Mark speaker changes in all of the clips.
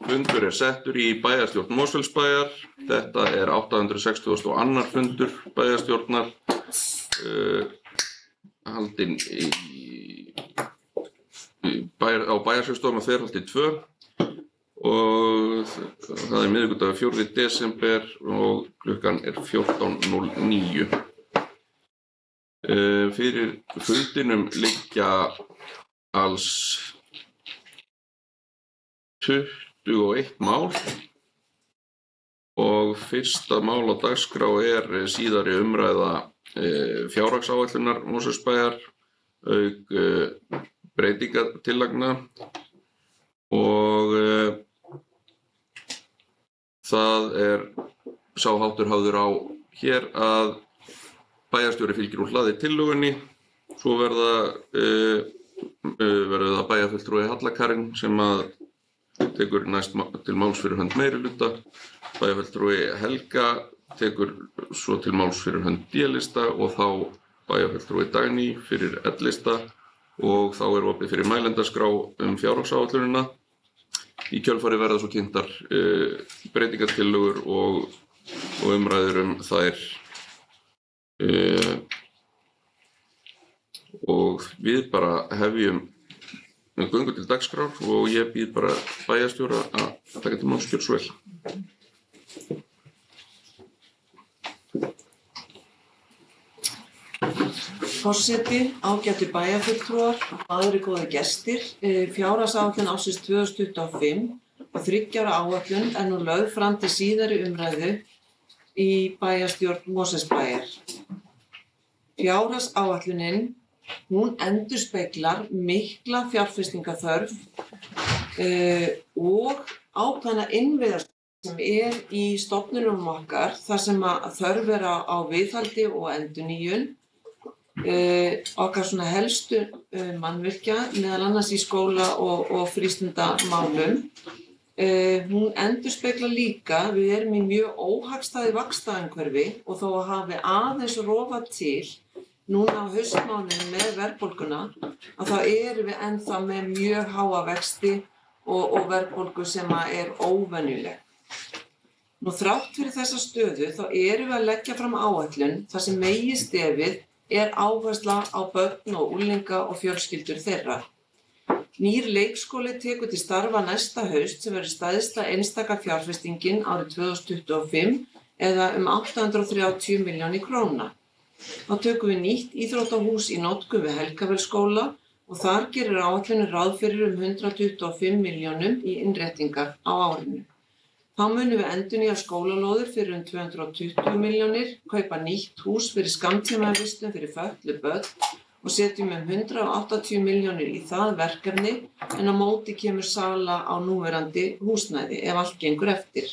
Speaker 1: Fundur settur í bæjarstjórn Mosfellsbæjar. Þetta 862. fundur bæjarstjórnar, haldinn á bæjarskrifstofunni á Þverholti 2 og það miðvikudagur 4. desember og klukkan 14:09. Fyrir fundinum liggja alls 21 mál og fyrsta mál á dagskrá síðari umræða fjárhagsáætlunar Mosfellsbæjar auk breytingatillagna og það sá háttur hafður á hér að bæjarstjóri fylgir úr hlaði tillögunni, svo verður það bæjarfulltrúi Hallakarin sem að tekur næst til máls fyrir hönd meirihluta, bæjarfulltrúi Helga tekur svo til máls fyrir hönd D-lista og þá bæjarfulltrúi Dagný fyrir L-lista og þá opið fyrir mælendaskrá fjárhagsáætlunina. Í kjölfarið verða svo kynntar breytingatillögur og umræður þær. Og við bara hefjum göngu til dagskrár og ég býð bara bæjarstjóra að taka til máls, gjörðu svo vel.
Speaker 2: Forseti, ágætu bæjarfulltrúar, aðrir góðir gestir, fjárhagsáætlun ársins 2025 og 3 ára áætlun nú lögð fram til síðari umræðu í bæjarstjórn Mosfellsbæjar. Fjárhagsáætlunin, hún endurspeglar mikla fjárfestingaþörf og ákveðna innviðar sem í stofnunum okkar þar sem að þörf á viðhaldi og endurnýjun. Okkar svona helstu mannvirkja, meðal annars í skóla og frístundamálum. Hún endurspeglar líka, við erum í mjög óhagstæðu vaxtaumhverfi og þó að hafi aðeins rofað til núna á haustmánuðum með verðbólguna, að þá erum við ennþá með mjög háa vexti og verðbólgu sem óvenjuleg. Nú þrátt fyrir þessa stöðu þá erum við að leggja fram áætlun þar sem meginstefið áhersla á börn og unglinga og fjölskyldur þeirra. Nýr leikskóli tekur til starfa næsta haust sem verður stærsta einstaka fjárfestingin árið 2025 eða 830 milljónir króna. Þá tökum við nýtt íþróttahús í notkun við Helgafellsskóla og þar gerir áætlunin ráð fyrir 125 milljónum í innréttingar á árinu. Þá munum við endurnýja skólalóðir fyrir 220 milljónir, kaupa nýtt hús fyrir skammtímavistun fyrir fötluð börn og setjum 180 milljónir í það verkefni en á móti kemur sala á núverandi húsnæði ef allt gengur eftir.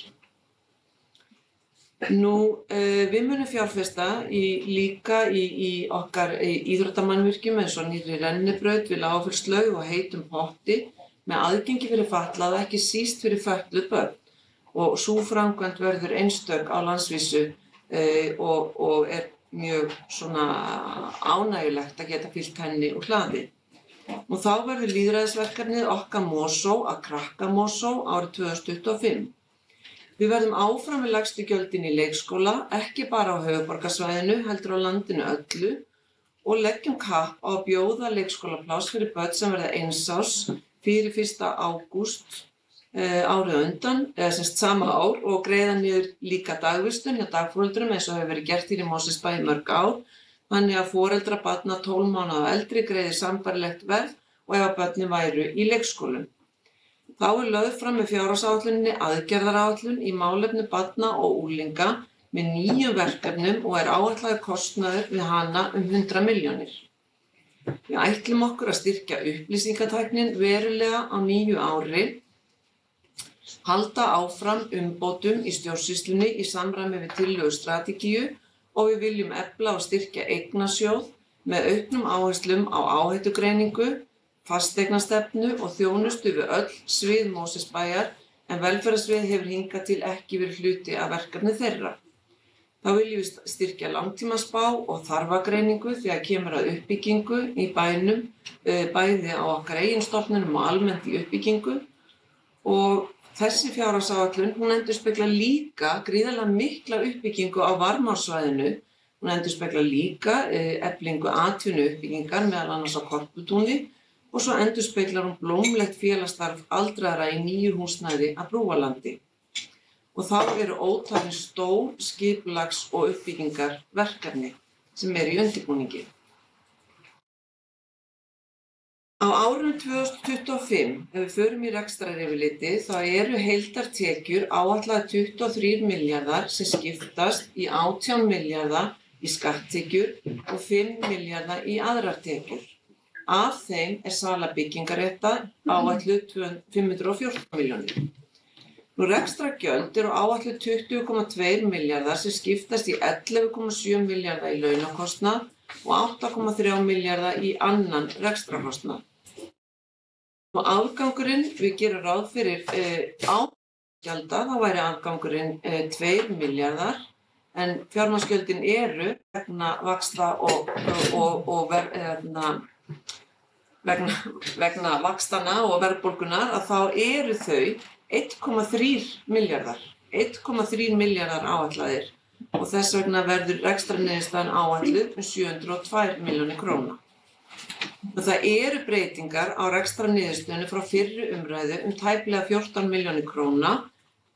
Speaker 2: Við munum fjárfesta líka í okkar íþróttamannvirkjum eins og nýrri rennibraut við Lágafellslaug og heitum potti með aðgengi fyrir fatlaða, ekki síst fyrir fötluð börn. Og sú framkvæmd verður einstök á landsvísu og mjög svona ánægjulegt að geta fylgt henni úr hlaði. Og þá verður lýðræðisverkefnið Okkar Mosó að Krakka Mosó árið 2025. Við verðum áfram með lægstu gjöldin í leikskóla, ekki bara á höfuðborgarsvæðinu, heldur á landinu öllu og leggjum kapp á að bjóða leikskólapláss fyrir börn sem verða 1 árs fyrir 1. ágúst árið undan, eða semst sama ár og greiða niður líka dagvistun hjá dagforeldrum eins og hefur verið gert hér í Mosfellsbæ í mörg ár, þannig að foreldrar barna 12 mánaða og eldri greiðir sambærilegt verð og ef að börnin væru í leikskólum. Þá lögð fram með fjárhagsáætluninni aðgerðaráætlun í málefnum barna og unglinga með 9 verkefnum og áætlaður kostnaður við hana 100 milljónir. Við ætlum okkur að styrkja upplýsingatæknin verulega á nýju ári, halda áfram umbótum í stjórnsýslunni í samræmi við tillögur strategíu og við viljum efla og styrkja eignasjóð með auknum áherslum á áhættugreiningu, fasteignastefnu og þjónustu við öll svið Mosfellsbæjar en velferðarsvið hefur hingað til ekki verið hluti af verkefni þeirra. Þá viljum við styrkja langtímaspá og þarfagreiningu þegar kemur að uppbyggingu í bænum, bæði á okkar eigin stofnunum og almennt í uppbyggingu og Þessi fjárhagsáætlun, hún endurspeglar líka gríðarlega mikla uppbyggingu á varmársvæðinu. Hún endurspeglar líka eflingu atvinnuuppbyggingar meðal annars á Korputúni og svo endurspeglar hún blómlegt félagsstarf aldraðra í nýju húsnæði að Brúarlandi. Og þá eru ótalin stór skipulags- og uppbyggingarverkefni sem eru í undirbúningi. Á árinu 2025, ef við förum í rekstraryfirliti, þá eru heildartekjur áætlaðar 23 milljarðar sem skiptast í 18 milljarða í skatttekjur og 5 milljarða í aðrar tekjur. Af þeim er sala byggingarrétta áætluð 514 milljónir. Rekstrargjöld eru áætluð 20,2 milljarðar sem skiptast í 11,7 milljarða í launakostnað og 8,3 milljarða í annan rekstrarkostnað. Og afgangurinn, við gerum ráð fyrir ágjalda, þá væri afgangurinn 2 milljarðar, en fjármagnsgjöldin eru vegna vaxta vegna vaxtana og verðbólgunnar að þá eru þau 1,3 milljarðar. 1,3 milljarðar áætlaðir og þess vegna verður rekstrarniðurstaðan áætluð 702 milljónir króna. Það eru breytingar á rekstrarniðurstöðunni frá fyrri umræðu tæplega 14 milljónir króna.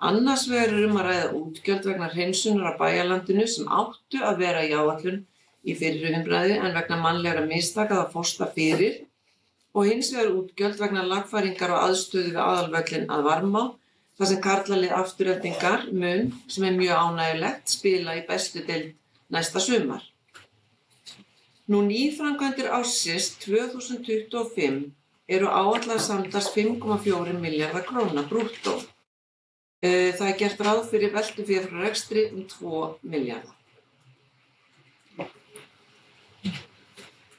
Speaker 2: Annars vegar er að ræða útgjöld vegna hreinsunar á bæjarlandinu sem áttu að vera í áætlun í fyrri umræðu en vegna mannlegra mistaka það fórsta fyrir. Og hins vegar útgjöld vegna lagfæringar og aðstöðu við aðalvöllinn að Varmá, þar sem karlalið Aftureldingar mun, sem er mjög ánægjulegt, spila í bestu deild næsta sumar. Nú nýframkvæmdir ársins 2025 eru áætlaðar samtals 5,4 milljarðar króna brúttó. Það er gert ráð fyrir veltufé frá rekstri 2 milljarða.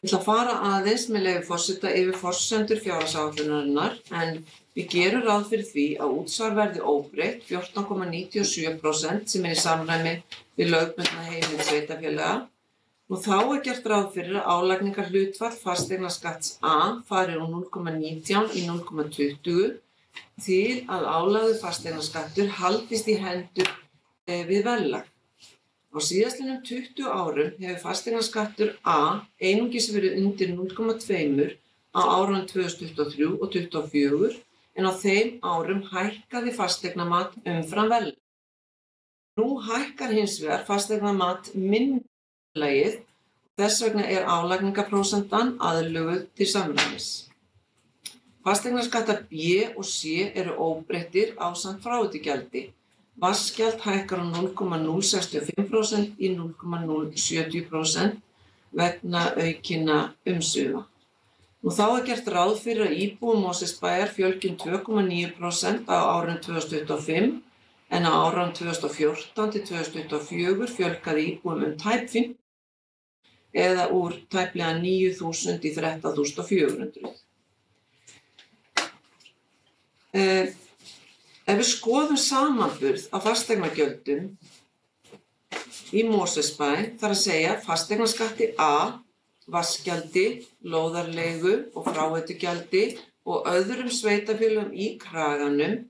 Speaker 2: Ég ætla að fara aðeins með leyfi forseta yfir forsendur fjárhagsáætlunarinnar en við gerum ráð fyrir því að útsvar verði óbreytt 14,97% sem er í samræmi við lögbundna heimild sveitarfélaga. Og þá er gert ráð fyrir að álagningarhlutfall fasteignaskatts A fari úr 0,19 í 0,20 til að álagður fasteignaskattur haldist í hendur við verðlag. Á síðastliðnum 20 árum hefur fasteignaskattur A einungis verið undir 0,2 á árunum 2023 og 2024 en á þeim árum hækkaði fasteignamat umfram verðlag. Nú hækkar hins vegar fasteignamat minna verðlagið og þess vegna er álagningarprósentan aðlöguð til samræmis. Fasteignaskattar B og C eru óbreyttir ásamt fráveitugjaldi. Vatnsgjald hækkar á 0,065% í 0,070% vegna aukinna umsvifa. Nú þá er gert ráð fyrir að íbúum Mosfellsbæjar fjölgi 2,9% á árinu 2025 en á árunum 2014 til 2024 fjölgaði íbúum tæp 5 eða úr tæplega 9.000 í 13.400. Ef við skoðum samanburð á fasteignagjöldum í Mosfellsbæ, þar að segja fasteignaskatti A, vatnsgjaldi, lóðarleigu og fráveitugjaldi og öðrum sveitarfélögum í kraganum,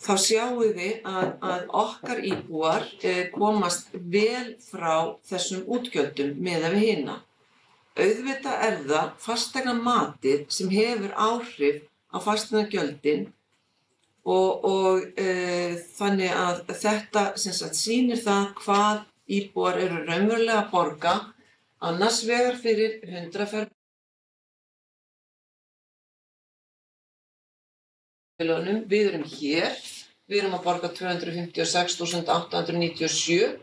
Speaker 2: þá sjáum við að okkar íbúar komast vel frá þessum útgjöldum miðað við hina. Auðvitað er það fasteignamatið sem hefur áhrif á fasteignagjöldin og þannig að þetta sýnir það hvað íbúar eru raunverulega að borga annars vegar fyrir 100 fermetrar. Við erum hér, við erum að borga 256.897,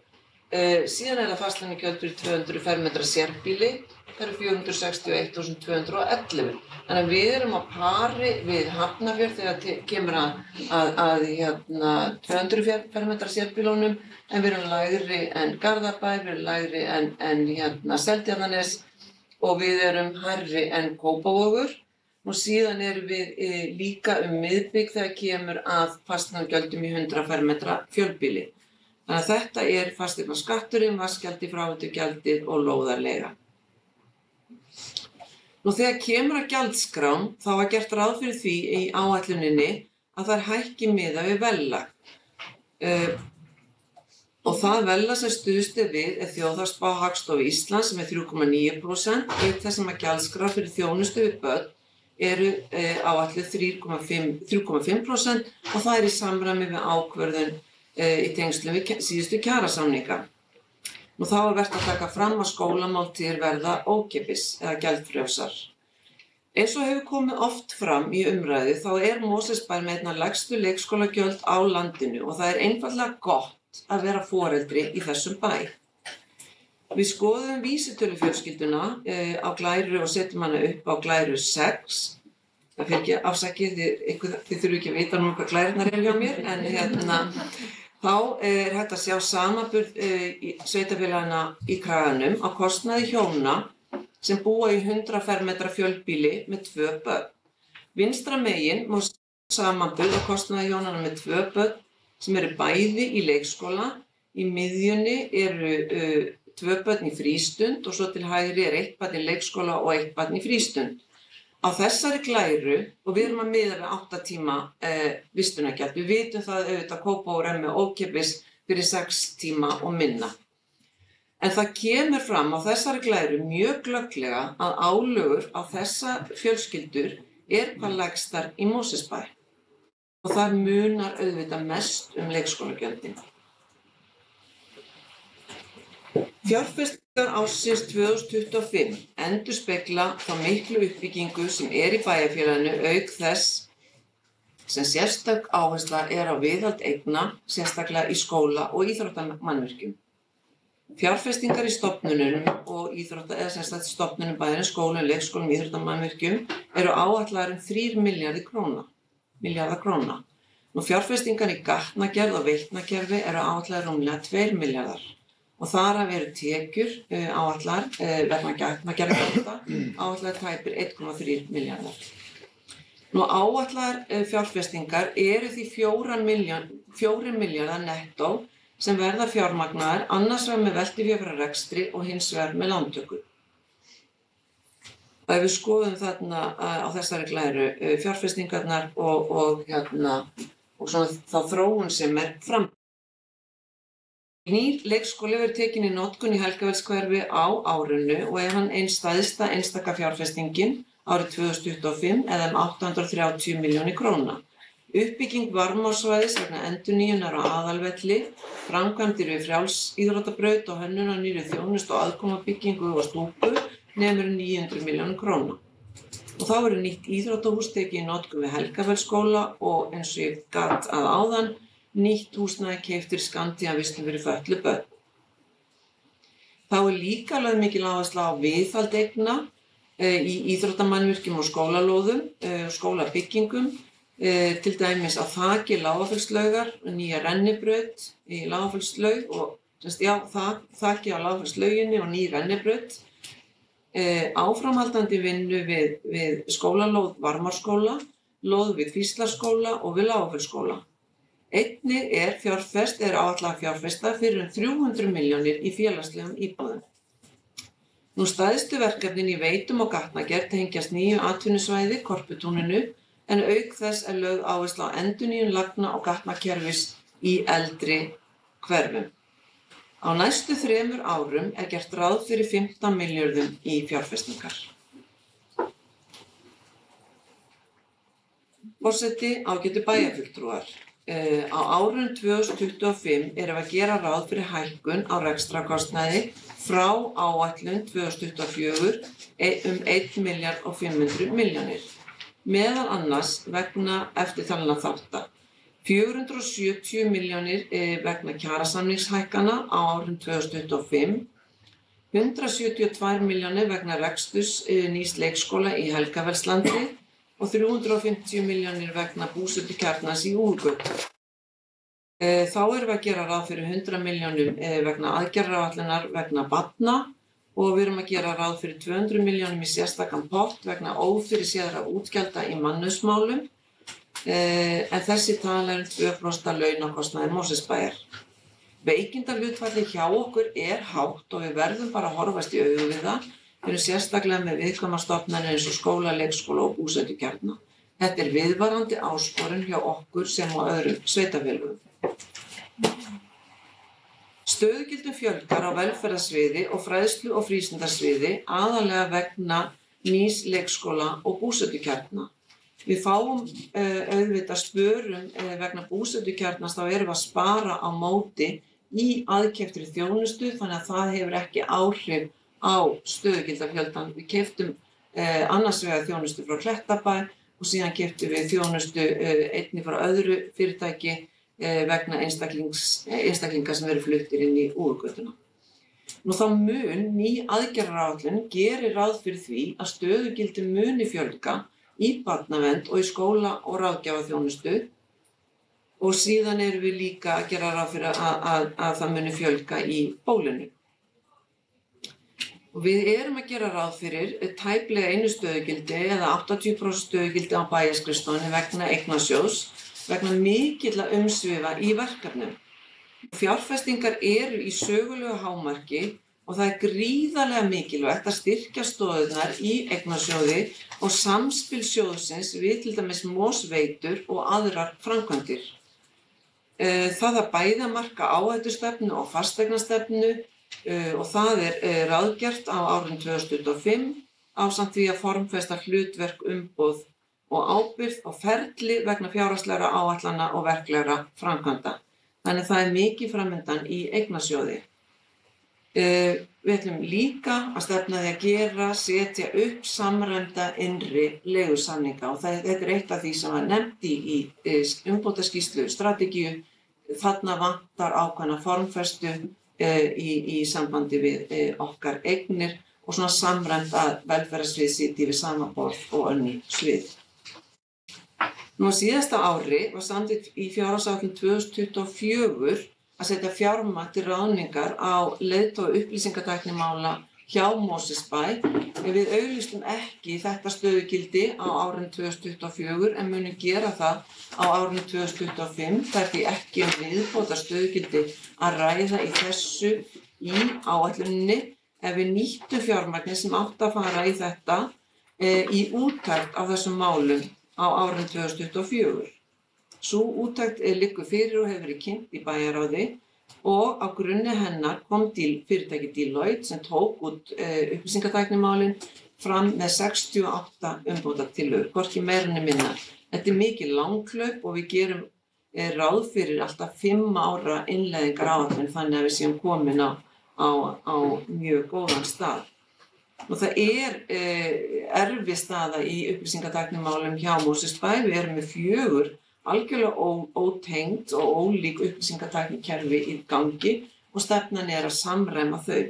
Speaker 2: síðan er það fasteignagjöld fyrir 200 fermetra sérbýli, það eru 461.211. Þannig að við erum á pari við Hafnarfjörð þegar kemur að 200 fermetra sérbýlunum, en við erum lægri en Garðabær, við erum lægri en Seltjarnarnes og við erum hærri en Kópavogur. Og síðan erum við líka miðbygg þegar kemur að fasteignagjöldum í 100 fermetra fjölbýli. Þannig að þetta er fasteignaskatturinn, vatnsgjaldi, fráveitugjaldið og lóðarleiga. Nú þegar kemur að gjaldskrám þá var gert ráð fyrir því í áætluninni að þær hækki miðað við verðlag. Og það verðlag sem stuðst er við er þjóðhagsspá Hagstofu Íslands sem er 3,9%, auk þess sem að gjaldskrár fyrir þjónustu við börn eru áætluð 3,5% og það er í samræmi við ákvörðun í tengslum við síðustu kjarasamninga. Nú þá er vert að taka fram að skólamáltíðir verða ókeypis eða gjaldfrjálsar. Eins og hefur komið oft fram í umræðu þá er Mosfellsbær með einna lægstu leikskólagjöld á landinu og það er einfaldlega gott að vera foreldri í þessum bæ. Við skoðum vísitölufjölskylduna á Glæru og setjum hana upp á Glæru 6. Það fyrir ekki afsakið, þið þurfum ekki að vita nú hvað glærurnar hjá mér, en þá er hægt að sjá samanburð sveitarfélagana í Kraganum á kostnaði hjóna sem búa í 100 fermetra fjölbýli með 2 börn. Vinstra megin má samanburð á kostnaði hjónanna með 2 börn sem eru bæði í leikskóla. Í miðjunni eru 2 börn í frístund og svo til hægri er 1 barn í leikskóla og 1 barn í frístund. Á þessari Glæru, og við erum að miða við 8 tíma vistunargjald, við vitum það auðvitað Kópavogur er með ókeypis fyrir 6 tíma og minna. En það kemur fram á þessari Glæru mjög glögglega að álögur á þessa fjölskyldur er hvað lægstar í Mosfellsbæ. Og það munar auðvitað mest leikskólagjöldin. Fjárfestingar ársins 2025 endurspegla þá miklu uppbyggingu sem er í bæjarfélaginu auk þess sem sérstök áhersla er á viðhald eigna, sérstaklega í skóla og íþróttamannvirkjum. Fjárfestingar í stofnunum og stofnunum bæjarins, skólum, leikskólum, íþróttamannvirkjum eru áætlaðar 3 milljarðar króna. Nú fjárfestingar í gatnagerð og veitnakerfi eru áætlaðar rúmlega 2 milljarðar. Og þar af eru tekjur áætlaðar vegna gatnagerðargjalda áætlaðar tæpir 1,3 milljarðar. Nú áætlaðar fjárfestingar eru því 4 milljarðar nettó sem verða fjármagnaðar annars vegar með veltufé frá rekstri og hins vegar með lántöku. Og ef við skoðum þarna á þessari Glæru fjárfestingarnar og svona þá þróun sem er fram. Nýr leikskóli verður tekinn í notkun í Helgafellshverfi á árinu og er hann stærsta einstaka fjárfestingin árið 2025 eða 830 milljónir króna. Uppbygging varmársvæðis vegna endurnýjunar á aðalvelli, framkvæmdir við frjálsíþróttabraut og hönnun á nýrri þjónustu og aðkomabyggingu og stúku nemur 900 milljónir króna. Og þá verður nýtt íþróttahús tekið í notkun við Helgafellsskóla og eins og ég gat að áðan nýtt húsnæði keypt fyrir skammtímavistun fyrir fötluð börn. Þá er líka lögð mikil áhersla á viðhald eigna í íþróttamannvirkjum og skólalóðum, skólabyggingum, til dæmis á þaki Lágafellslaugar, nýja rennibraut í Lágafellslaug og þaki á Lágafellslauginni og ný rennibraut. Áframhaldandi vinnu við skólalóð Varmárskóla, lóð við Kvíslarskóla og við Lágafellsskóla. Einnig er áætlað að fjárfesta fyrir 300 milljónir í félagslegum íbúðum. Nú stærstu verkefnin í veitum og gatnagerð tengjast nýju atvinnusvæði, Korputúninu, en auk þess er lögð áhersla á endurnýjun lagna og gatnakerfis í eldri hverfum. Á næstu 3 árum er gert ráð fyrir 15 milljörðum í fjárfestingar. Forseti, ágætu bæjarfulltrúar. Á árinu 2025 erum við að gera ráð fyrir hækkun á rekstrarkostnaði frá áætlun 2024 1 miljard og 500 milljónir. Meðal annars vegna eftirtalinna þátta. 470 milljónir vegna kjarasamningshækkana á árinu 2025, 172 milljónir vegna reksturs nýs leikskóla í Helgafellslandi og 350 milljónir vegna búsetukjarnans í Úlgötu. Þá erum við að gera ráð fyrir 100 milljónum vegna aðgerðaáætlunar vegna barna og við erum að gera ráð fyrir 200 milljónum í sérstakan pott vegna ófyrirséðra útgjalda í mannauðsmálum, en þessi tala 2% launakostnaði Mosfellsbæjar. Veikindahlutfallið hjá okkur er hátt og við verðum bara að horfast í augu við það. Við erum sérstaklega með viðkvæmar stofnanir eins og skóla, leikskóla og búsetukjarna. Þetta viðvarandi áskorun hjá okkur sem á öðrum sveitarfélögum. Stöðugildum fjölgar á velferðarsviði og fræðslu- og frístundasviði aðallega vegna nýs leikskóla og búsetukjarna. Við fáum auðvitað spörum vegna búsetukjarnast, þá erum við að spara á móti í aðkeyptri þjónustu, þannig að það hefur ekki áhrif á stöðugildafjöldan. Við keyptum annars vegar þjónustu frá Klettabæ og síðan keyptum við þjónustu einnig frá öðru fyrirtæki vegna einstaklinga sem eru fluttir inn í Úlfgötuna. Nú þá mun ný aðgerðaráætlun gerir ráð fyrir því að stöðugildum muni fjölga í barnavernd og í skóla- og ráðgjafarþjónustu og síðan erum við líka að gera ráð fyrir að það muni fjölga í bólinu. Og við erum að gera ráð fyrir tæplega einu stöðugildi eða 80% stöðugildi á bæjarskrifstofunni vegna eignasjóðs, vegna mikilla umsvifa í verkefnum. Fjárfestingar eru í sögulegu hámarki og það gríðarlega mikilvægt að styrkja stoðirnar í eignasjóði og samspil sjóðsins við til dæmis Mosveitur og aðrar framkvæmdir. Það bæði að marka áhættustefnu og fasteignastefnu og það ráðgert á árinu 2025 ásamt því að formfesta hlutverk, umboð og ábyrgð og ferli vegna fjárhagslegra áætlana og verklegra framkvæmda. Þannig það mikið framundan í eignasjóði. Við ætlum líka að stefna því að setja upp samræmda innri leigusamninga og þetta eitt af því sem var nefnt í umbótaskýrslu strategíu. Þarna vantar ákveðna formfestu í sambandi við okkar eignir og svona samræmt að velferðarsvið sitji við sama borð og önnur svið. Nú á síðasta ári var samþykkt í fjárhagsáætlun 2024 að setja fjármagn til ráðningar á leiðtoga upplýsingatæknimála hjá Mosfellsbæ. Við auglýstum ekki þetta stöðugildi á árinu 2024 en munum gera það á árinu 2025. Það því ekki viðbótar stöðugildi að ræða í þessu í áætluninni ef við nýttum fjármagni sem átti að fara í þetta í úttekt á þessum málum á árinu 2024. Sú úttekt liggur fyrir og hefur verið kynnt í bæjarráði og á grunni hennar kom fyrirtæki Deloitte sem tók út upplýsingatæknimálin fram með 68 umbótatillögur, hvorki meira né minna. Þetta mikið langhlaup og við gerum ráð fyrir alltaf 5 ára innleiðingaráætlun þannig að við séum komin á mjög góðan stað. Og það erfið staða í upplýsingatæknimálum hjá Mosfellsbæ. Við erum með 4 algjörlega ótengd og ólík upplýsingatæknikerfi í gangi og stefnan að samræma þau.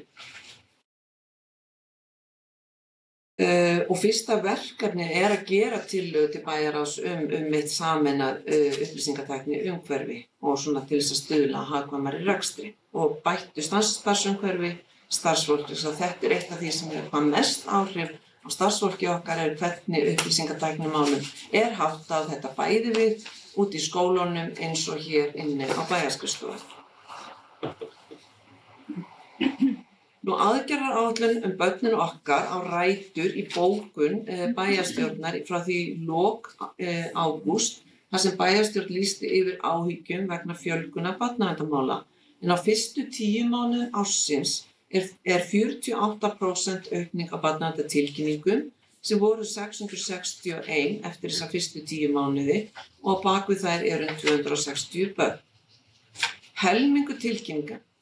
Speaker 2: Og fyrsta verkefni að gera tillögu til bæjarráðs eitt sameinað upplýsingatækni umhverfi og svona til þess að stuðla að hagkvæmari rekstri og bættu starfsumhverfi starfsfólk. Þetta eitt af því sem hvað mest áhrif á starfsfólki okkar hvernig upplýsingatæknimálum háttað þetta bæði við út í skólunum eins og hér inni á bæjarskrifstofu. Nú aðgerðaráætlun börnin okkar á rætur í bókun bæjarstjórnar frá því lok ágúst þar sem bæjarstjórn lýsti yfir áhyggjum vegna fjölgunar barnaverndarmála. En á fyrstu 10 mánuðum ársins 48% aukning á barnaverndartilkynningum sem voru 661 eftir þessa fyrstu 10 mánuði og á bakvið þær eru 260 börn. Helmingur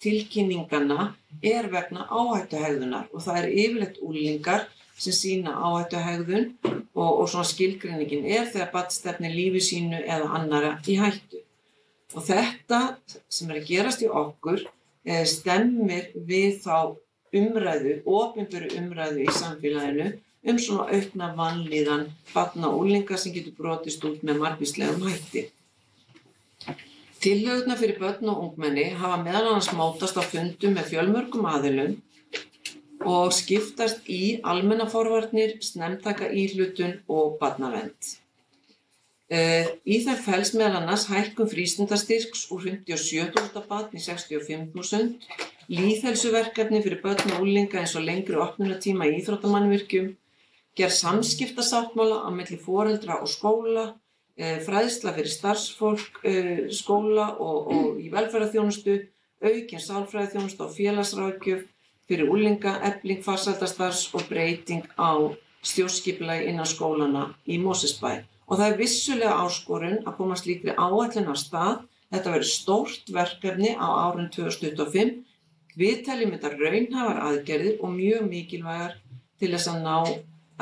Speaker 2: tilkynningana vegna áhættuhegðunar og það yfirleitt unglingar sem sýna áhættuhegðun og svona skilgreiningin þegar barn stefnir lífi sínu eða annarra í hættu. Og þetta sem að gerast í okkur stemmir við þá umræðu, opinberu umræðu í samfélaginu svona aukna vanlíðan barna og unglinga sem getur brotist út með margvíslegum hætti. Tillögurnar fyrir börn og ungmenni hafa meðal annars mótast á fundum með fjölmörgum aðilum og skiptast í almennar forvarnir, snemmtæka íhlutun og barnavernd. Í þeim felst meðal annars hækkun frístundastyrks úr 57.000 barn í 65.000 lýðheilsuverkefni fyrir börn og unglinga eins og lengri opnunartíma í íþróttamannvirkjum, gerð samskiptasáttmála á milli foreldra og skóla, fræðsla fyrir starfsfólk skóla og í velferðarþjónustu, aukin sálfræðiþjónustu og félagsráðgjöf fyrir unglinga, efling farsældastarfs og breyting á stjórnskipulagi innan skólana í Mosfellsbæ. Og það vissulega áskorun að koma slíkri áætlun af stað. Þetta verður stórt verkefni á árinu 2025. Við teljum þetta raunhæfar aðgerðir og mjög mikilvægar til þess að ná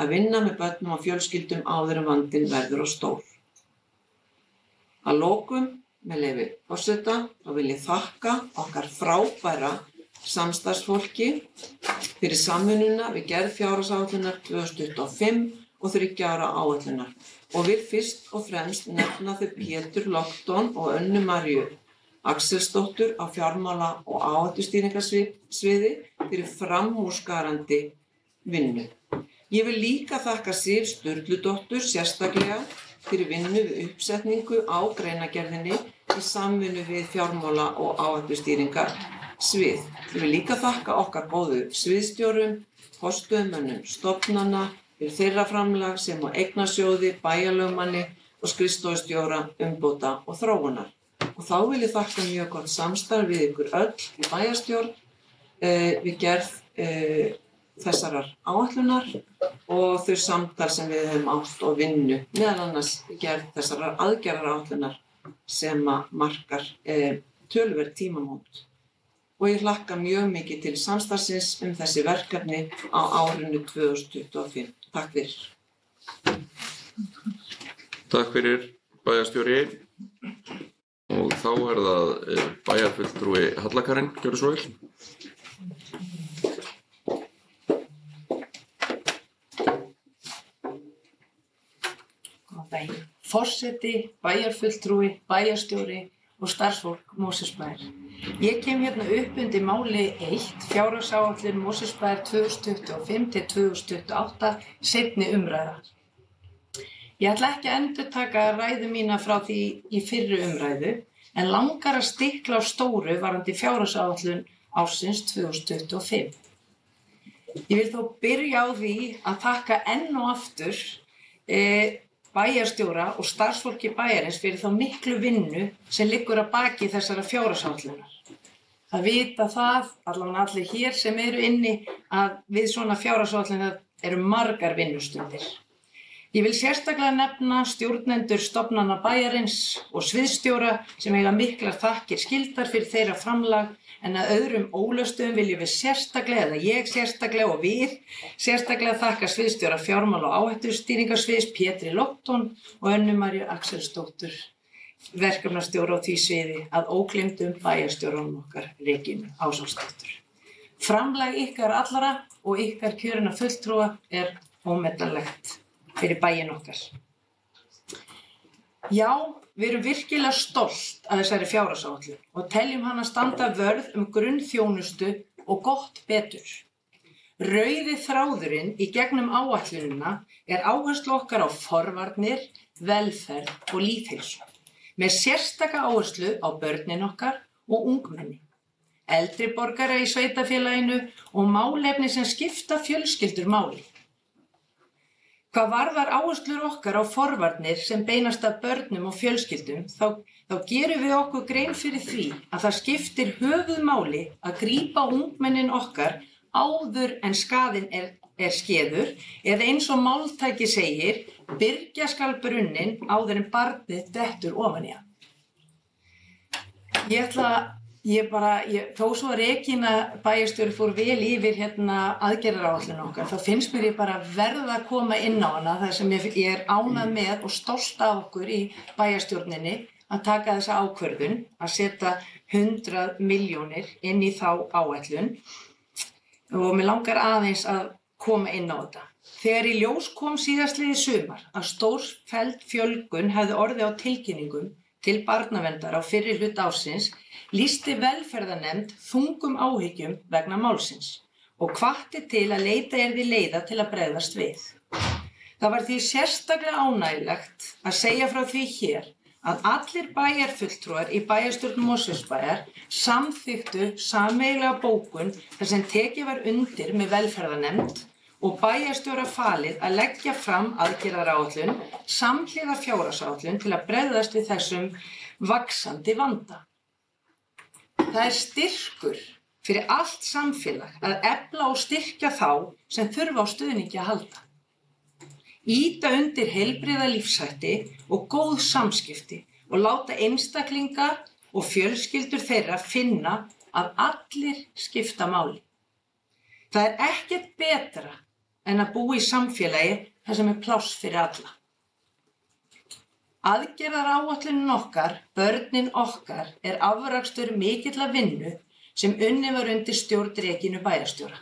Speaker 2: að vinna með börnum og fjölskyldum áður en vandinn verður of stór. Að lokum, með leyfi forseta, þá vil ég þakka okkar frábæra samstarfsfólki fyrir samvinnuna við gerð fjárhagsáætlunar 2025 og 3 ára áætlunar og vil fyrst og fremst nefna þau Pétur Lofton og Önnu Maríu Axelsdóttur á fjármála- og áhættustýringarsviði fyrir framúrskarandi vinnu. Ég vil líka þakka Sif Sturludóttur sérstaklega fyrir vinnu við uppsetningu á greinargerðinni í samvinnu við fjármála- og áhættustýringarsvið. Ég vil líka þakka okkar góðu sviðsstjórum, forstöðumönnum stofnana fyrir þeirra framlag sem á eignasjóði, bæjarlögmanni og skrifstofustjóra umbóta og þróunar. Og þá vil ég þakka mjög gott samstarf við ykkur öll í bæjarstjórn við gerð þessarar áætlunar og þau samtal sem við höfum átt og vinnu, meðal annars gerð þessarar aðgerðaráætlunar sem markar töluverð tímamót. Og ég hlakka mjög mikið til samstarfsins þessi verkefni á árinu 2025. Takk fyrir.
Speaker 1: Takk fyrir, bæjarstjóri. Og þá það bæjarfulltrúi Halla-Karin, gjörðu svo vel.
Speaker 3: Góðan daginn. Forseti, bæjarfulltrúi, bæjarstjóri og starfsfólk Mosfellsbæjar. Ég kem hérna upp undir máli 1, fjárhagsáætlun Mosfellsbæjar 2025 til 2028, seinni umræða. Ég ætla ekki að endurtaka ræðu mína frá því í fyrri umræðu, en langar að stikla á stóru varðandi fjárhagsáætlun ársins 2025. Ég vil þó byrja á því að þakka enn og aftur bæjarstjóra og starfsfólki bæjarins fyrir þá miklu vinnu sem liggur að baki þessara fjárhagsáætlunar. Það vita það, allir hér sem eru inni, að við svona fjárhagsáætlunar eru margar vinnustundir. Ég vil sérstaklega nefna stjórnendur stofnana bæjarins og sviðsstjóra sem eiga miklar þakkir skyldar fyrir þeirra framlag, en að öðrum ólöstuðum viljum við sérstaklega, eða ég sérstaklega og við sérstaklega þakka sviðsstjóra fjármála- og áhættustýringarsviðs Pétri Lofton og Önnu Maríu Axelsdóttur, verkefnastjóra á því sviði, að ógleymdum bæjarstjóranum okkar Regínu Ásólfsdóttur. Framlag ykkar allra og ykkar kjörinna fulltrúa ómetanlegt fyrir bæinn okkar. Já, við erum virkilega stolt af þessari fjárhagsáætlun og teljum hana standa vörð grunnþjónustu og gott betur. Rauði þráðurinn í gegnum áætlunina áherslu okkar á forvarnir, velferð og lýðheilsu, með sérstaka áherslu á börnin okkar og ungmenni, eldri borgara í sveitarfélaginu og málefni sem skipta fjölskyldur máli. Hvað varðar áherslur okkar á forvarnir sem beinast að börnum og fjölskyldum, þá gerum við okkur grein fyrir því að það skiptir höfuðmáli að grípa ungmennin okkar áður en skaðinn skeður, eða eins og máltæki segir, byrgja skal brunninn áður en barnið dettur ofan í hann. Þó svo að Regína bæjarstjóri fór vel yfir aðgerðaráætlun okkar, þá finnst mér ég bara verða að koma inn á hana, þar sem ég ánægð með og stolt af okkur í bæjarstjórninni að taka þessa ákvörðun, að setja 100 milljónir inn í þá áætlun og mig langar aðeins að koma inn á þetta. Þegar í ljós kom síðastliðið sumar að stórfelld fjölgun hefði orðið á tilkynningum til barnaverndar á fyrri hluta ársins, lýsti velferðarnefnd þungum áhyggjum vegna málsins og hvatti til að leita yrði leiða til að bregðast við. Það var því sérstaklega ánægjulegt að segja frá því hér að allir bæjarfulltrúar í bæjarstjórn Mosfellsbæjar samþykktu sameiginlega bókun þar sem tekið var undir með velferðarnefnd og bæjarstjóra falið að leggja fram aðgerðaráætlun samhliða fjárhagsáætlun til að bregðast við þessum vaxandi vanda. Það styrkur fyrir allt samfélag að efla og styrkja þá sem þurfa á stuðningi að halda. Ýta undir heilbrigða lífshætti og góð samskipti og láta einstaklinga og fjölskyldur þeirra finna að allir skipta máli. Það ekkert betra en að búa í samfélagi þar sem pláss fyrir alla. Aðgerðaráætlunin okkar, börnin okkar, afrakstur mikilla vinnu sem unnið var undir stjórn Regínu bæjarstjóra.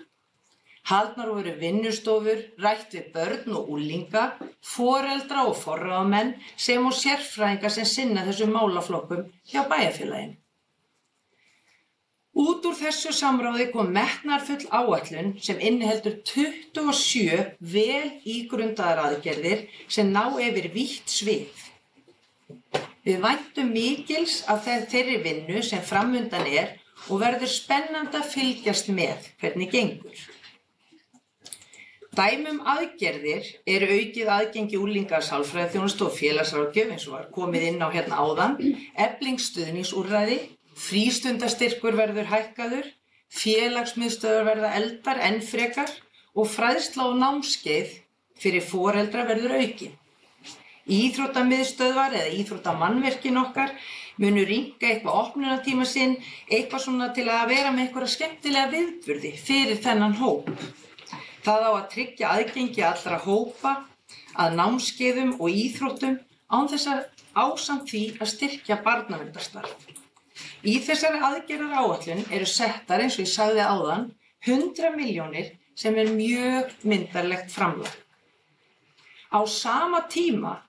Speaker 3: Haldnar voru vinnustofur, rætt við börn og unglinga, foreldra og forráðamenn sem og sérfræðinga sem sinna þessum málaflokkum hjá bæjarfélaginu. Út úr þessu samráði kom metnaðarfull áætlun sem inniheldur 27 vel ígrundaðar aðgerðir sem ná yfir vítt svið. Við væntum mikils af þeirri vinnu sem framundan og verður spennandi að fylgjast með hvernig gengur. Dæmi aðgerðir aukið aðgengi unglinga að sálfræðiþjónustu og félagsráðgjöf eins og var komið inn á hérna áðan, efling stuðningsúrræði, frístundastyrkur verður hækkaður, félagsmiðstöðvar verða efldar enn frekar og fræðsla og námskeið fyrir foreldra verður aukin. Íþróttamiðstöðvar eða íþróttamannvirkin okkar munu rýmka eitthvað opnunartíma sinn, eitthvað svona til að vera með einhverja skemmtilega viðburði fyrir þennan hóp. Það á að tryggja aðgengi allra hópa að námskeiðum og íþróttum án þess að ásamt því að styrkja barnaverndarstarf. Í þessari aðgerðaráætlun settar, eins og ég sagði áðan, 100 milljónir sem mjög myndarlegt framlag. Á sama tíma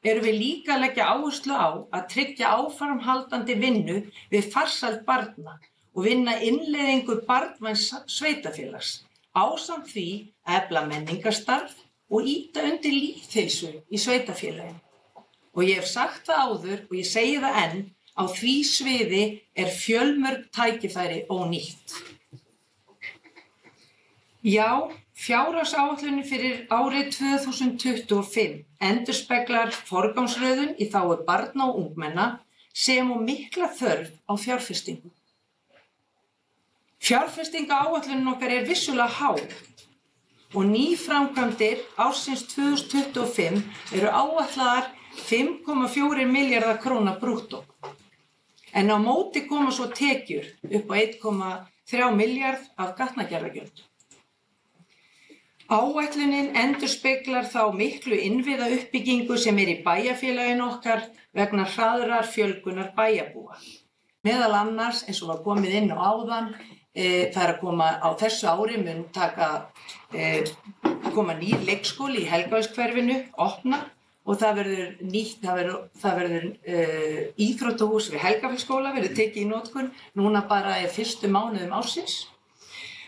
Speaker 3: erum við líka að leggja áherslu á að tryggja áframhaldandi vinnu við farsæld barna og vinna innleiðingu barnvæns sveitarfélags. Ásamt því að efla menningarstarf og ýta undir lýðheilsu í sveitarfélaginu. Og ég hef sagt það áður og ég segi það enn, á því sviði fjölmörg tækifæri ónýtt. Já, fjárhagsáætlunin fyrir árið 2025 endurspeglar forgangsröðun í þágu barna og ungmenna sem og mikla þörf á fjárfestingu. Fjárfestingaáætlunin okkar vissulega há og nýframkvæmdir ársins 2025 áætlaðar 5,4 milljarðar króna brúttó. En á móti koma svo tekjur upp á 1,3 milljarð af gatnagerðargjöld. Áætlunin endurspeglar þá miklu innviðauppbyggingu sem í bæjarfélaginu okkar vegna hraðrar fjölgunar bæjarbúa. Meðal annars, eins og var komið inn á áðan, það að koma á þessu ári mun koma nýr leikskóli í Helgafellshverfinu, opna og það verður íþróttahús við Helgafellsskóla verður tekið í notkun núna bara fyrstu mánuðum ársins.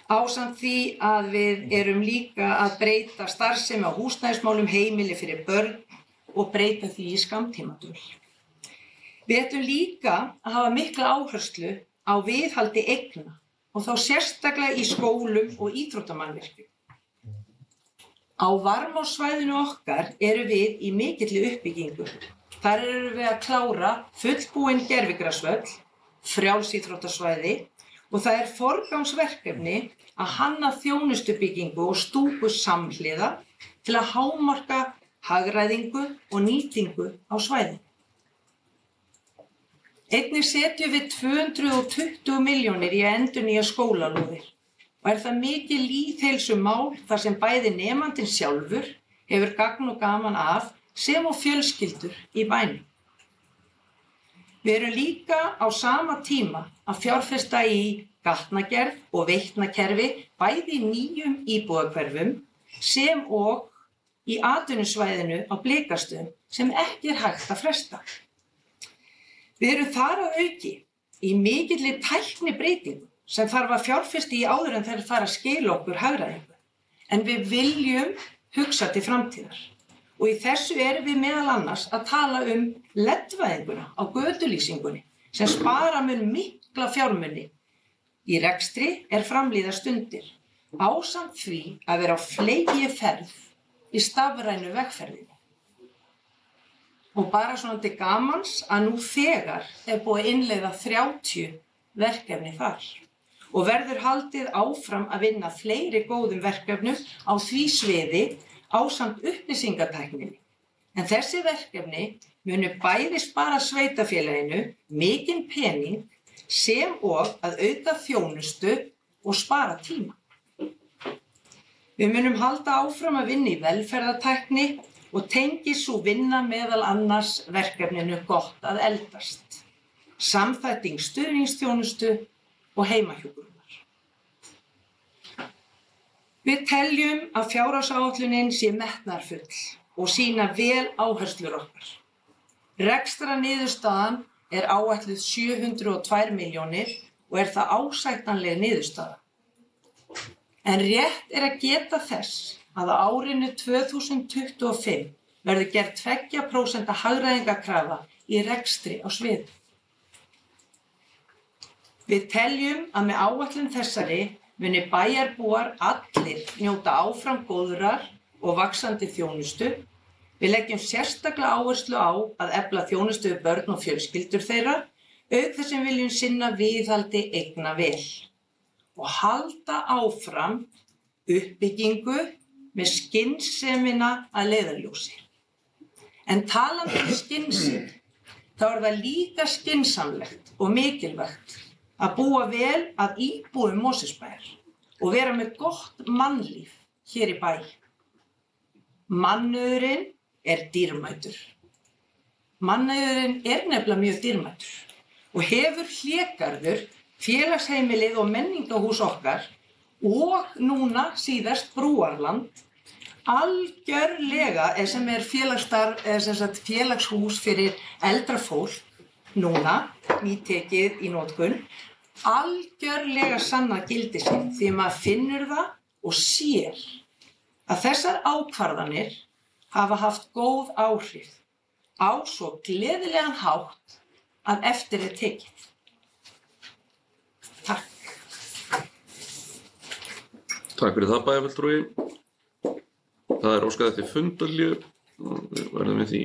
Speaker 3: Ásamt því að við erum líka að breyta starfsemi á húsnæðismálum heimili fyrir börn og breyta því í skammtímadvöl. Við ætlum líka að hafa mikla áherslu á viðhaldi eigna og þá sérstaklega í skólum og íþróttamannvirkjum. Á Varmársvæðinu okkar við í mikilli uppbyggingu. Þar erum við að klára fullbúinn gervigrasvöll, frjálsíþróttasvæði og það forgangsverkefni að hanna þjónustubyggingu og stúku samhliða til að hámarka hagræðingu og nýtingu á svæðinu. Einnig setjum við 220 milljónir í að endurnýja skólalóðir og það mikið lýðheilsumál þar sem bæði nemandinn sjálfur hefur gagn og gaman af sem og fjölskyldur í bænum. Við erum líka á sama tíma að fjárfesta í gatnagerð og veitnakerfi bæði í nýjum íbúðahverfum sem og í atvinnusvæðinu á Blikastöðum sem ekki hægt að fresta. Við erum þar að auki í mikilli tæknibreytingu sem þarf að fjárfesta í áður en þær fara að skila okkur hagræðingu. En við viljum hugsa til framtíðar Og í þessu erum við meðal annars að tala LED-væðinguna á götulýsingunni sem spara mun mikla fjármuni í rekstri framlíða stundir, ásamt því að vera á fleygiferð í stafrænu vegferðinni. Og bara svona til gamans að nú þegar búið að innleiða 30 verkefni þar og verður haldið áfram að vinna fleiri góðum verkefnum á því sviði ásamt upplýsingatækninni. En þessi verkefni munu bæði spara sveitarfélaginu mikinn pening sem og að auka þjónustu og spara tíma. Við munum halda áfram að vinna í velferðartækni og tengi sú vinna meðal annars verkefninu gott að eldast, samþætting stuðningsþjónustu og heimahjúkrunar. Við teljum að fjárhagsáætlunin sé metnaðarfull og sýna vel áherslur okkar. Rekstrarniðurstaðan áætluð 702 milljónir og það ásættanleg niðurstaða. En rétt að geta þess að á árinu 2025 verður gerð 2% hagræðingarkrafa í rekstri á sviði. Við teljum að með áætlun þessari muni bæjarbúar allir njóta áfram góðrar og vaxandi þjónustu. Við leggjum sérstaklega áherslu á að efla þjónustu við börn og fjölskyldur þeirra, auk þess sem viljum sinna viðhaldi eigna vel og halda áfram uppbyggingu með skynsemina að leiðarljósi. En talandi skynsemi, þá það líka skynsamlegt og mikilvægt að búa vel að íbúum Mosfellsbæjar og vera með gott mannlíf hér í bæ. Mannauðurinn dýrmætur. Mannauðurinn nefnilega mjög dýrmætur og hefur Hlégarður, félagsheimilið og menningarhús okkar og núna síðast Brúarland algjörlega sem félagshús fyrir eldra fólk núna nýtekið í notkun algjörlega sannað gildi sitt því maður finnur það og sér að þessar ákvarðanir hafa haft góð áhrif á svo gleðilegan hátt að eftir tekið. Takk.
Speaker 1: Takk fyrir það, bæjarfulltrúi. Það óskað eftir fundarhlé og við verðum við því.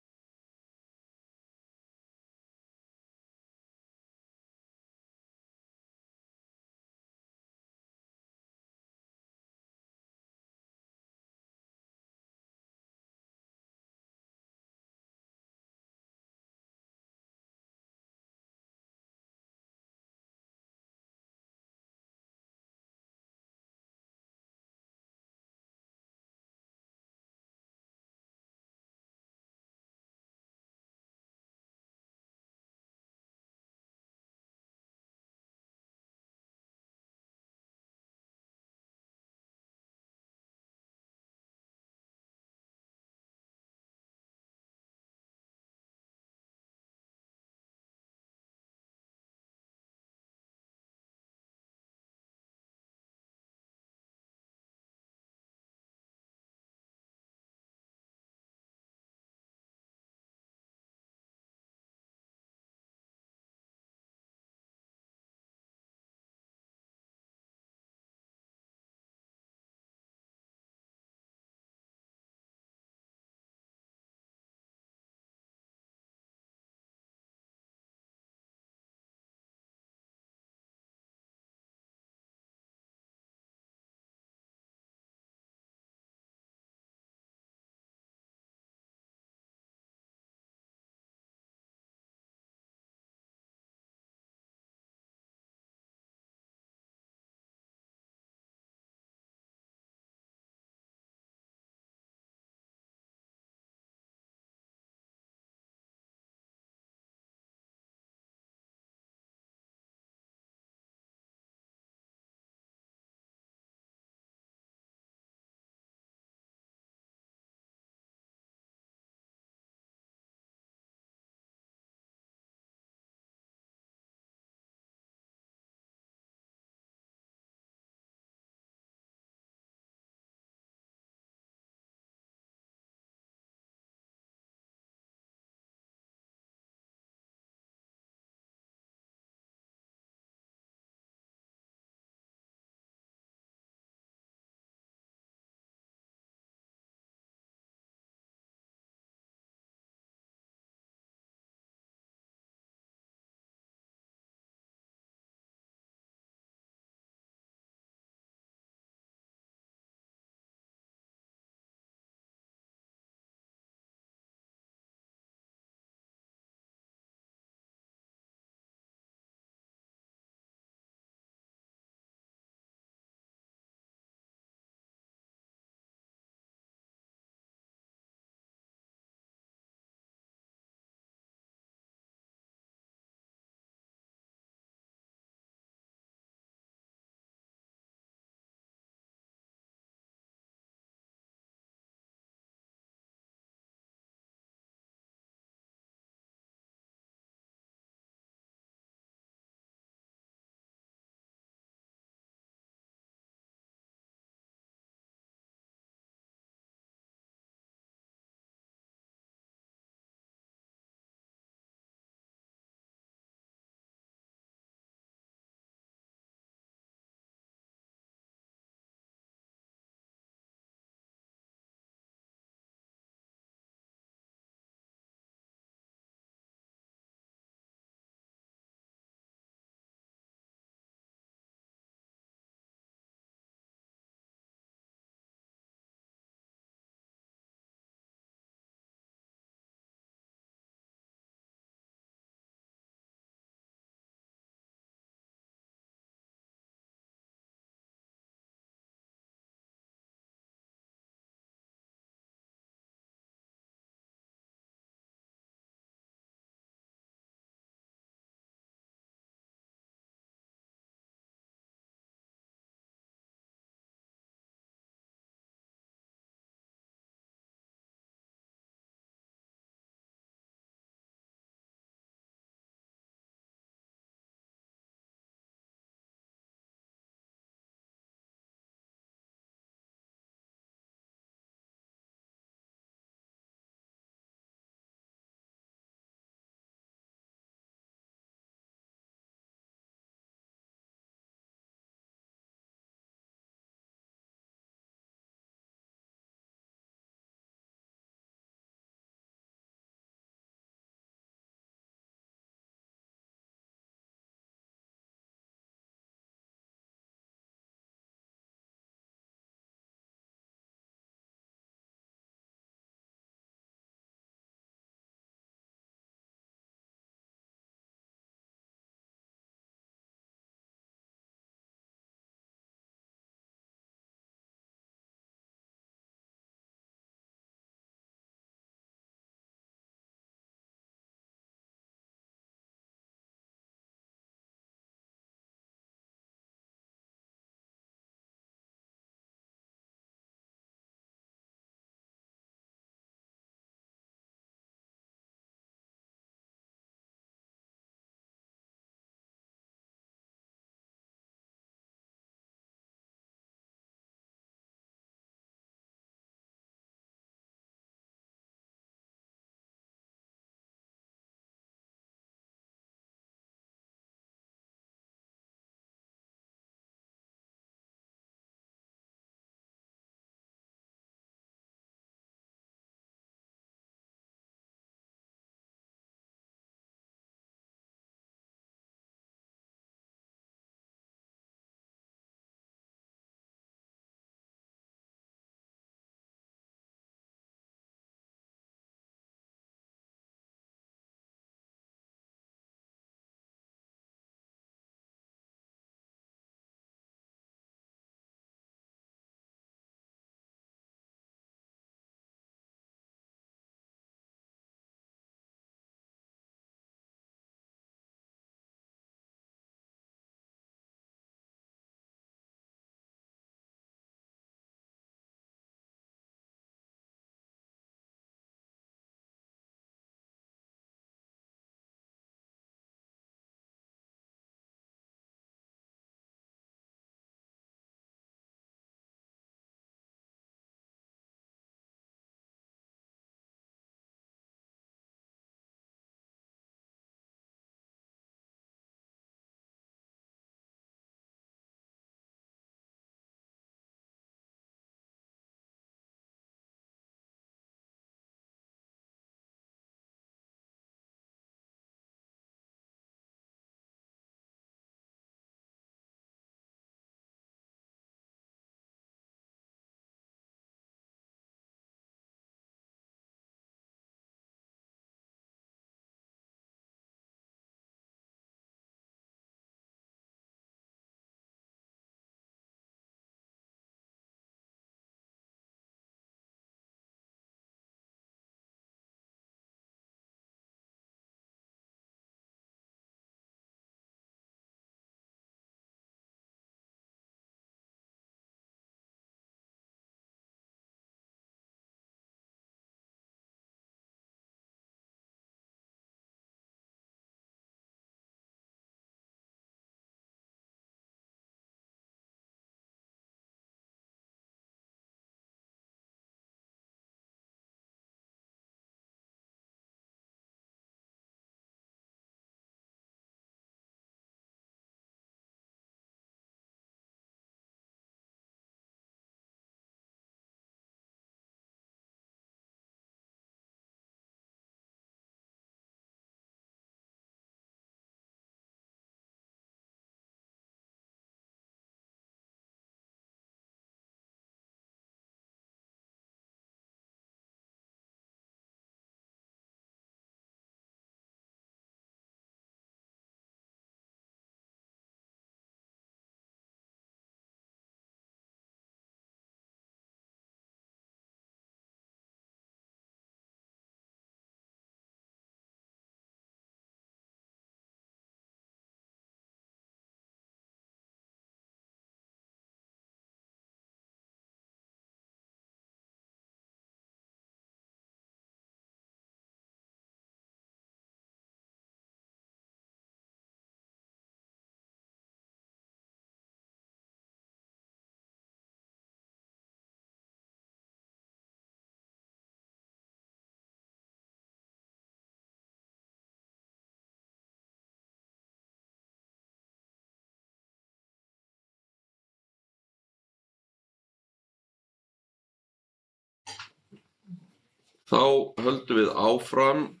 Speaker 1: Þá höldum við áfram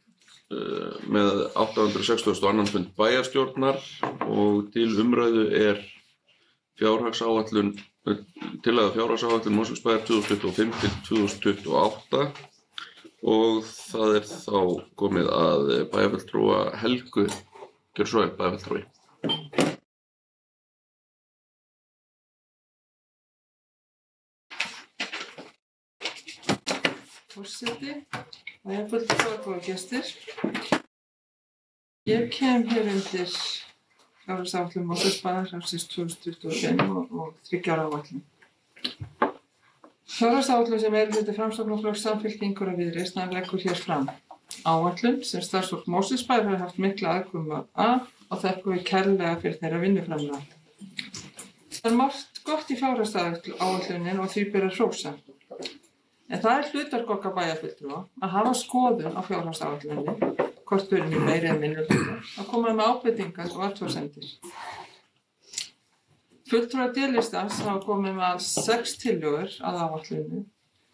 Speaker 1: með 862. fund bæjarstjórnar og til umræðu tillaga fjárhagsáætlun Mosfellsbæjar 2025 til 2028 og það þá komið að bæjarfulltrúa Helgu. Gjörðu svo vel, bæjarfulltrúi.
Speaker 2: Forseti, bæjarfulltrúar, góðir gestir. Ég kem hér undir fjárhagsáætlun Mosfellsbæjar ársins 2025 og 3 ára áætlun. Fjárhagsáætlun sem meirihluti Framsóknarflokks, Samfylkingar og Viðreisnar leggur hér fram. Áætlun sem starfsfólk Mosfellsbæjar hefur haft mikla aðkomu að og þökkum við kærlega fyrir þeirra vinnuframlag. Það margt gott í fjárhagsáætlunin og því ber að hrósa. En það hlutverk okkar bæjarfulltrúa að hafa skoðun á fjárhagsáætluninni, hvort við erum meiri en minni hluta, að koma með ábendingar og athugasemdir. Fulltrúar D-listans hafa komið með alls 6 tillögur að áætluninni.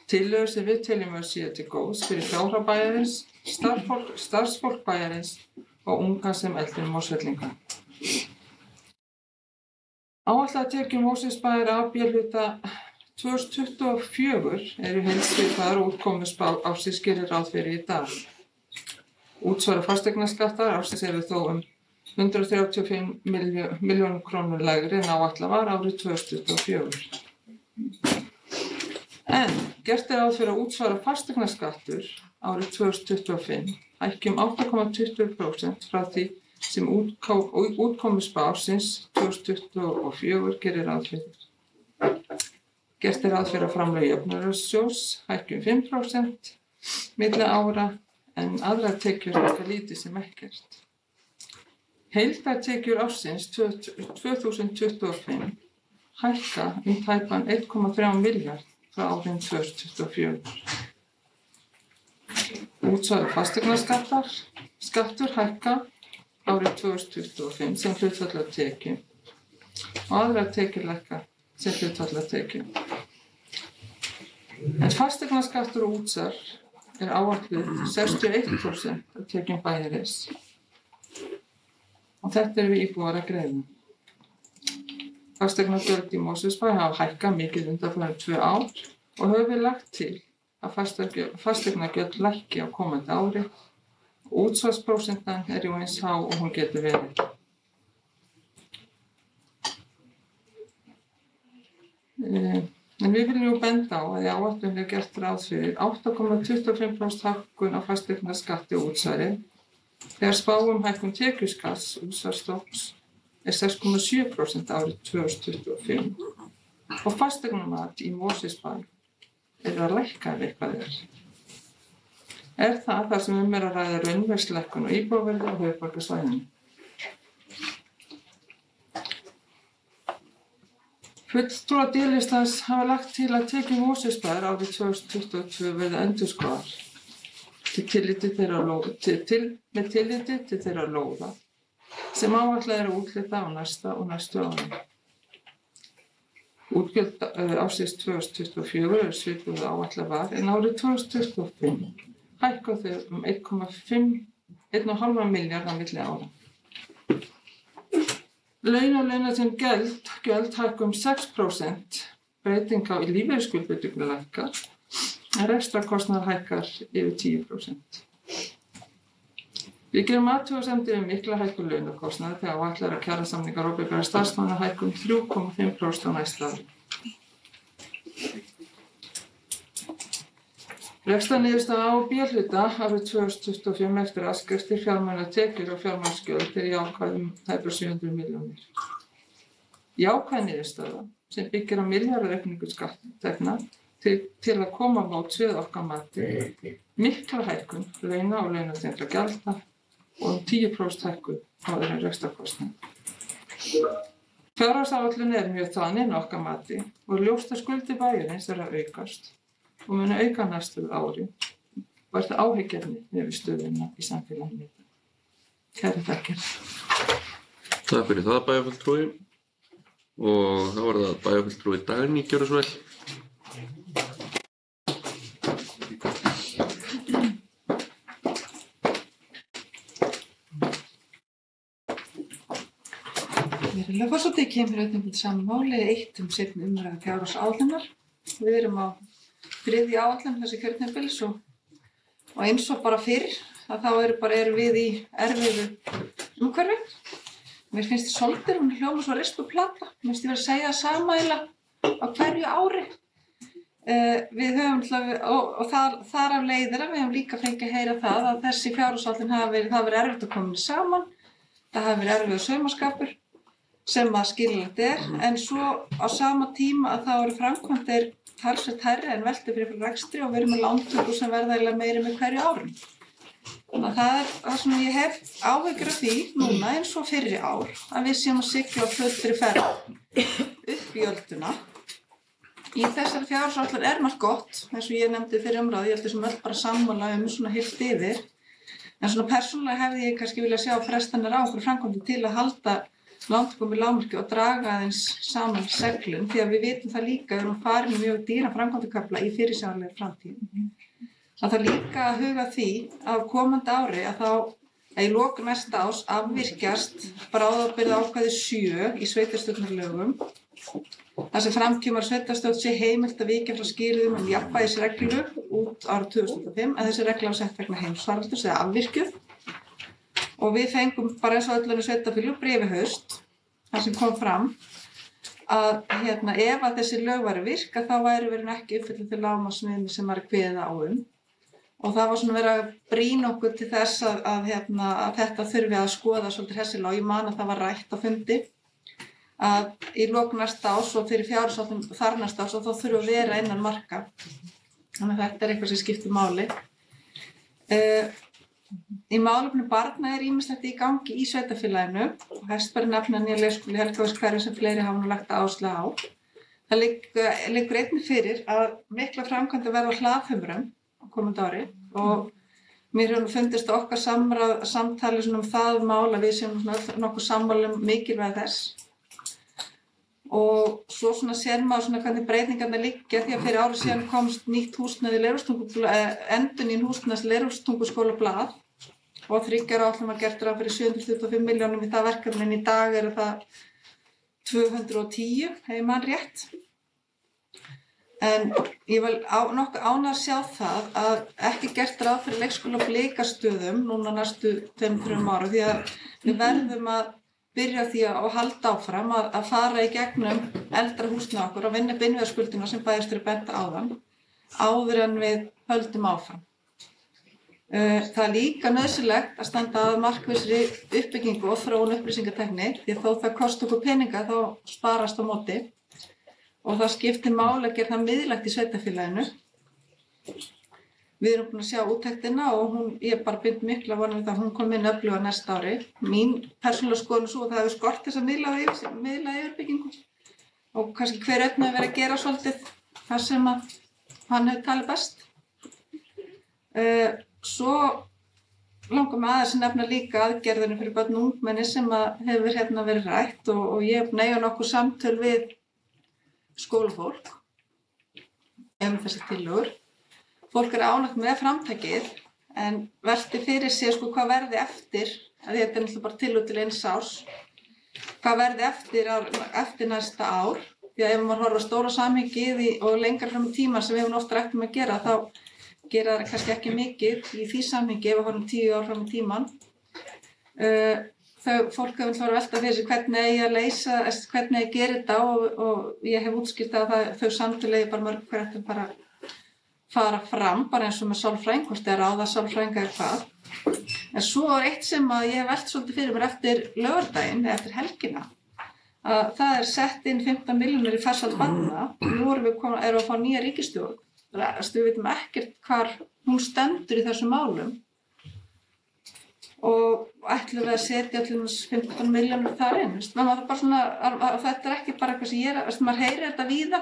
Speaker 2: Tillögur sem við teljum að séu til góðs fyrir fjárhag bæjarins, starfsfólk bæjarins og unga sem eldri Mosfellinga. Áætlaðar tekjur Mosfellsbæjar af B-hluta 2024 eru heildsvipaðar og útkomuspá ársins gerir ráð fyrir í dag. Útsvar fasteignaskattar ársins eru þó 135 milljónum krónur lægri en áætlað var árið 2024. En gert ráð fyrir að útsvara fasteignaskattur árið 2025 hækki 8,20% frá því sem útkomuspá ársins 2024 gerir ráð fyrir. Gert ráð fyrir að framlög jöfnunarsjóðs hækki 5% milli ára en aðrar tekjur hækka lítið sem ekkert. Heildartekjur ársins 2025 hækka tæpan 1,3 milljarð frá árinu 2024. Útsvar fasteignaskattur hækka árið 2025 sem hlutfall af tekjum og aðrar tekjur lækka sem hlutfall af tekjum. En fasteignaskattur og útsvar áætluð 61% af tekjum bæjarins. Og þetta við íbúar að greiða. Fasteignagjöld í Mosfellsbæ hafa hækkað mikið undanfarin 2 ár og höfum við lagt til að fasteignagjöld lækki á komandi ári og útsvarsprósentan jú eins há og hún getur verið. En við viljum benda á að í áætluninni gert ráð fyrir 8,25% hækkun á fasteignaskatti og útsvari þegar spá hækkun tekjuskatts útsvarsstofns 6,7% árið 2025 og fasteignamat í Mosfellsbæ að lækka ef eitthvað það þar sem að ræða raunverðslækkun og íbúðaverði á höfuðborgarsvæðinu. Fulltrúar D-listans hafa lagt til að tekjur Mosfellsbæjar árið 2022 verði endurskoðaðar með tilliti til þeirra lóða sem áætlað að úthluta á næsta og næstu ári. Útgjöld ársins 2024 svipuð áætlað var en árið 2025 hækka þau 1,5 milljarð á milli ára. Laun og launatengd gjöld hækka 6%, breyting á lífeyrisskuldbindingum lækkar, en rekstrarkostnaður hækkar yfir 10%. Við gerum athugasemdir við mikla hækkun launakostnaðar þegar áætlaðar kjarasamningar opinberra starfsmanna hækka 3,5% á næsta ári. Rekstrarniðurstaða A- og B-hluta árið 2025 eftir afskriftir fjármunatekjur og fjármagnsgjöld jákvæð tæpar 700 milljónir. Jákvæð niðurstaða sem byggir á milljarðaaukningu skatttekna til að koma á móts við okkar mati mikla hækkun launa og launatengdra gjalda og 10% hækkun á öðrum rekstrarkostnaði. Fjárhagsáætlunin mjög þannig okkar mati og ljóst að skuldir bæjarins að aukast og munu auka næstu ári og það áhyggjarefni við stöðuna í samfélaginu. Kærar þakkir.
Speaker 1: Takk fyrir það, bæjarfulltrúi. Og þá var það bæjarfulltrúi Dagný, gjörðu svo vel.
Speaker 4: Virðulegur forseti, kemur einnig saman máli eitt seinni umræðu fjárhagsáætlunar. Við erum á þriðju áætlun þessi kjörtímabils og eins og bara fyrr að þá erum við í erfiðu umhverfi. Mér finnst þið svolítið, hún hljómar svo rispuplata. Mér finnst ég verið að segja það sama eiginlega á hverju ári. Við höfum, og þar af leiðir að við höfum líka fengið að heyra það að þessi fjárhagsáætlun hafi verið erfitt að koma saman. Það hafi verið erfiður saumaskapur sem að skiljanlegt en svo á sama tíma að það eru framkvæmdir talsvert hærri en veltu fyrir rekstri og við erum með lántökur sem verða eiginlega meiri með hverju ári. Þannig að það það sem ég hef áhyggjur af því núna eins og fyrri ár að við séum að sigla á fullri ferð upp í ölduna. Í þessari fjárhagsáætlun margt gott, eins og ég nefndi fyrir umræðu, ég held þessum öll bara sammála svona heilt yfir. En svona persónulega hefði ég kannski viljað sjá frestanir á okkur framkvæmdum til að halda lántökum í lágmarki og draga aðeins saman seglum því að við vitum það líka, við erum farin í mjög dýran framkvæmdakafla í fyrirsjáanlegri framtíð. Það þarf líka að huga því á komandi ári að í lok næsta árs afvirkjast bráðabirgðaákvæði 7 í sveitarstjórnarlögum. Þar sem fram kemur að sveitarstjórn sé heimilt að víkja frá skilyrðum jafnvægisreglu út árið 2005 en þessi regla var sett vegna heimsfaraldurs eða afvirkjuð. Og við fengum bara eins og öll önnur sveitarfélög bréf í haust þar sem kom fram að ef að þessi lög væru virka þá væru verið ekki uppfyllt til lágmarksviðmið sem væri kveðið á Og það var svona verið að brýna okkur til þess að þetta þurfi að skoða svolítið hressilega og ég man að það var rætt á fundi að í lok næsta árs og fyrir fjárhagsáætlun þar næsta árs og þá þurfi að vera innan marka. Þannig að þetta eitthvað sem skiptir máli. Í málefnum barna ýmislegt í gangi í sveitarfélaginu og helst bara nefna nýja leikskóla í Helgafellshverfi sem fleiri hafa nú lagt áherslu á. Það liggur einnig fyrir að miklar framkvæmdir verða á hlaðhumrum á komandi ári og mér hefur fundist okkar samtali um það mál að við séum nokkuð sammála mikilvægi þess. Og svo sér maður hvernig breytingarnar liggja því að fyrir ári síðan komst nýtt húsnæði endurnýjun húsnæðis Leirvogstunguskólablað og 3 ára áætlun var gert ráð fyrir 725 milljónum í það verkefni en í dag eru það 210 ef ég man rétt. En ég vil nokkuð ánægð að sjá það að ekki gert ráð fyrir leikskóla á Blikastöðum núna næstu 2-3 ára því að við verðum að byrja því að halda áfram að fara í gegnum eldra húsnæði okkur og vinna upp innviðaskuldina sem bæjarstjóri benti áðan áður en við höldum áfram. Það líka nauðsynlegt að standa að markvissri uppbyggingu og þróun upplýsingatækni því þó það kosti okkur peninga þá sparast á móti og það skiptir máli að gera það miðlægt í sveitarfélaginu. Við erum búin að sjá úttektina og ég bara bind mikla vonir við það að hún kom inn öfluga næsta ári. Mín persónulega skoðun svo að það hefur skort þessa miðlæga yfirbyggingu og kannski hver einn hefur verið að gera svolítið það sem að hann hefur talið best. Svo langar mig aðeins að nefna líka aðgerðinu fyrir börn og ungmenni sem hefur verið rætt og ég hef eiga nokkuð samtöl við skólafólk þessi tillögur. Fólk ánægt með framtakið en velti fyrir sér hvað verði eftir, að þetta náttúrulega bara tillögur til 1 árs, hvað verði eftir næsta ár. Því að ef maður horfir á stóra samhengið og lengra fram í tímann sem við höfum oft rætt að gera, þá gera það kannski ekki mikið í því samhengi ef við horfum 10 ár fram í tímann. Fólk hefur verið að velta fyrir sér hvernig eigi að leysa, hvernig eigi að gera þetta og ég hef útskýrt að þau samtöl eigi bara mörg hver eftir bara fara fram, bara eins og með sálfræðing, hvort er ráða sálfræðinga eða hvað. En svo eitt sem ég hef velt svolítið fyrir mér eftir laugardaginn, eftir helgina, að það sett inn 15 milljónir í farsæld barna. Nú erum við að fá nýja ríkisstjórn. Við vitum ekkert hvar hún stendur í þessum málum. Og ætlum við að setja allir 15 milljónir þar inn. Þetta ekki bara eitthvað sem maður heyrir þetta víða.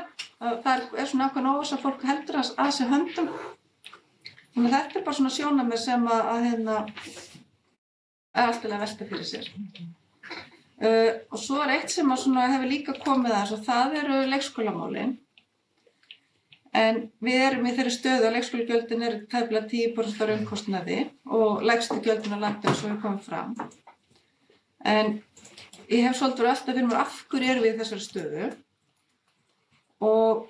Speaker 4: Það svona ákveðin óvissa að fólk heldur að sér höndum. Þannig að þetta bara svona sjónarmið sem alltaf að velta fyrir sér. Og svo eitt sem hefur líka komið aðeins og það eru leikskólamálin. En við erum í þeirri stöðu að leikskólagjöldin eru tæplega 10% af raunkostnaði og lægstu gjöldin á landinu svo við komum fram. En ég hef svolítið verið alltaf fyrir mér af hverju erum við í þessari stöðu og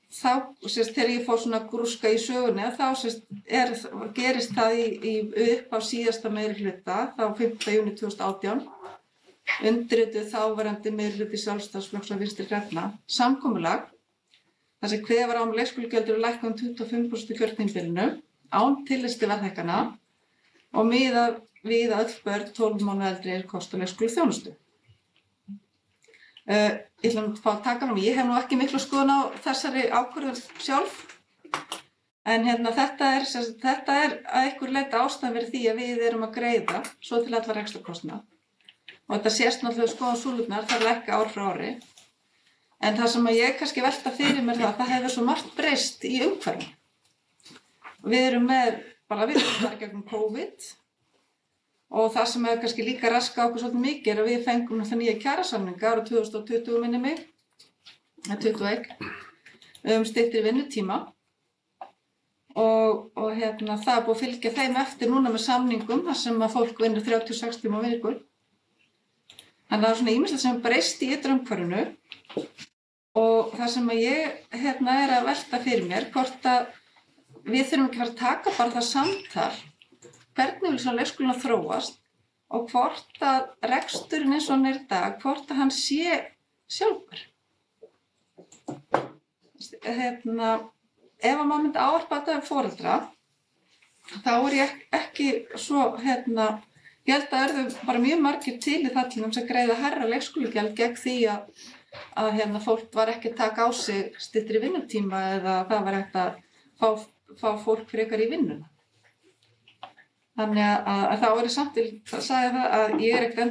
Speaker 4: þá, þegar ég fór svona grúska í sögunni, þá gerist það upp á síðasta meirihluta, þá 5. júní 2018, undirrituð þáverandi meirihluti Sjálfstæðisflokks og Vinstri grænna samkomulag, þar sem kveðið var á leikskólagjöld eru lækkað 25% í kjörtímabilinu, án tillits til verðhækkana og miðað við að öll börn 12 mánaða eldri kosta leikskólaþjónustu. Ég ætla að fá að taka ég hef nú ekki miklu skoðun á þessari ákvörðun sjálf, en þetta er að einhverju leyti ástæðan fyrir því að við erum að greiða svo til allar rekstrarkostnað. Og þetta sést náttúrulega skoðun súlurnar, það lækka ár frá ári. En það sem ég kannski velta fyrir mér það hefur svo margt breyst í umhverfinu. Við erum bara gegnum COVID og það sem hefur kannski líka raskað okkur svolítið mikið er að við fengum nýja kjarasamninga árið 2020 minni mig, 21, styttri vinnutíma og það er búið að fylgja þeim eftir núna með samningum þar sem að fólk vinnur 36 tíma á viku. Þannig að það er svona ýmislegt sem breyst í ytra umhverfinu og það sem að ég er að velta fyrir mér hvort að við þurfum ekki að fara að taka bara það samtal hvernig vil svona leikskólinn þróast og hvort að reksturinn eins og hann er í dag, hvort að hann sé sjálfbær. Ef að maður myndi ávarpa þetta við foreldra, þá er ég ekki svo, ég held að eru bara mjög margir til í það til þess að greiða hærra leikskólagjald gegn því að fólk var ekki að taka á sig styttri vinnutíma eða það var ekkert að fá fólk frekar í vinnuna. Þannig að þá er ég samtidig að segja það að ég er ekkert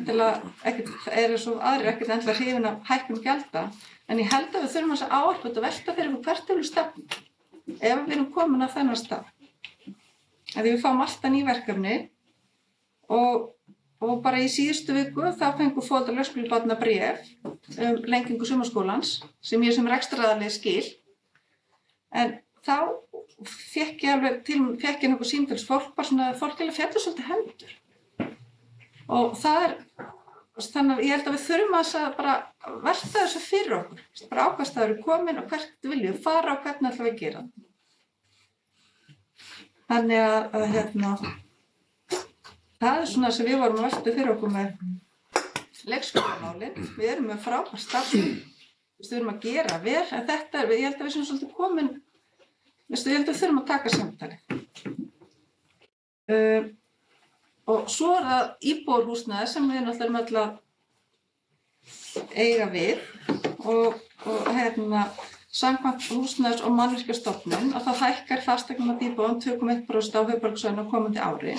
Speaker 4: endilega hrifin af hækkun gjalda, en ég held að við þurfum að ávarpa þetta og velta fyrir hvert við stefnum, ef við erum komin á þennan stað. Því við fáum alltaf ný verkefni og bara í síðustu viku þá fengu foreldrar leikskólabarna bréf lengingu sumarskólans sem ég sem rekstraraðili skil, en þá fékk ég nokkuð símtöls fólk féllu svolítið hendur og það er þannig að ég held að við þurfum að bara velta þessu fyrir okkur, bara ákvæmst að það eru komin og hvert viljum við fara og hvernig ætlum við að gera. Þannig að það er svona sem við vorum að velta fyrir okkur með leikskólamálin. Við erum með frábært starfsmenn, við þurfum að gera vel, en þetta ég held að við séum svolítið komin ég held að við þurfum að taka samtalið. Og svo er það íbúðarhúsnæði sem við náttúrulega erum öll að eiga við og samkvæmt húsnæðis- og mannvirkjastofnun að það hækkar fasteignamat íbúðum 2,1% á höfuðborgarsvæðinu á komandi ári,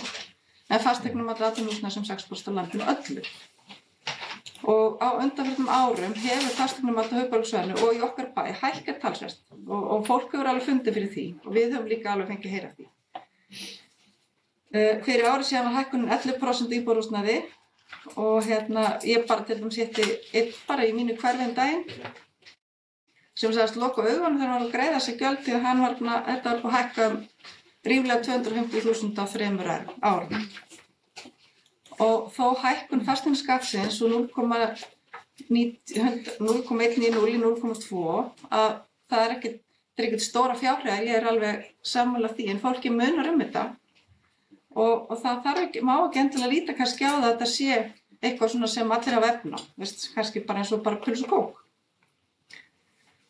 Speaker 4: en fasteignamat atvinnuvhúsnæðis 6% á landinu öllu. Og á undanförnum árum hefur fasteignamat á höfuðborgarsvæðinu og í okkar bæ hækkað talsvert og fólk hefur alveg fundið fyrir því og við höfum líka alveg fengið að heyra því. Fyrir ári síðan var hækkunin 11% íbúðarhúsnæði og ég bara til dæmis hitti einn bara í mínu hverfi daginn sem sagðist loka augunum þegar hann var að greiða sig gjöld því að þetta var búið að hækka ríflega 250.000 á 3 árum. Og þó hækkun fasteignaskattsins úr 0,1 í 0 í 0,2 að það er ekkert stóra fjárhæðir, ég er alveg sammála því, en fólki munar þetta og það má ekki endilega líta kannski á það að þetta sé eitthvað svona sem allir hafa efni á, kannski bara eins og bara pulsu og kók.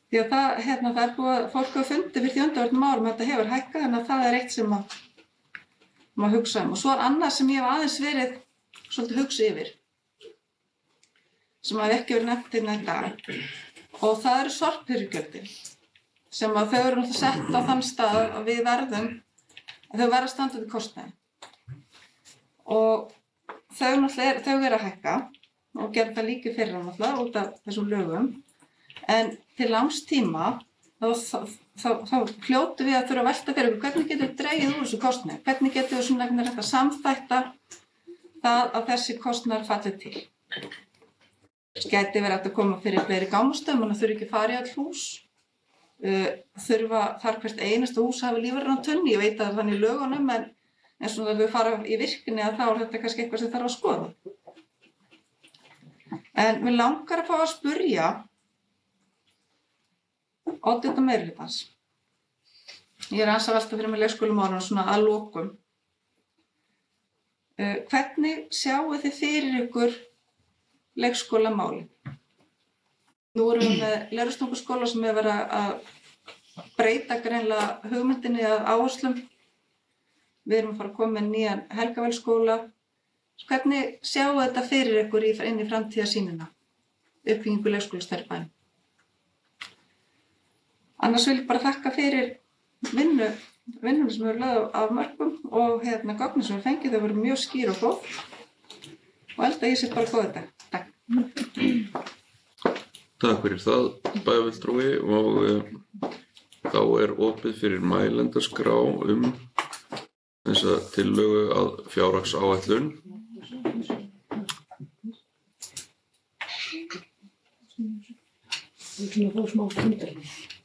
Speaker 4: Því að það er búið að fólk hafa fundið fyrir því undanförnum árum að þetta hefur hækkað, þannig að það er eitt sem maður hugsa um. Og svo er annað sem ég hef aðeins verið svolítið hugsa yfir, sem hafi ekki verið nefnt hérna í dag, og það eru sorphirðugjöldin, sem að þau eru náttúrulega sett á þann stað að við verðum, að þau verða að standa til kostnaði. Og þau eru að hækka, og gera það líka fyrir náttúrulega út af þessum lögum, en til langs tíma þá hljótum við að þurfa að velta fyrir okkur hvernig getum við dregið úr þessu kostnaði, hvernig getum við svona hægt að samþætta það að þessi kostnaður falli til. Gæti verið hægt að koma fyrir fleiri gámastöðum, þannig að þurfi ekki að fara í öll hús. Þarf hvert einasta hús hafi lífverðin á tunni, ég veit að það er þannig í lögunum, en eins og við fara í virkni að þá er þetta kannski eitthvað sem þarf að skoða. En mér langar að fá að spurja oddvita meirihlutans. Ég aðeins að velta fyrir mig leikskólamálunum svona að lokum. Hvernig sjáu þið fyrir ykkur leikskólamálin? Nú erum við með Leirvogstunguskóla sem er verið að breyta greinilega hugmyndinni að áherslum. Við erum að fara að koma með nýjan Helgafellsskóla. Hvernig sjáu þetta fyrir ykkur inn í framtíðarsýnina? Uppbyggingu leikskólastarf í bænum. Annars vil ég bara þakka fyrir vinnuna sem við lögðum af mörgum og gögnin sem við fengið, þau voru mjög skýr og góð og held að ég sé bara góð þetta. Takk.
Speaker 1: Takk fyrir það, bæjarfulltrúi, og þá er opið fyrir mælendaskrá þessa tillögu að fjárhagsáætlun.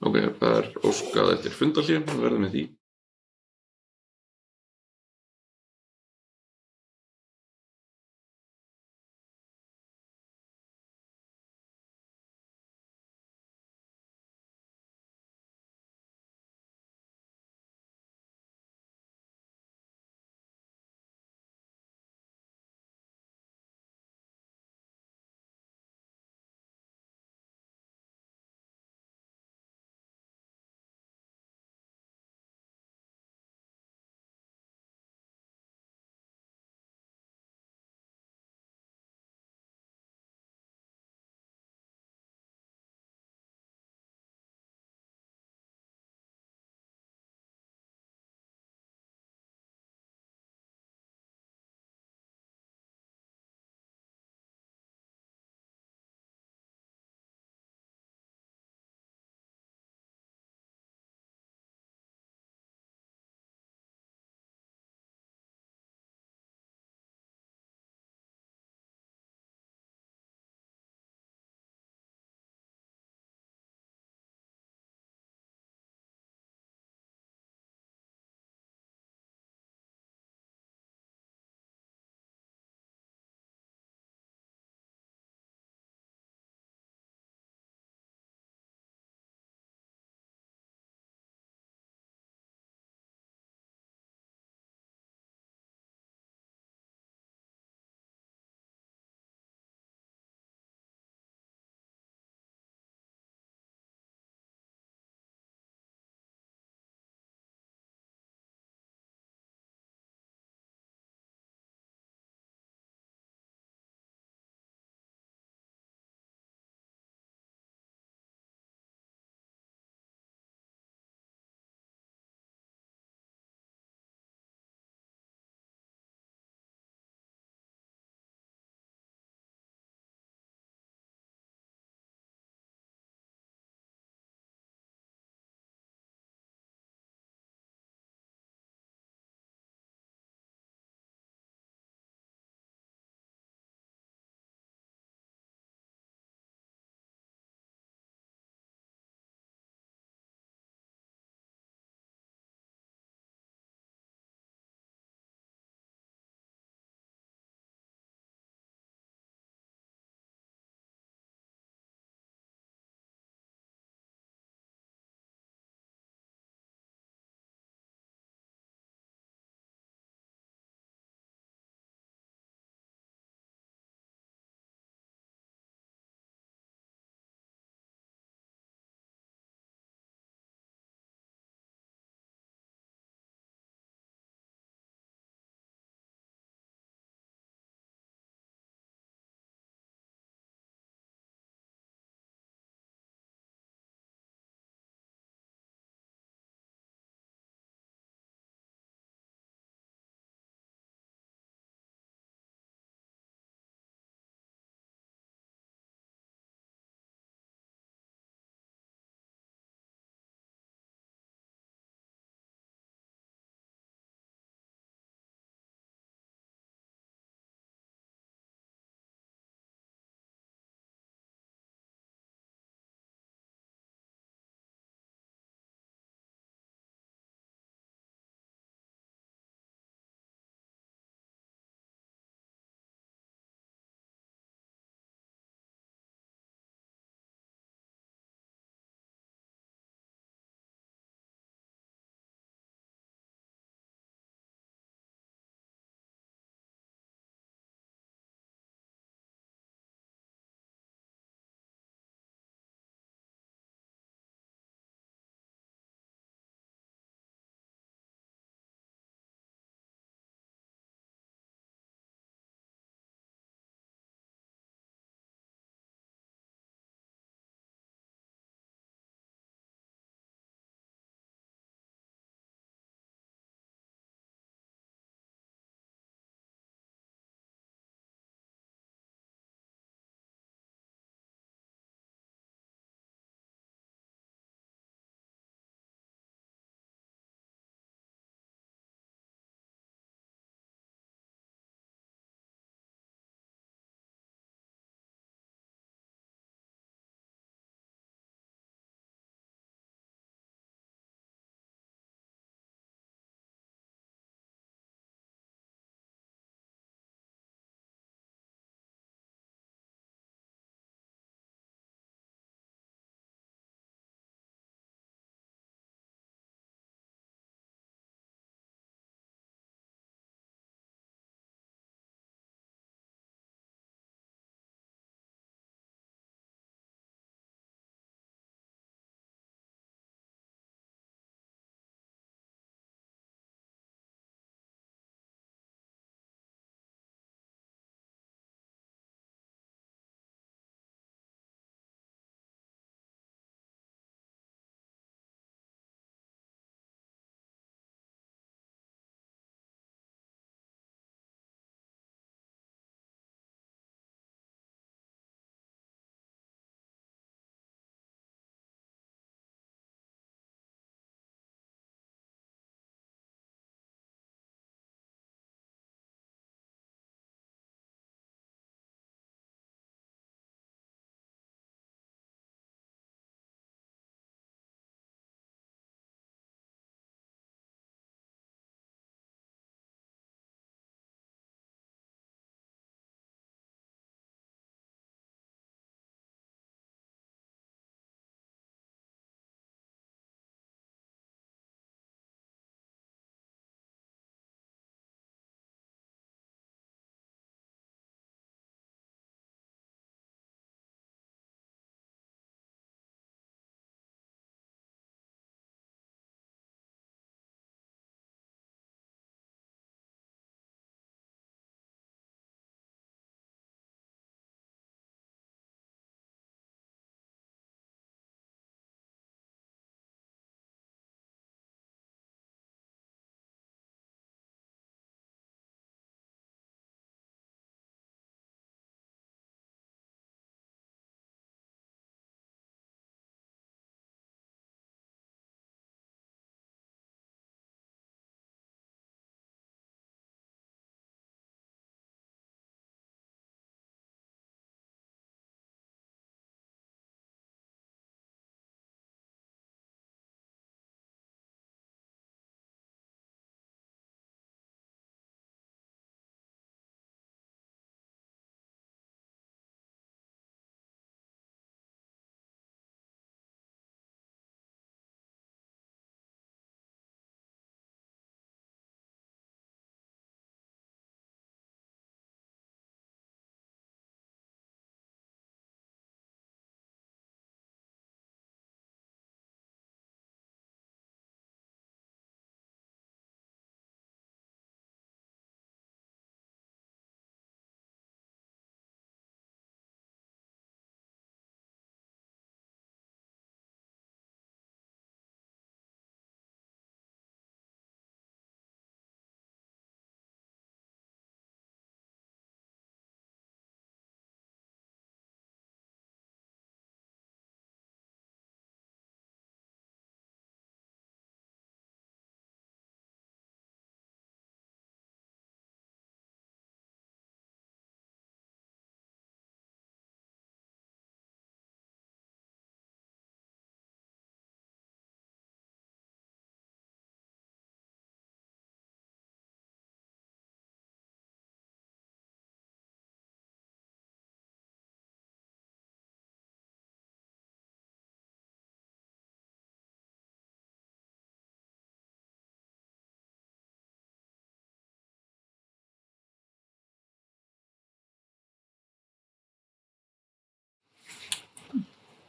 Speaker 1: Ok, það er óskað eftir fundarhlé, við verðum með því.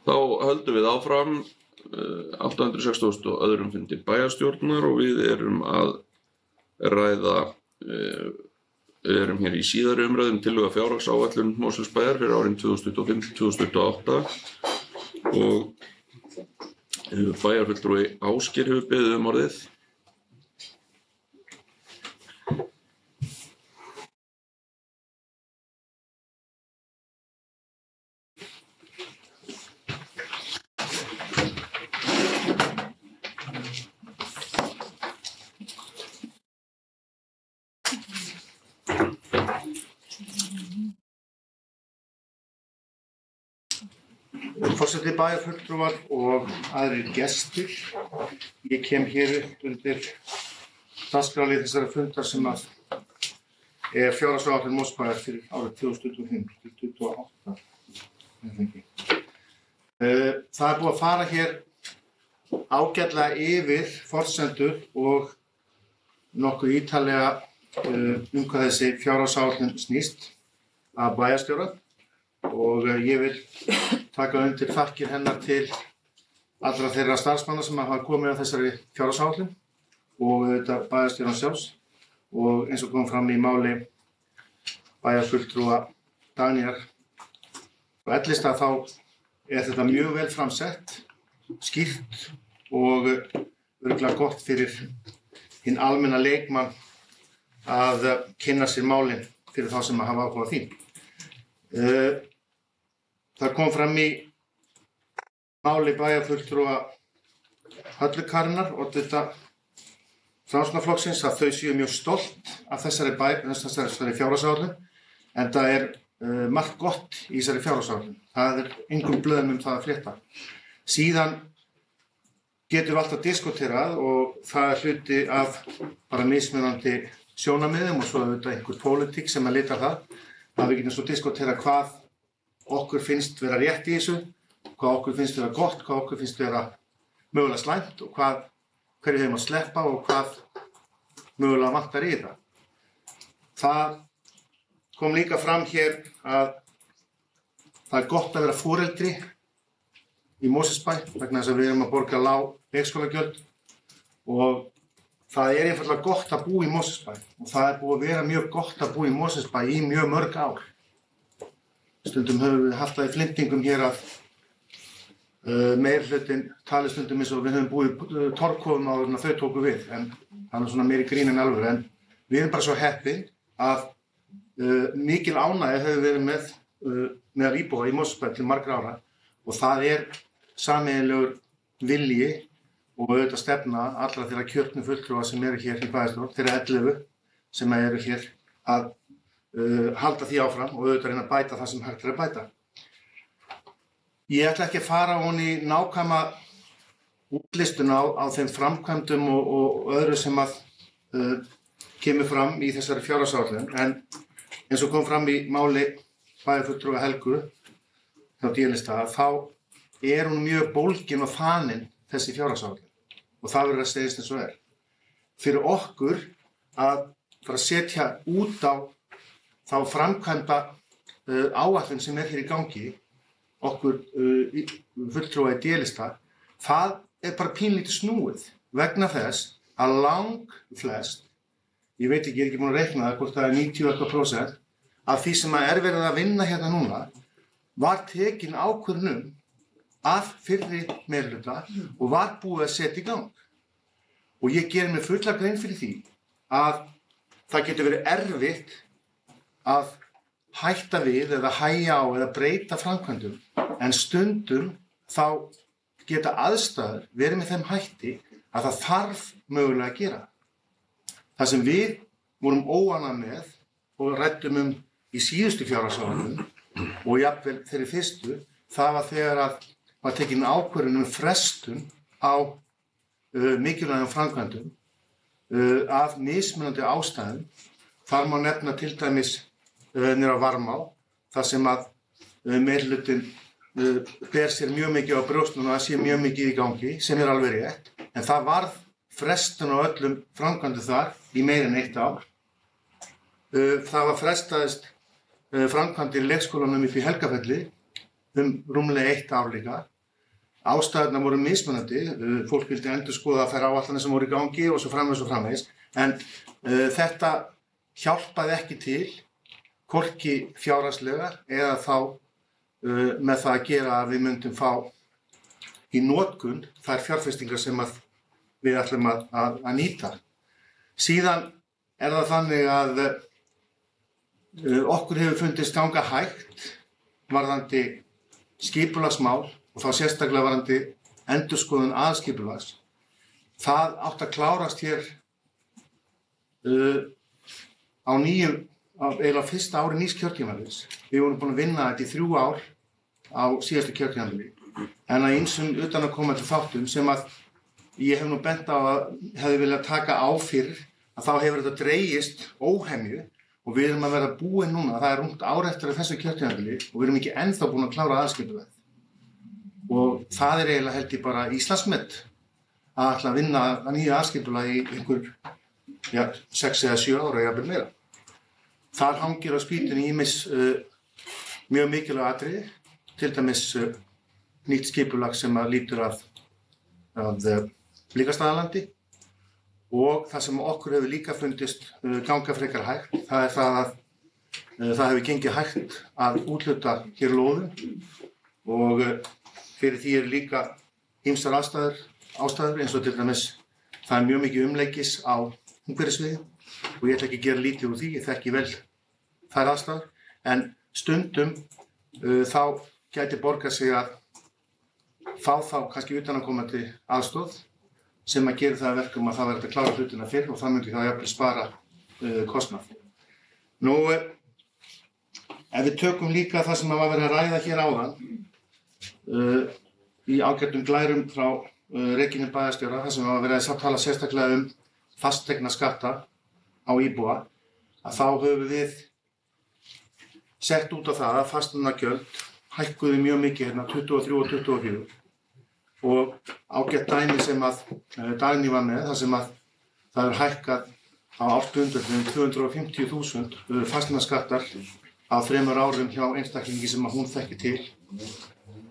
Speaker 1: Þá höldum við áfram 860 og öðrum fundi bæjarstjórnar og við erum að ræða, við erum hér í síðari umræðum tillögu að fjárhagsáætlun Mosfellsbæjar fyrir árin 2025-2028 og bæjarfulltrúi Ásgeir hefur beðið orðið.
Speaker 5: Forseti, bæjarfulltrúar og aðrir gestir. Ég kem hér upp undir dagskrárlið þessara fundar sem er fjárhagsáætlun Mosfellsbæjar fyrir árið 2025-2028. Það búið að fara hér ágætlega yfir forsendur og nokkuð ítarlega hvað þessi fjárhagsáætlun snýst af bæjarstjóra og ég vil taka undir þakkir hennar til allra þeirra starfsmanna sem hafa komið að þessari fjárhagsáætlun og auðvitað bæjarstjóran sjálfs og eins og kom fram í máli bæjarfulltrúa Dagnýjar og Ellista þá er þetta mjög vel framsett, skýrt og örugglega gott fyrir hinn almenna leikmann að kynna sér málin fyrir þá sem hafa áhuga á því. Það kom fram í máli bæjarfulltrúa Höllukarinnar, oddvita Framsóknarflokksins, að þau séu mjög stolt af þessari fjárhagsáætlun, en það er margt gott í þessari fjárhagsáætlun. Það er engum blöðum það að frétta. Síðan getum við alltaf diskuterað og það er hluti af bara mismunandi sjónarmiðum og svo auðvitað einhver pólitík sem að lita það. Að við getum svo diskuterað hvað okkur finnst vera rétt í þessu, hvað okkur finnst vera gott, hvað okkur finnst vera mögulega slæmt og hverju þeim að sleppa og hvað mögulega vantar í þetta. Það kom líka fram hér að það er gott að vera foreldri í Mosfellsbæ vegna þess að við erum að borga lág leikskólagjöld og það er einfaldlega gott að búa í Mosfellsbæ og það er búið að vera mjög gott að búa í Mosfellsbæ í mjög mörg ár. Stundum höfum við haft það í flimtingum hér að meirihlutin tali stundum eins og við höfum búið torfkofum áður en þau tóku við, en það er svona meiri grín en alvöru, en við erum bara svo heppin að mikil ánægja hefur verið meðal íbúa í Mosfellsbæ til margra ára og það er sameiginlegur vilji og auðvitað stefna allra þeirra kjörnu fulltrúa sem eru hér í bæjarstjórn, þeirra 11 sem eru hér að halda því áfram og auðvitað reyna að bæta það sem hægt er að bæta. Ég ætla ekki að fara ofan í nákvæma útlistun á þeim framkvæmdum og öðru sem að kemur fram í þessari fjárhagsáætlun, en eins og kom fram í máli bæjarfulltrúa Helgu hjá D-lista, þá er hún mjög bólgin og þanin þessi fjárhagsáætlun og það verður að segjast eins og er. Fyrir okkur að fara að setja út á þá framkvæmda áætlun sem er hér í gangi, okkur fulltrúa í D-lista, það er bara pínlítið snúið vegna þess að langflest, ég veit ekki, ég er ekki búin að reikna það hvort það er 90% af því sem er verið að vinna hérna núna, var tekin ákvörðun af fyrri meirihluta og var búið að setja í gang. Og ég geri mér fulla grein fyrir því að það getur verið erfitt að hætta við eða hægja á eða breyta framkvæmdum, en stundum þá geta aðstæður verið með þeim hætti að það þarf mögulega að gera. Það sem við vorum óánægð með og ræddum í síðustu fjárhagsáætlun og jafnvel þeirri fyrstu, það var þegar að var tekin ákvörðun frestun á mikilvægum framkvæmdum af mismunandi ástæðum. Þar má nefna til dæmis niður á Varmá, þar sem að meirihlutin ber sér mjög mikið á brjóstunum og það sé mjög mikið í gangi, sem er alveg rétt, en það varð frestun á öllum framkvæmdum þar í meira en 1 ár. Það var frestaðist framkvæmdir í leikskólanum upp í Helgafelli rúmlega 1 ár líka ástæðurnar voru mismunandi, fólk vildi endurskoða þær áætlanir sem voru í gangi og svo framvegis, en þetta hjálpaði ekki til, hvorki fjárhagslega eða þá með það að gera að við myndum fá í notkun þær fjárfestingar sem að við ætlum að nýta. Síðan það þannig að okkur hefur fundist ganga hægt varðandi skipulagsmál og þá sérstaklega varðandi endurskoðun aðalskipulags. Það átti að klárast hér á eiginlega fyrsta ári nýs kjörtímabils. Við vorum búin að vinna þetta í 3 ár á síðasta kjörtímabili, en að ýmsum utanaðkomandi þáttum sem að ég hef nú bent á að hefði viljað taka á fyrr, að þá hefur þetta dregist óhemju og við erum að vera búin núna, það rúmt ár eftir þessu kjörtímabili og við erum ekki ennþá búin að klára aðalskipulagið. Og það eiginlega held ég bara Íslandsmet að ætla að vinna að nýja aðalskipulagi í einhver 6 eða 7 ára, jafnvel meira. Þar hangir á spýtunni ýmis mjög mikilvæg atriði, til dæmis nýtt skipulag sem að lýtur að Blikastaðalandi og það sem okkur hefur líka fundist ganga frekar hægt, það það að það hefur gengið hægt að úthluta hér lóðum og fyrir því líka ýmsar ástæður eins og til dæmis það mjög mikið umleikis á umhverfissviði og ég ætla ekki að gera lítið úr því, ég þekki vel þær aðstæður, en stundum þá gæti borgað sig að fá þá kannski utanaðkomandi aðstoð sem að gera það að verkum að það verður að klára hlutina fyrr og það myndi þá jafnvel spara kostnað. Nú, ef við tökum líka það sem var verið að ræða hér áðan í ágætum glærum frá Reykjavík bæjarstjóra, þar sem var verið að tala sérstaklega fasteignaskatta á íbúa, að þá höfum við sett út á það að fasteignagjöld hækkuðu mjög mikið hérna 23 og 24 og ágætt dæmi sem að Dagný var með, þar sem að það hækkað á ársgrundvelli 250.000 fasteignaskattar á 3 árum hjá einstaklingi sem að hún þekkir til.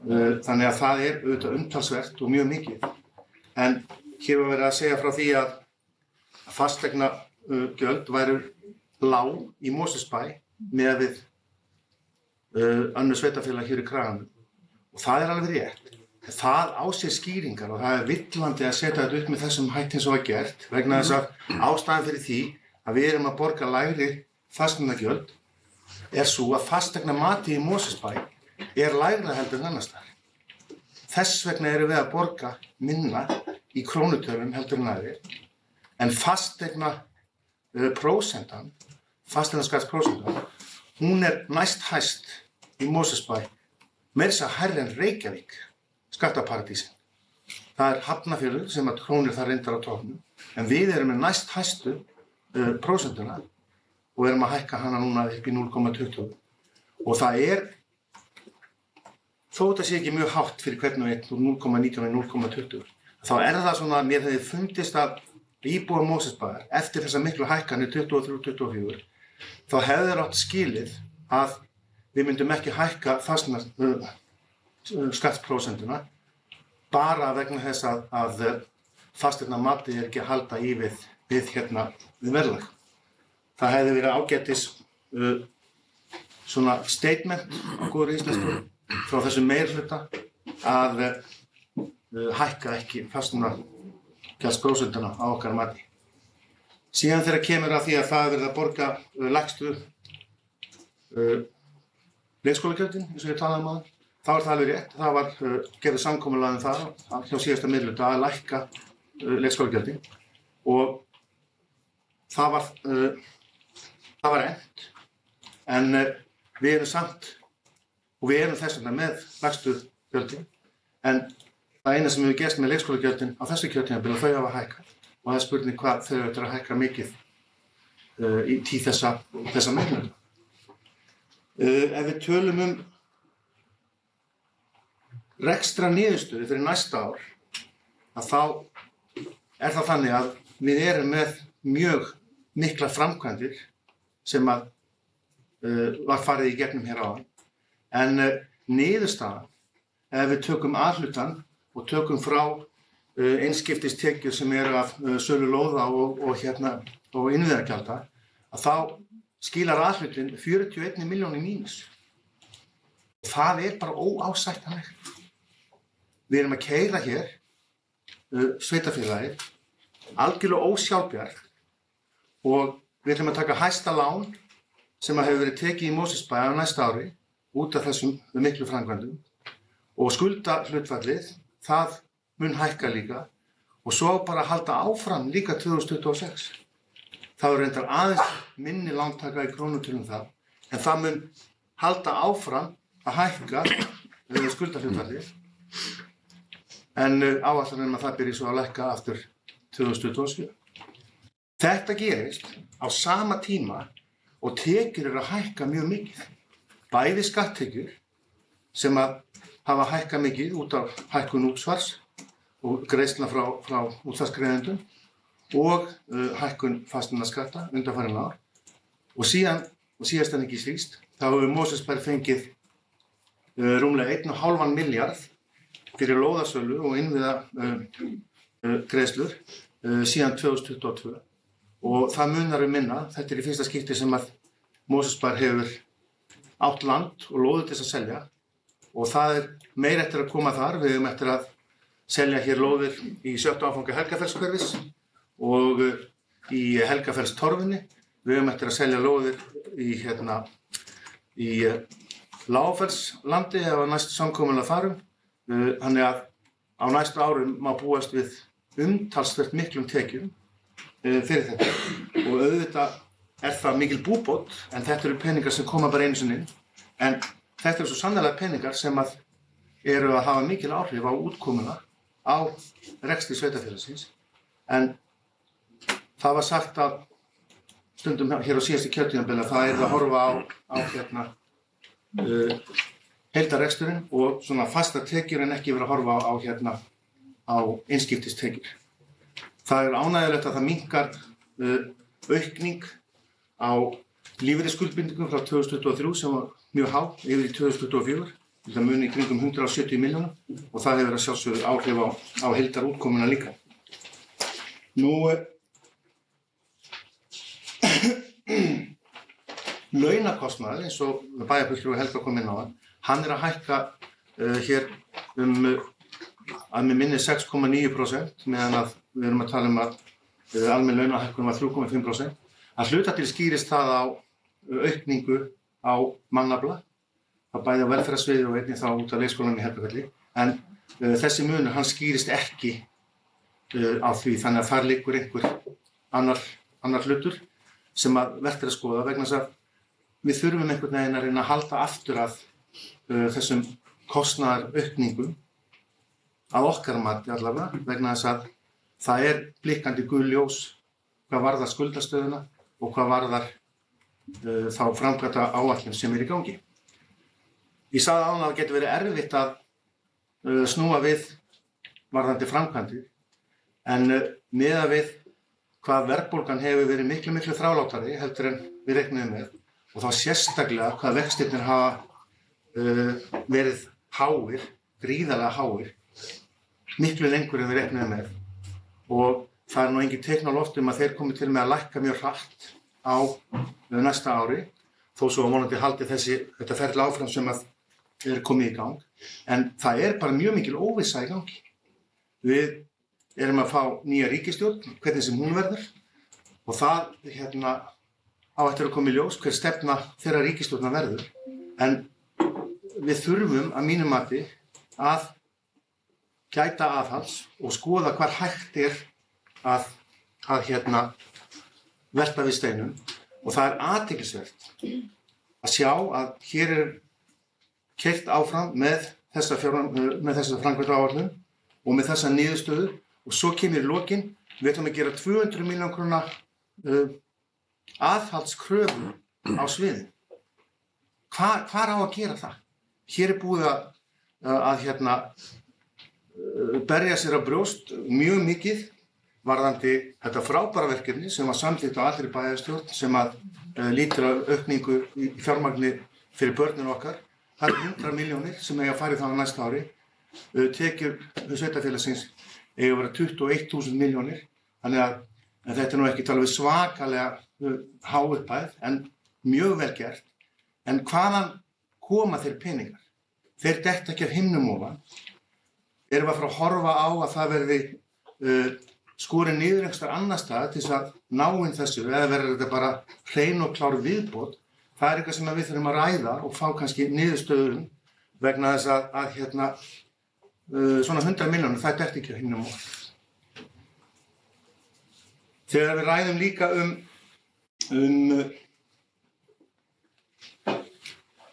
Speaker 5: Þannig að það auðvitað umtalsvert og mjög mikið. En hér var verið að segja frá því að fasteignagjöld væru lág í Mosfellsbæ miðað við önnur sveitarfélag hér í Kraganum. Og það alveg rétt. Það á sér skýringar og það villandi að setja þetta upp með þessum hætti eins og var gert vegna þess að ástæðan fyrir því að við erum að borga lægri fasteignagjöld sú að fasteignamatið í Mosfellsbæ lægra heldur en annars staðar. Þess vegna erum við að borga minna í krónutölum heldur en aðrir, en fasteignaskatsprósentan, hún næst hæst í Mosfellsbæ, meira að segja hærri en Reykjavík, skattaparadísin. Það Hafnarfjörður sem að krónir það reyndar á toppnum, en við erum með næst hæstu prósentuna og erum að hækka hana núna upp í 0,20. Og það þó þetta sé ekki mjög hátt fyrir hvern og einn, úr 0,19 og 0,20, þá það svona að mér hefði fundist að íbúar Mosfellsbæjar eftir þessa miklu hækkanir 23-24, þá hefði þeir átt skilið að við myndum ekki hækka skattsprósentuna bara vegna þess að fasteignamatið ekki að halda í við verðlag. Það hefði verið ágætis svona statement á góðri íslensku frá þessum meirihluta að hækka ekki fasteignagjöldsprósentuna á okkar mati. Síðan þegar kemur að því að það verið að borga lægstu leikskólagjöldin, eins og ég talaði áðan, þá það alveg rétt. Það var gerð samkomulag það hjá síðasta meirihluta að lækka leikskólagjöldin og það var efnt, en við erum samt og við erum þess vegna með lægstu gjöldin, en það eina sem hefur gerst með leikskólagjöldin á þessu kjörtímabili þau hafa hækkað og það spurning hvað þau að hækka mikið í tíð þessa meirihluta. Ef við tölum rekstra niðurstöðu fyrir næsta ár, að þá það þannig að við erum með mjög miklar framkvæmdir sem að var farið í gegnum hér áðan, en niðurstaðan, ef við tökum A-hlutann og tökum frá einskiptistekjur sem eru af sölu lóða og innviðagjalda, að þá skilar aðhlutin 41 milljón í mínus. Það bara óásættanlegt. Við erum að keyra hér sveitarfélagið algjörlega ósjálfbjargt og við ætlum að taka hæsta lán sem hefur verið tekið í Mosfellsbæ á næsta ári út af þessum miklu framkvæmdum og skuldahlutfallið, það mun hækka líka og svo bara halda áfram líka 2026. Það er reyndar aðeins minni lántaka í krónutölum það, en það mun halda áfram að hækka skuldahlutfallið, en áætlanir að það byrji svo að lækka aftur 2027. Þetta gerist á sama tíma og tekjur eru að hækka mjög mikið. Bæði skatttekjur sem að hafa hækkað mikið út af hækkun útsvars og greiðslna frá útsvarsgreiðendum og hækkun fasteignaskatta undanfarin ár. Og síðast en ekki síst, þá hefur Mosfellsbær fengið rúmlega 1,5 milljarð fyrir lóðasölu og innviða greiðslur síðan 2022. Og það munar minna, þetta í fyrsta skipti sem að Mosfellsbær hefur átt land og lóðir til þess að selja og það meira eftir að koma þar. Við höfum eftir að selja hér lóðir í 7. áfanga Helgafellshverfis og í Helgafells-torfunni. Við höfum eftir að selja lóðir í Lágafellslandi ef að næstu samkomulag farum. Þannig að á næstu árum má búast við umtalsvert miklum tekjum fyrir þetta og auðvitað það mikil búbót, en þetta eru peningar sem koma bara einu sinni, en þetta eru svo sannarlega peningar sem að eru að hafa mikil áhrif á útkomuna á rekstri sveitarfélagsins, en það var sagt að stundum hér á síðasta kjörtímabili að það að horfa á heildarreksturinn og svona fasta tekjur en ekki vera að horfa á einskiptistekjur. Það ánægjulegt að það minnkar aukning á lífeyrisskuldbindingum frá 2023 sem var mjög há yfir í 2024. Það muni í kringum 170 milljóna og það hefur að sjálfsögðu áhrif á heildarútkomuna líka. Launakostnaður, eins og bæjarfulltrúi Helga kom inn á hann að hækka hér að með minni 6,9%, meðan að við erum að tala að almenn launahækkun var 3,5%. Að hluta til skýrist það á aukningu á mannafla, það bæði á velferðarsviði og einnig þá út af leikskólanum í Helgafelli, en þessi munur hann skýrist ekki á því, þannig að þar liggur einhver annar hlutur sem að vert að skoða vegna þess að við þurfum einhvern veginn að reyna að halda aftur að þessum kostnaðaraukningum að okkar mati allavega, vegna þess að það blikkandi gul ljós hvað varðar skuldastöðuna og hvað varðar þá framkvæmda áætlun sem í gangi. Ég sagði áðan að það getur verið erfitt að snúa við varðandi framkvæmdir, en miðað við hvað verðbólgan hefur verið miklu þrálátari heldur en við reiknuðum með, og þá sérstaklega hvað vextirnir hafa verið háir, gríðarlega háir, miklu lengur en við reiknuðum með, og það nú engin teikn á lofti að þeir komi til með að lækka mjög hratt á næsta ári, þó svo vonandi haldi þetta ferli áfram sem að komið í gang, en það bara mjög mikil óvissa í gangi. Við erum að fá nýja ríkisstjórn, hvernig sem hún verður, og það á eftir að koma í ljós hver stefna þeirra ríkisstjórnar verður, en við þurfum að mínu mati að gæta aðhalds og skoða hvar hægt að velta við steinum, og það athyglisvert að sjá að hér keyrt áfram með þessa framkvæmdaáætlun og með þessa niðurstöðu, og svo kemur í lokin, við ætlum að gera 200 milljón króna aðhaldskröfu á sviði. Hvar á að gera það? Hér búið að berja sér á brjóst mjög mikið varðandi þetta frábæra verkefni sem var samþykkt á allri bæjarstjórn sem að lítur að aukningu í fjármagni fyrir börnin okkar. Það 100 milljónir sem eiga að fara í það á næsta ári, tekjur sveitarfélagsins eiga að vera 21.000 milljónir, þannig að þetta nú ekki alveg svakalega há upphæð, en mjög vel gert. En hvaðan koma þeir peningar? Þeir detta ekki af himnum ofan. Erum við að fara að horfa á að það verði skorið niður einhvers staðar annars staðar til þess að ná inn þessu, eða verður þetta bara hrein og klár viðbót? Það er eitthvað sem við þurfum að ræða og fá kannski niðurstöðum vegna þess að svona 100 milljónir, það detta ekki af himnum ofan. Þegar við ræðum líka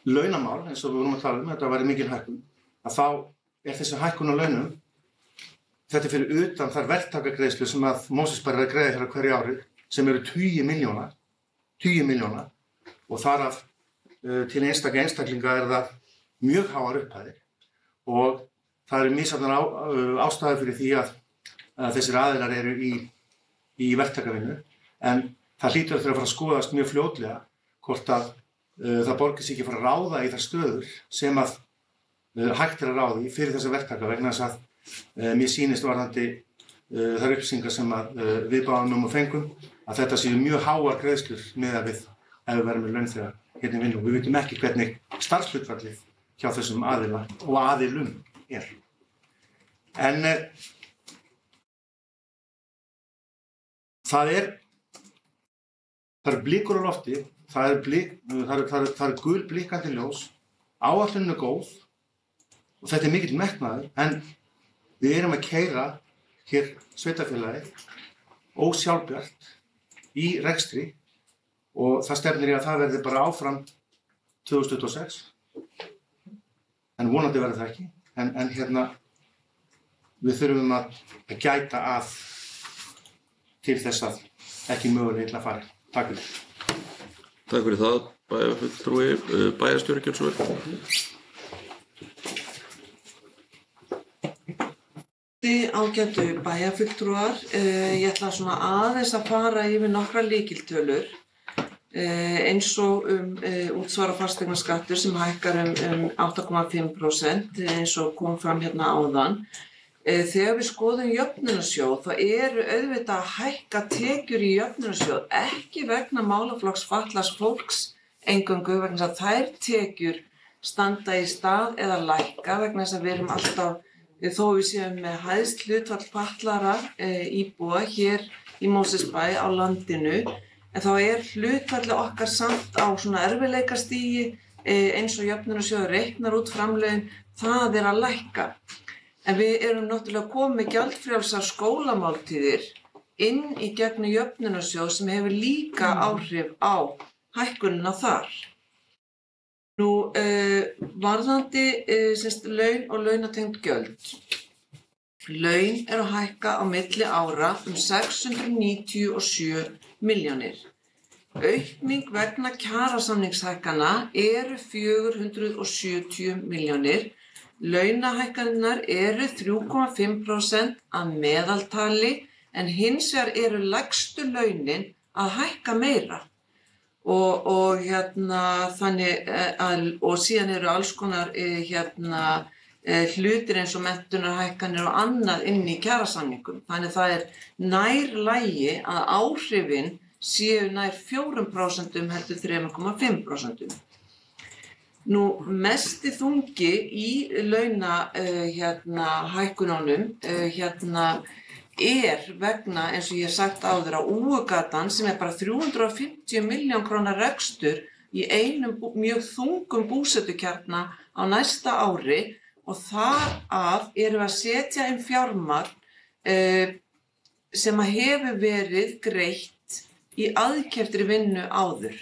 Speaker 5: launamál, eins og við vorum að tala þetta væri mikil hækkun, að þá þessi hækkun á launum, þetta fyrir utan þær verktakagreiðslur sem að Mosesbær er að greiða hér á hverju ári, sem eru 20 milljóna, og þar af til einstaklinga er það mjög háar upphæðir, og það eru misjafnar ástæður fyrir því að þessir aðilar eru í verktakavinnu, en það hlýtur að fara að skoðast mjög fljótlega hvort að það borgir sig ekki að fara að ráða í þær stöður sem að hægt er að ráða í fyrir þessa verktaka, vegna þess að mér sýnist varðandi þær upplýsingar sem að við báðum og fengum að þetta séu mjög háar greiðslur miðað við ef við verðum með launþega hérna í vinnu. Við vitum ekki hvernig starfshlutfallið hjá þessum aðila og aðilum er. En það eru blikur á lofti, það er gul blikkandi ljós, áætlunin er góð og þetta er mikill metnaður, en við erum að keyra hér sveitarfélagið ósjálfbært í rekstri og það stefnir í að það verði bara áfram 2026, en vonandi verður það ekki, en hérna við þurfum að gæta að til þess að ekki mögulega illa fari. Takk fyrir.
Speaker 1: Takk fyrir það, bæjarfulltrúi, bæjarstjóri Kjölsvör.
Speaker 2: Ágætu bæjarfulltrúar, ég ætla svona aðeins að fara yfir nokkra lykiltölur eins og útsvar á fasteignaskattur sem hækkar 8,5% eins og kom fram hérna áðan. Þegar við skoðum jöfnunarsjóð þá eru auðvitað að hækka tekjur í jöfnunarsjóð ekki vegna málaflokks fatlaðs fólks eingöngu vegna þess að þær tekjur standa í stað eða lækka vegna þess að við erum alltaf þó við séum með hæst hlutfall fatlaðra íbúa hér í Mosesbæ á landinu, en þá er hlutfallið okkar samt á svona erfiðleikastigi eins og jöfnunarsjóður reiknar út framlögin, það er að lækka. En við erum náttúrulega komið með gjaldfrjálsar skólamáltíðir inn í gegnum jöfnunarsjóð sem hefur líka áhrif á hækkunina þar. Nú, varðandi laun og launatengd gjöld. Laun eru að hækka á milli ára 697 milljónir. Aukning vegna kjarasamningshækkana eru 470 milljónir. Launahækkanirnar eru 3,5% að meðaltali en hins vegar eru lægstu launin að hækka meira. Og þannig og síðan eru alls konar hlutir eins og menntunarhækkanir og annað inn í kjarasamningum. Þannig það er nær lagi að áhrifin séu nær 4% heldur 3,5%. Nú, mesti þungi í hækkununum er vegna, eins og ég hef sagt áður, á Úugatan sem er bara 350 milljón króna rekstur í einum mjög þungum búsetukjarna á næsta ári og þar af erum við að setja inn fjármagn sem hefur verið greitt í aðkeyptri vinnu áður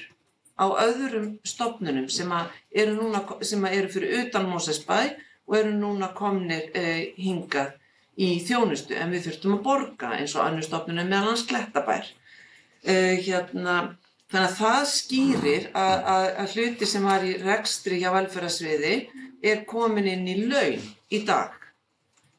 Speaker 2: á öðrum stofnunum sem eru fyrir utan Mosesbæ og eru núna komnir hingað í þjónustu, en við þurftum að borga eins og önnur stofnunum meðal annars Klettabær. Þannig að það skýrir að hluti sem var í rekstri hjá velferðarsviði er komin inn í laun í dag.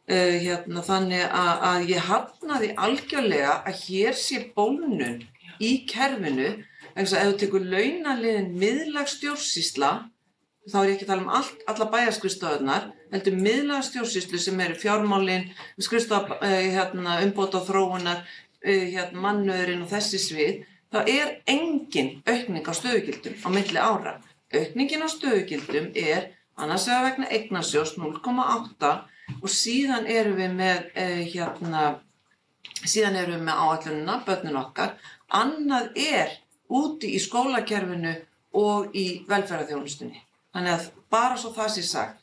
Speaker 2: Þannig að ég hafnaði algjörlega að hér sé bólnun í kerfinu. Ef þú tekur launaliðin miðlæg stjórnsýsla þá er ég ekki að tala alla bæjarskrifstofurnar, heldur miðlæga stjórnsýslu sem eru fjármálin, skrifstofa umbóta og þróunar, mannauðurinn og þessi svið, þá er engin aukning á stöðugildum á milli ára. Aukningin á stöðugildum er annars vegar vegna eignasjóðs 0,8 og síðan erum við með áætlunina, börnin okkar. Annað er úti í skólakerfinu og í velferðarþjónustunni. Þannig að bara svo það sé sagt,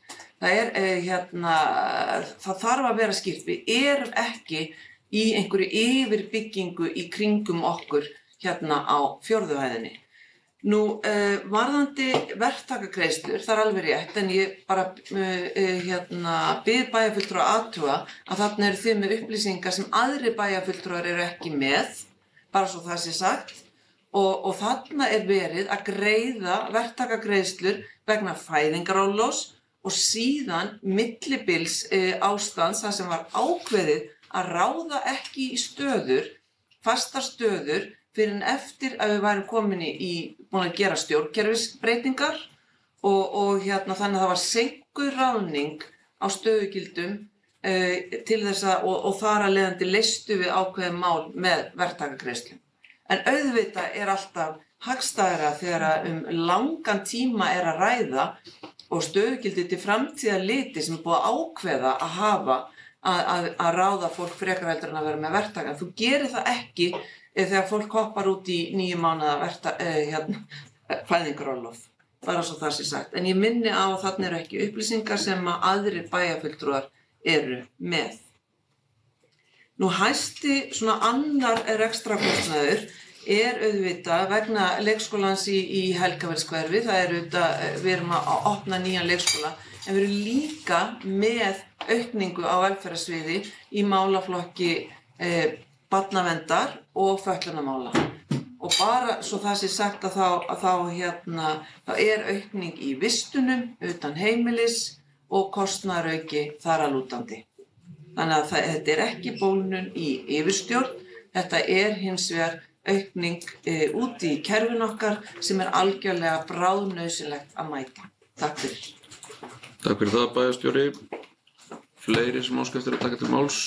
Speaker 2: það þarf að vera skýrt. Við erum ekki í einhverju yfirbyggingu í kringum okkur á 4. hæðinni. Nú, varðandi verktakagreiðslur, það er alveg rétt, en ég bara bið bæjarfulltrúa að athuga að þarna eru þið með upplýsingar sem aðrir bæjarfulltrúar eru ekki með, bara svo það sé sagt. Og þarna er verið að greiða verktakagreiðslur vegna fæðingarorlofs og síðan millibils ástands þar sem var ákveðið að ráða ekki í fastar stöður fyrir en eftir að við værum komin búin að gera stjórnkerfisbreytingar og þannig að það var seinkuð ráðning á stöðugildum til þess og þar að leiðandi leystu við ákveðið mál með verktakagreiðslum. En auðvitað er alltaf hagstæðara þegar langan tíma er að ræða og stöðugildi til framtíðar liti sem er búið að ákveða að hafa að ráða fólk frekar heldur en að vera með verktaka. Þú gerir það ekki þegar fólk hoppar út í 9 mánaða fæðingarorlof, bara svo það sé sagt. En ég minni á að þarna eru ekki upplýsingar sem að aðrir bæjarfulltrúar eru með. Nú hæsti svona annar rekstrarkostnaður er auðvitað vegna leikskólans í Helgafellshverfi. Það er auðvitað, við erum að opna nýjan leikskóla, en við erum líka með aukningu á velferðarsviði í málaflokki barnaverndar og fötlunamála. Og bara svo það sé sagt að þá er aukning í vistunum utan heimilis og kostnaðarauki þar að lútandi. Þannig að þetta er ekki bólnun í yfirstjórn, þetta er hins vegar aukning úti í kerfin okkar sem er algjörlega bráðnauðsynlegt að mæta. Takk fyrir.
Speaker 1: Takk fyrir það, bæjarstjóri. Fleiri sem óska eftir að taka til máls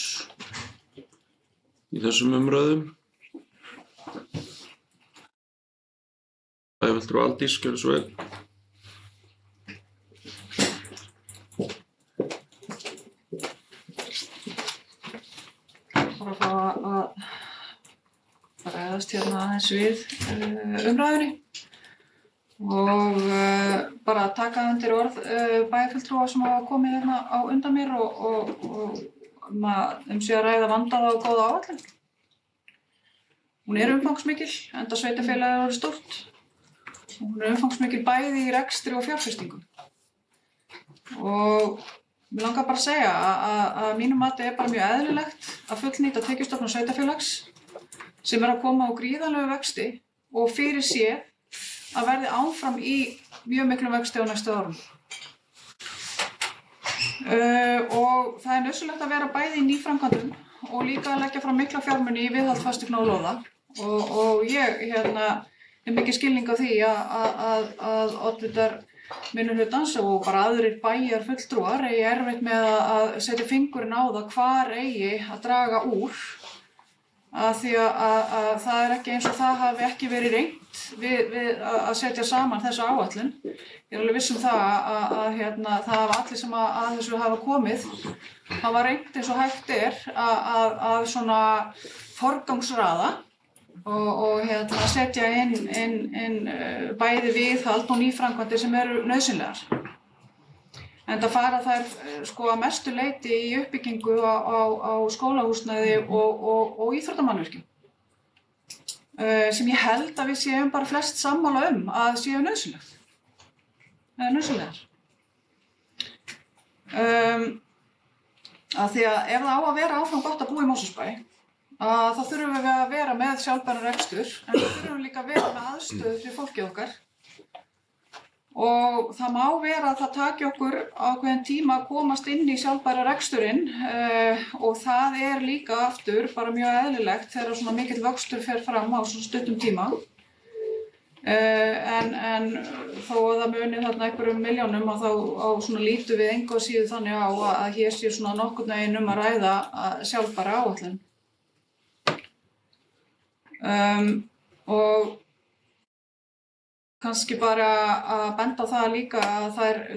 Speaker 1: í þessum umræðum. Bæjarfulltrúi Aldís, gjörðu svo vel.
Speaker 4: Bara að fá að ræðast aðeins við umræðunni og bara að taka undir orð bæjarfulltrúa sem hafa komið hérna á undan mér og sé að ræða vandaða og góða áætlun. Hún er umfangsmikil, enda sveitarfélagið er stórt. Hún er umfangsmikil bæði í rekstri og fjárfestingum. Og mig langar bara að segja að mínu mati er bara mjög eðlilegt að fullnýta tekjustofna sveitarfélags sem er að koma á gríðarlegu vexti og fyrir séð að verði áfram í mjög miklum vexti á næstu árum. Og það er nauðsynlegt að vera bæði í nýframkvæmdum og líka að leggja fram mikla fjármuni í viðhald fasteigna og lóða. Og ég er mikið skilning á því að oddvitar minnihlutans og bara aðrir bæjarfulltrúar eigi erfitt með að setja fingurinn á það hvar eigi að draga úr. Því að það er ekki eins og það hafi ekki verið reynt við að setja saman þessa áætlun. Ég er alveg viss það að það hafa allir sem að þessu hafa komið hafa reynt eins og hægt er að svona forgangsraða og setja inn bæði viðhald og nýframkvæmdir sem eru nauðsynlegar. Enda fara þær að mestu leyti í uppbyggingu á skólahúsnæði og íþróttamannvirkjum sem ég held að við séum bara flest sammála að séu nauðsynlegar. Því að ef það á að vera áfram gott að búa í Mosfellsbæ þá þurfum við að vera með sjálfbæran rekstur en við þurfum líka að vera með aðstöðu fyrir fólkið okkar. Og það má vera að það taki okkur ákveðinn tíma að komast inn í sjálfbæra reksturinn og það er líka aftur bara mjög eðlilegt þegar svona mikill vöxtur fer fram á svona stuttum tíma. En þó að það muni þarna einhverjum milljónum og þá svona lítum við engu að síðu þannig á að hér sé svona nokkurn veginn að ræða sjálfbæra áætlun. Og kannski bara að benda á það líka að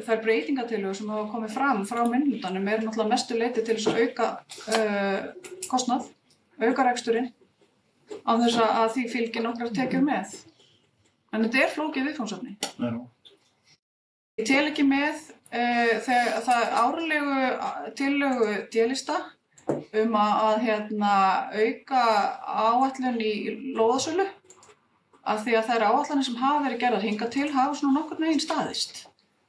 Speaker 4: þær breytingatillögur sem hafa komið fram frá minnihlutanum náttúrulega mestu leyti til þess að auka kostnað, auka reksturinn án þess að því fylgir nokkrar tekjur með. En þetta flókið viðfangsefni. Ég tel ekki með það árlegu tillögu D-lista að auka áætlun í lóðasölu af því að þær áætlanir sem hafa verið gerðar hingað til hafa svona nokkurn veginn staðist.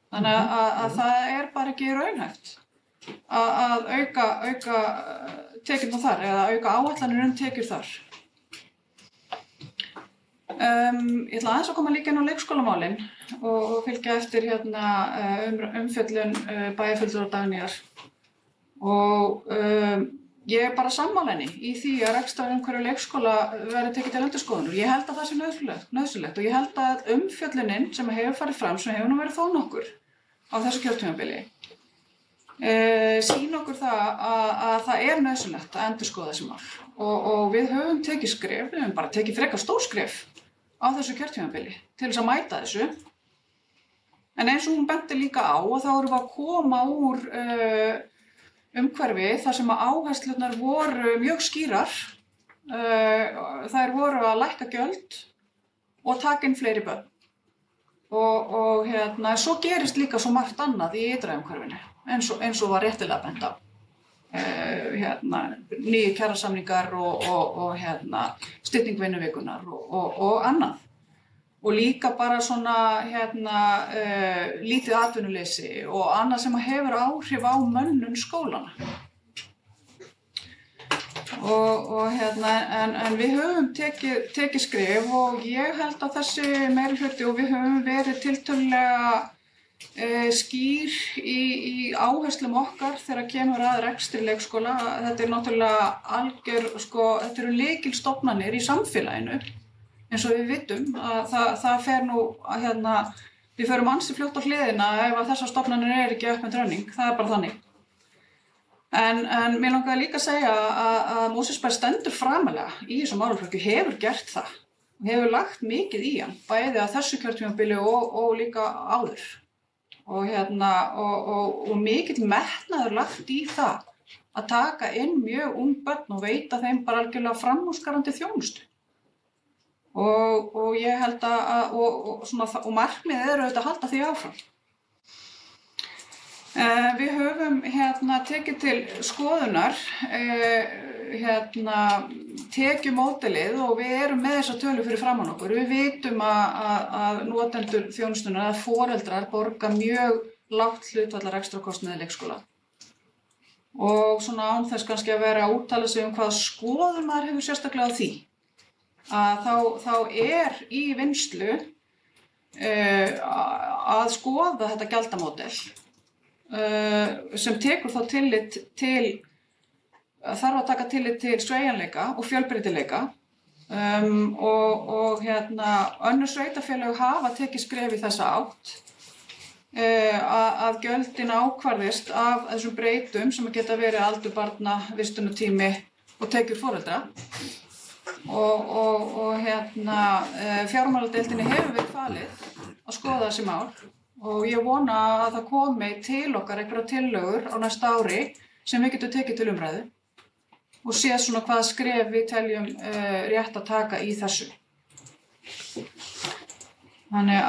Speaker 4: Þannig að það bara ekki raunhæft að auka tekjurnar þar eða auka áætlanir tekjur þar. Ég ætla aðeins að koma líka inn á leikskólamálin og fylgja eftir umfjöllun bæjarfulltrúa Dagnýjar. Og ég bara sammála henni í því að rekstrarumhverfi leikskóla verði tekið til endurskoðunar. Ég held að það sé nauðsynlegt og ég held að umfjöllunin sem hefur farið fram, sem hefur nú verið þó nokkur á þessu kjörtímabili, sýna okkur að það nauðsynlegt að endurskoða þessi mál. Og við höfum tekið skref, við höfum bara tekið frekar stór skref á þessu kjörtímabili til þess að mæta þessu. En eins og hún benti líka á og þá erum við að koma úr umhverfi þar sem áherslurnar voru mjög skýrar. Þær voru að lækka gjöld og taka inn fleiri börn. Og svo gerist líka svo margt annað í ytra umhverfinu, eins og var réttilega bent á. Nýju kjarasamningar og stytting vinnuvikunar og annað. Og líka bara svona lítið atvinnuleysi og annað sem hefur áhrif á mönnun skólana. En við höfum tekið skref og ég held að þessi meirihluti og við höfum verið tiltölulega skýr í áherslum okkar þegar kemur að rekstri leikskóla. Þetta náttúrulega algjör, þetta eru lykilstofnanir í samfélaginu. Eins og við vitum að það fer nú við förum ansi fljótt á hliðina ef að þessar stofnanir ekki upp með running, það bara þannig. En mér langaði líka að segja að Mosfellsbær stendur framarlega í þessum málaflokki, hefur gert það, hefur lagt mikið í hann, bæði á þessu kjörtímabili og líka áður. Og mikill metnaður lagt í það að taka inn mjög ung börn og veita þeim bara algjörlega framúrskarandi þjónustu. Og ég held og markmiðið auðvitað að halda því áfram. Við höfum tekið til skoðunar tekjumódelið og við erum með þessa tölu fyrir framan okkur. Við vitum að notendur þjónustunnar, að foreldrar borga mjög lágt hlutfall rekstrarkostnaði leikskóla. Og svona án þess kannski að vera að úttala sig hvaða skoðun maður hefur sérstaklega á því. Að þá í vinnslu að skoða þetta gjaldamódel sem tekur þá þarf að taka tillit til sveigjanleika og fjölbreytileika og önnur sveitarfélög hafa tekið skref í þessa átt að gjöldin ákvarðist af þessum breytum sem geta verið aldur barna, vistunartími og tekjur foreldra. Og fjármáladeildinni hefur verið falið að skoða þessi mál og ég vona að það komi til okkar einhverjar tillögur á næsta ári sem við getum tekið til umræðu og sé svona hvaða skref við teljum rétt að taka í þessu. Þannig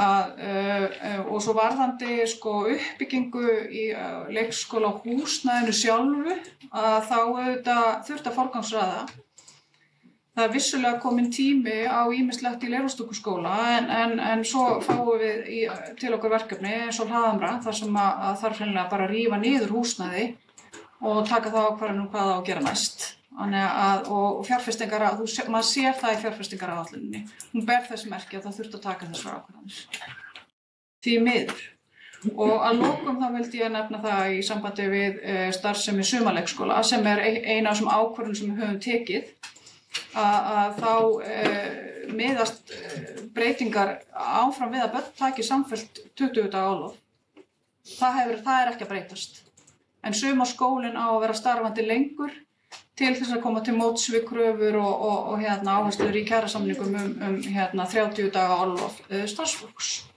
Speaker 4: og svo varðandi uppbyggingu í leikskóla húsnæðinu sjálfu að þá auðvitað þurfti að forgangsraða. Það vissulega kominn tími á ýmislegt í Leirvogstunguskóla en svo fáum við til okkur verkefni eins og Hlaðhamra þar sem að þarf hreinlega bara að rífa niður húsnæði og taka þá ákvarðanir hvað á að gera næst. Og fjárfestingar, maður sér það í fjárfestingaráætluninni. Hún ber þess merki að það þurfti að taka þessar ákvarðanir. Því miður. Og að lokum þá vildi ég nefna það í sambandi við starfsemi sumarleikskóla sem ein af þessum ákvörðunum sem við höfum tekið að þá miðast breytingar áfram við að börn taki samfellt 20 daga orlof. Það er ekki að breytast. En sumarskólinn á að vera starfandi lengur til þess að koma til móts við kröfur og áherslur í kjarasamningum 30 daga orlof starfsfólks.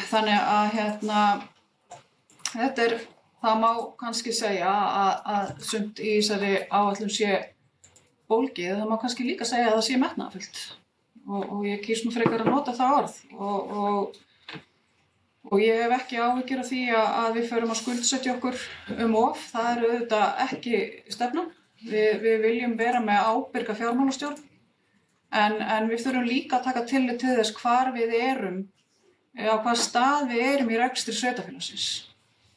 Speaker 4: Þannig að það má kannski segja að sumt í þessari áætlun sé bólgið, það má kannski líka segja að það sé metnaðarfullt og ég kýs nú frekar að nota það orð og ég hef ekki áhyggjur af því að við förum að skuldsetja okkur of, það er auðvitað ekki stefnan. Við viljum vera með ábyrga fjármálastjórn en við þurfum líka að taka tillit til þess hvar við erum, á hvaða stað við erum í rekstri sveitarfélagsins.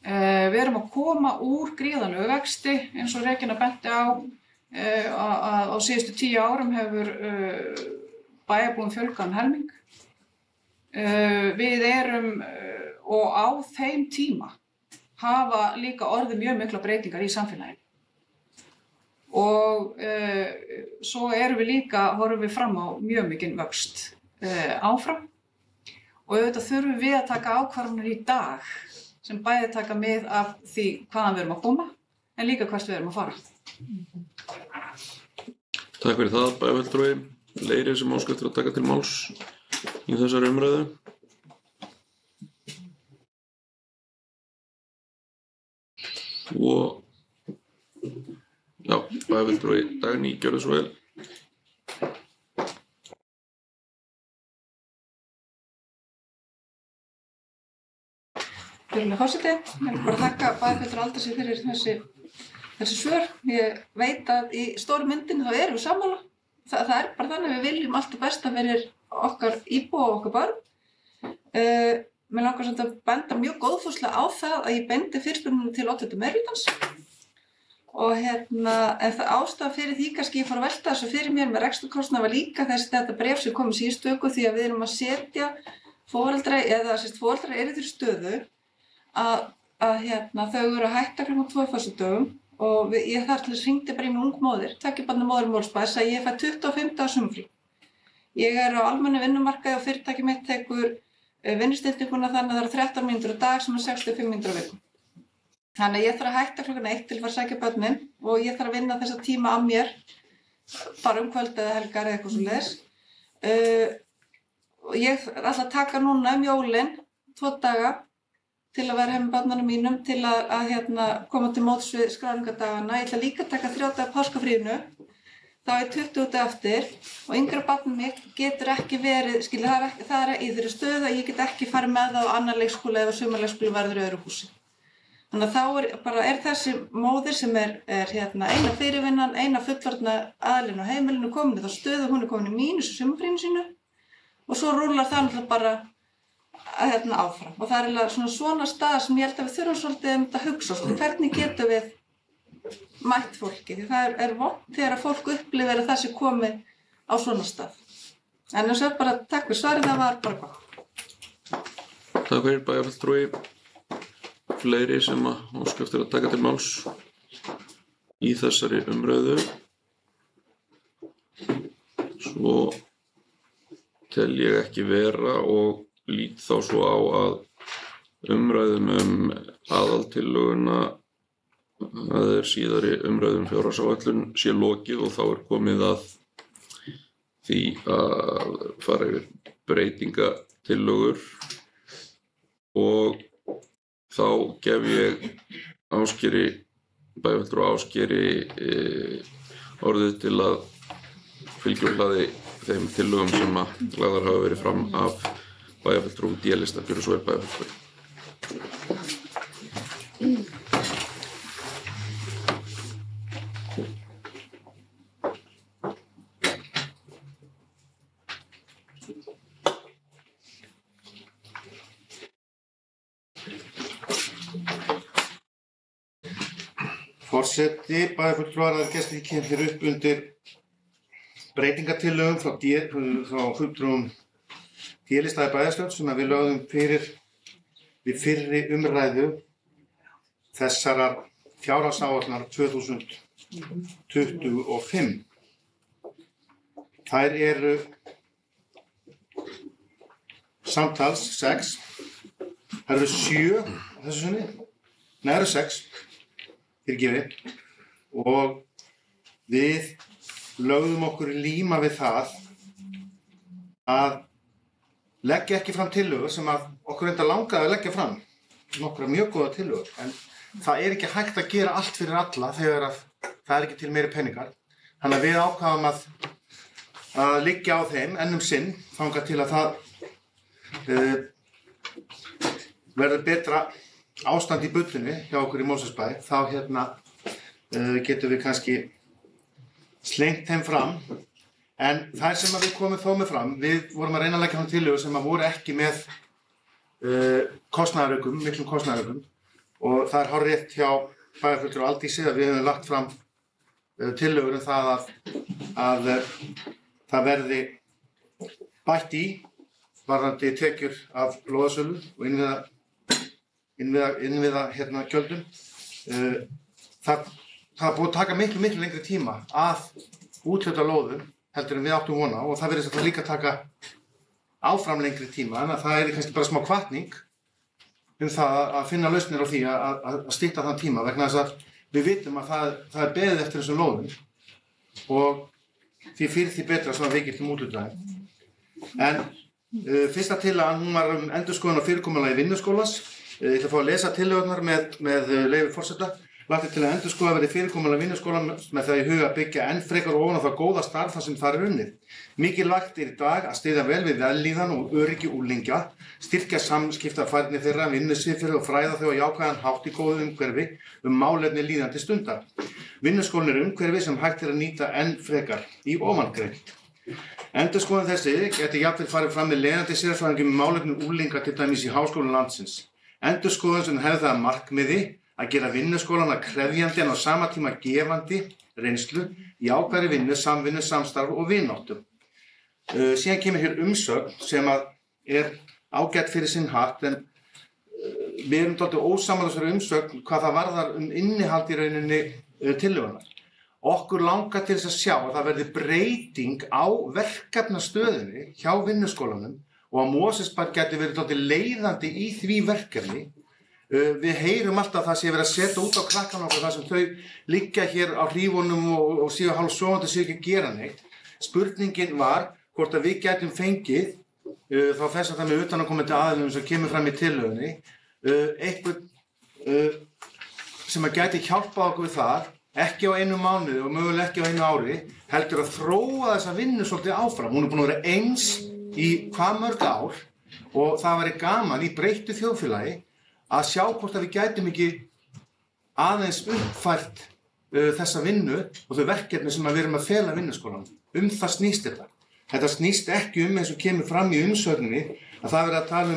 Speaker 4: Við erum að koma úr gríðarlegu vexti eins og Regína benti á síðustu 10 árum hefur bæjarbúum fjölgað helming. Við erum og á þeim tíma hafa líka orðið mjög mikla breytingar í samfélaginu. Og svo horfum við fram á mjög mikinn vöxt áfram og auðvitað þurfum við að taka ákvarðanir í dag sem bæði taka mið af því hvaðan við erum að koma en líka hvert við erum að fara.
Speaker 1: Takk fyrir það, bæjarfulltrúi. Fleiri sem óska eftir að taka til máls í þessari umræðu. Og já, bæjarfulltrúi Dagný, gjörðu svo vel.
Speaker 4: Virðulegur forseti, ég vil bara þakka bæjarfulltrúa Aldísi fyrir þessi svör. Ég veit að í stóru myndinni þá erum við sammála. Það er bara þannig að við viljum allt það besta fyrir okkar íbúa og okkar börn. Mér langar samt að benda mjög góðfúslega á það að ég beindi fyrirspurningum til oddvita meirihlutans. Og ástæða fyrir því kannski ég fór að velta þessu fyrir mér með reksturkostnað var líka þetta bréf sem kom í síðustu viku því að við erum að setja foreldra eru í þeirri stöðu að þau eru að hætta klukkan 2 á föstudögum og ég þar til þess hringdi bara í mig ung móðir, tveggja barna móðir í Mosfellsbæ, að ég fæ 25 daga sumarfrí. Ég er á almennu vinnumarkaði og fyrirtæki mitt tekur vinnustillinguna þannig að það eru 13 mínútur á dag sem er 65 mínútur á viku. Þannig að ég þarf að hætta klukkan 1 til að fara að sækja börnin og ég þarf að vinna þessa tíma af mér, bara kvöld eða helgar eða eitthvað svoleiðis. Ég ætla að taka núna jólin 2 daga til að vera með barnanum mínum, til að koma til móts við skráningardagana. Ég ætla líka að taka 3 daga páskafríinu, þá er 20 daga eftir og yngra barnið mitt getur ekki verið, það er í þeirri stöðu að ég get ekki farið með það á annan leikskóla ef sumarleikskóli verður í öðru húsi. Þannig að þá er þessi móðir sem er eina fyrirvinnan, eina fullorðna aðilinn á heimilinu komin í þá stöðu, hún er komin í mínus í sumarfríinu sínu og svo rúlar það náttúrulega bara áfram. Og það er svona staða sem ég held að við þurfum svolítið að hugsa hvernig getum við mætt fólki. Því það er vont þegar að fólk upplifir að það sé komið á svona stað. En þess að bara takk fyrir svarið, það var bara gott.
Speaker 1: Takk fyrir bæjarfulltrúi. Fleiri sem óska eftir að taka til máls í þessari umræðu. Svo tel ég ekki vera og lít þá svo á að umræðum aðaltillöguna, það er síðari umræðum fjárhagsáætlun, sé lokið og þá er komið að því að fara yfir breytingatillögur og þá gef ég bæjarfulltrúa Ásgeiri orðið til að fylgja úr hlaði þeim tillögum sem lagðar hafa verið fram af bæjarfulltrúum D-lista. Gjörðu svo vel bæjarfulltrúi.
Speaker 5: Forseti, bæjarfulltrúar að gestir kemur upp undir breytingatillögum frá fulltrúum D-lista í bæjarstjórn sem við lögðum fyrir við fyrri umræðu þessarar fjárhagsáætlunar 2025. Þær eru samtals 6. Það eru 7 á þessu sinni. Nei, það eru 6. Fyrirgefi. Og við lögðum okkur í líma við það að leggja ekki fram tillögur sem að okkur enda langaði að leggja fram. Nokkra mjög góða tillögur. En það er ekki hægt að gera allt fyrir alla þegar að það er ekki til meiri peningar. Þannig að við ákváðum að liggja á þeim enn sinn þangað til að það verður betra ástand í buddunni hjá okkur í Mosfellsbæ. Þá getum við kannski slengt þeim fram. En þær sem við komum þó með fram, við vorum að reyna að leggja fram tillögur sem að voru ekki með kostnaðaraukum, miklum kostnaðaraukum. Og það er hárrétt hjá bæjarfulltrúa Aldísi að við höfum lagt fram tillögur um það að það verði bætt í varðandi tekjur af lóðasölu og innviða gjöldum. Það er búið að taka miklu lengri tíma að úthluta lóðum heldur en við áttum vona og það virðist að líka taka áfram lengri tíma, en það er kannski bara smá hvatning það að finna lausnir á því að stytta þann tíma vegna þess að við vitum að það er beðið eftir þessum lóðum og því fyrir því betra sem við getum úthlutað. En fyrsta tillagan hún var endurskoðun á fyrirkomulagi vinnuskólans. Ég ætla að fá að lesa tillögurnar með leyfi forseta. Lagt er til að endurskoða verði fyrirkomulag vinnuskólan með það í huga að byggja enn frekar ofan á það góða starf þar sem þar er unnið. Mikilvægt er í dag að styðja vel við vellíðan og öryggi unglinga, styrkja samskiptafærni þeirra, vinnusviðferði og fræða þau á jákvæðan hátt í góðu umhverfi málefni líðandi stundar. Vinnuskólinn er umhverfi sem hægt er að nýta enn frekar í ofangreint. Endurskoðun þessi geti jafnvel farið fram með leiðandi sérfræðingum málefni unglinga til dæmis í háskólum landsins. Endurskoðun sem hefði það að markmiði að gera vinnuskólana krefjandi en á sama tíma gefandi reynslu í ákvæðri vinnu, samvinnu, samstarf og vináttu. Síðan kemur hér umsögn sem er ágætt fyrir sinn hatt, en við erum dálítið ósammála þessari umsögn hvað það varðar innihald í rauninni tillögunnar. Okkur langar til þess að sjá að það verði breyting á verkefnastöðunni hjá vinnuskólanum og að Mosfellsbær gæti verið dálítið leiðandi í því verkefni. Við heyrum alltaf það sé verið að setja út á krakkana okkur þar sem þau liggja hér á hrífunum og séu hálfsofandi séu ekki að gera neitt. Spurningin var hvort að við gætum fengið, þá þess að það með utanaðkomandi aðilum sem kemur fram í tillögunni, eitthvað sem að gæti hjálpað okkur við það, ekki á einu mánuði og mögulega ekki á einu ári, heldur að þróa þessa vinnu svolítið áfram. Hún er búin að vera eins í hvað mörg ár og það væri gaman í breyttu þjóðfélagi að sjá hvort að við gætum ekki aðeins uppfært þessa vinnu og þau verkefni sem við erum að fela vinnuskólanum. Það snýst þetta. Þetta snýst ekki eins og kemur fram í umsögninni að það verið að tala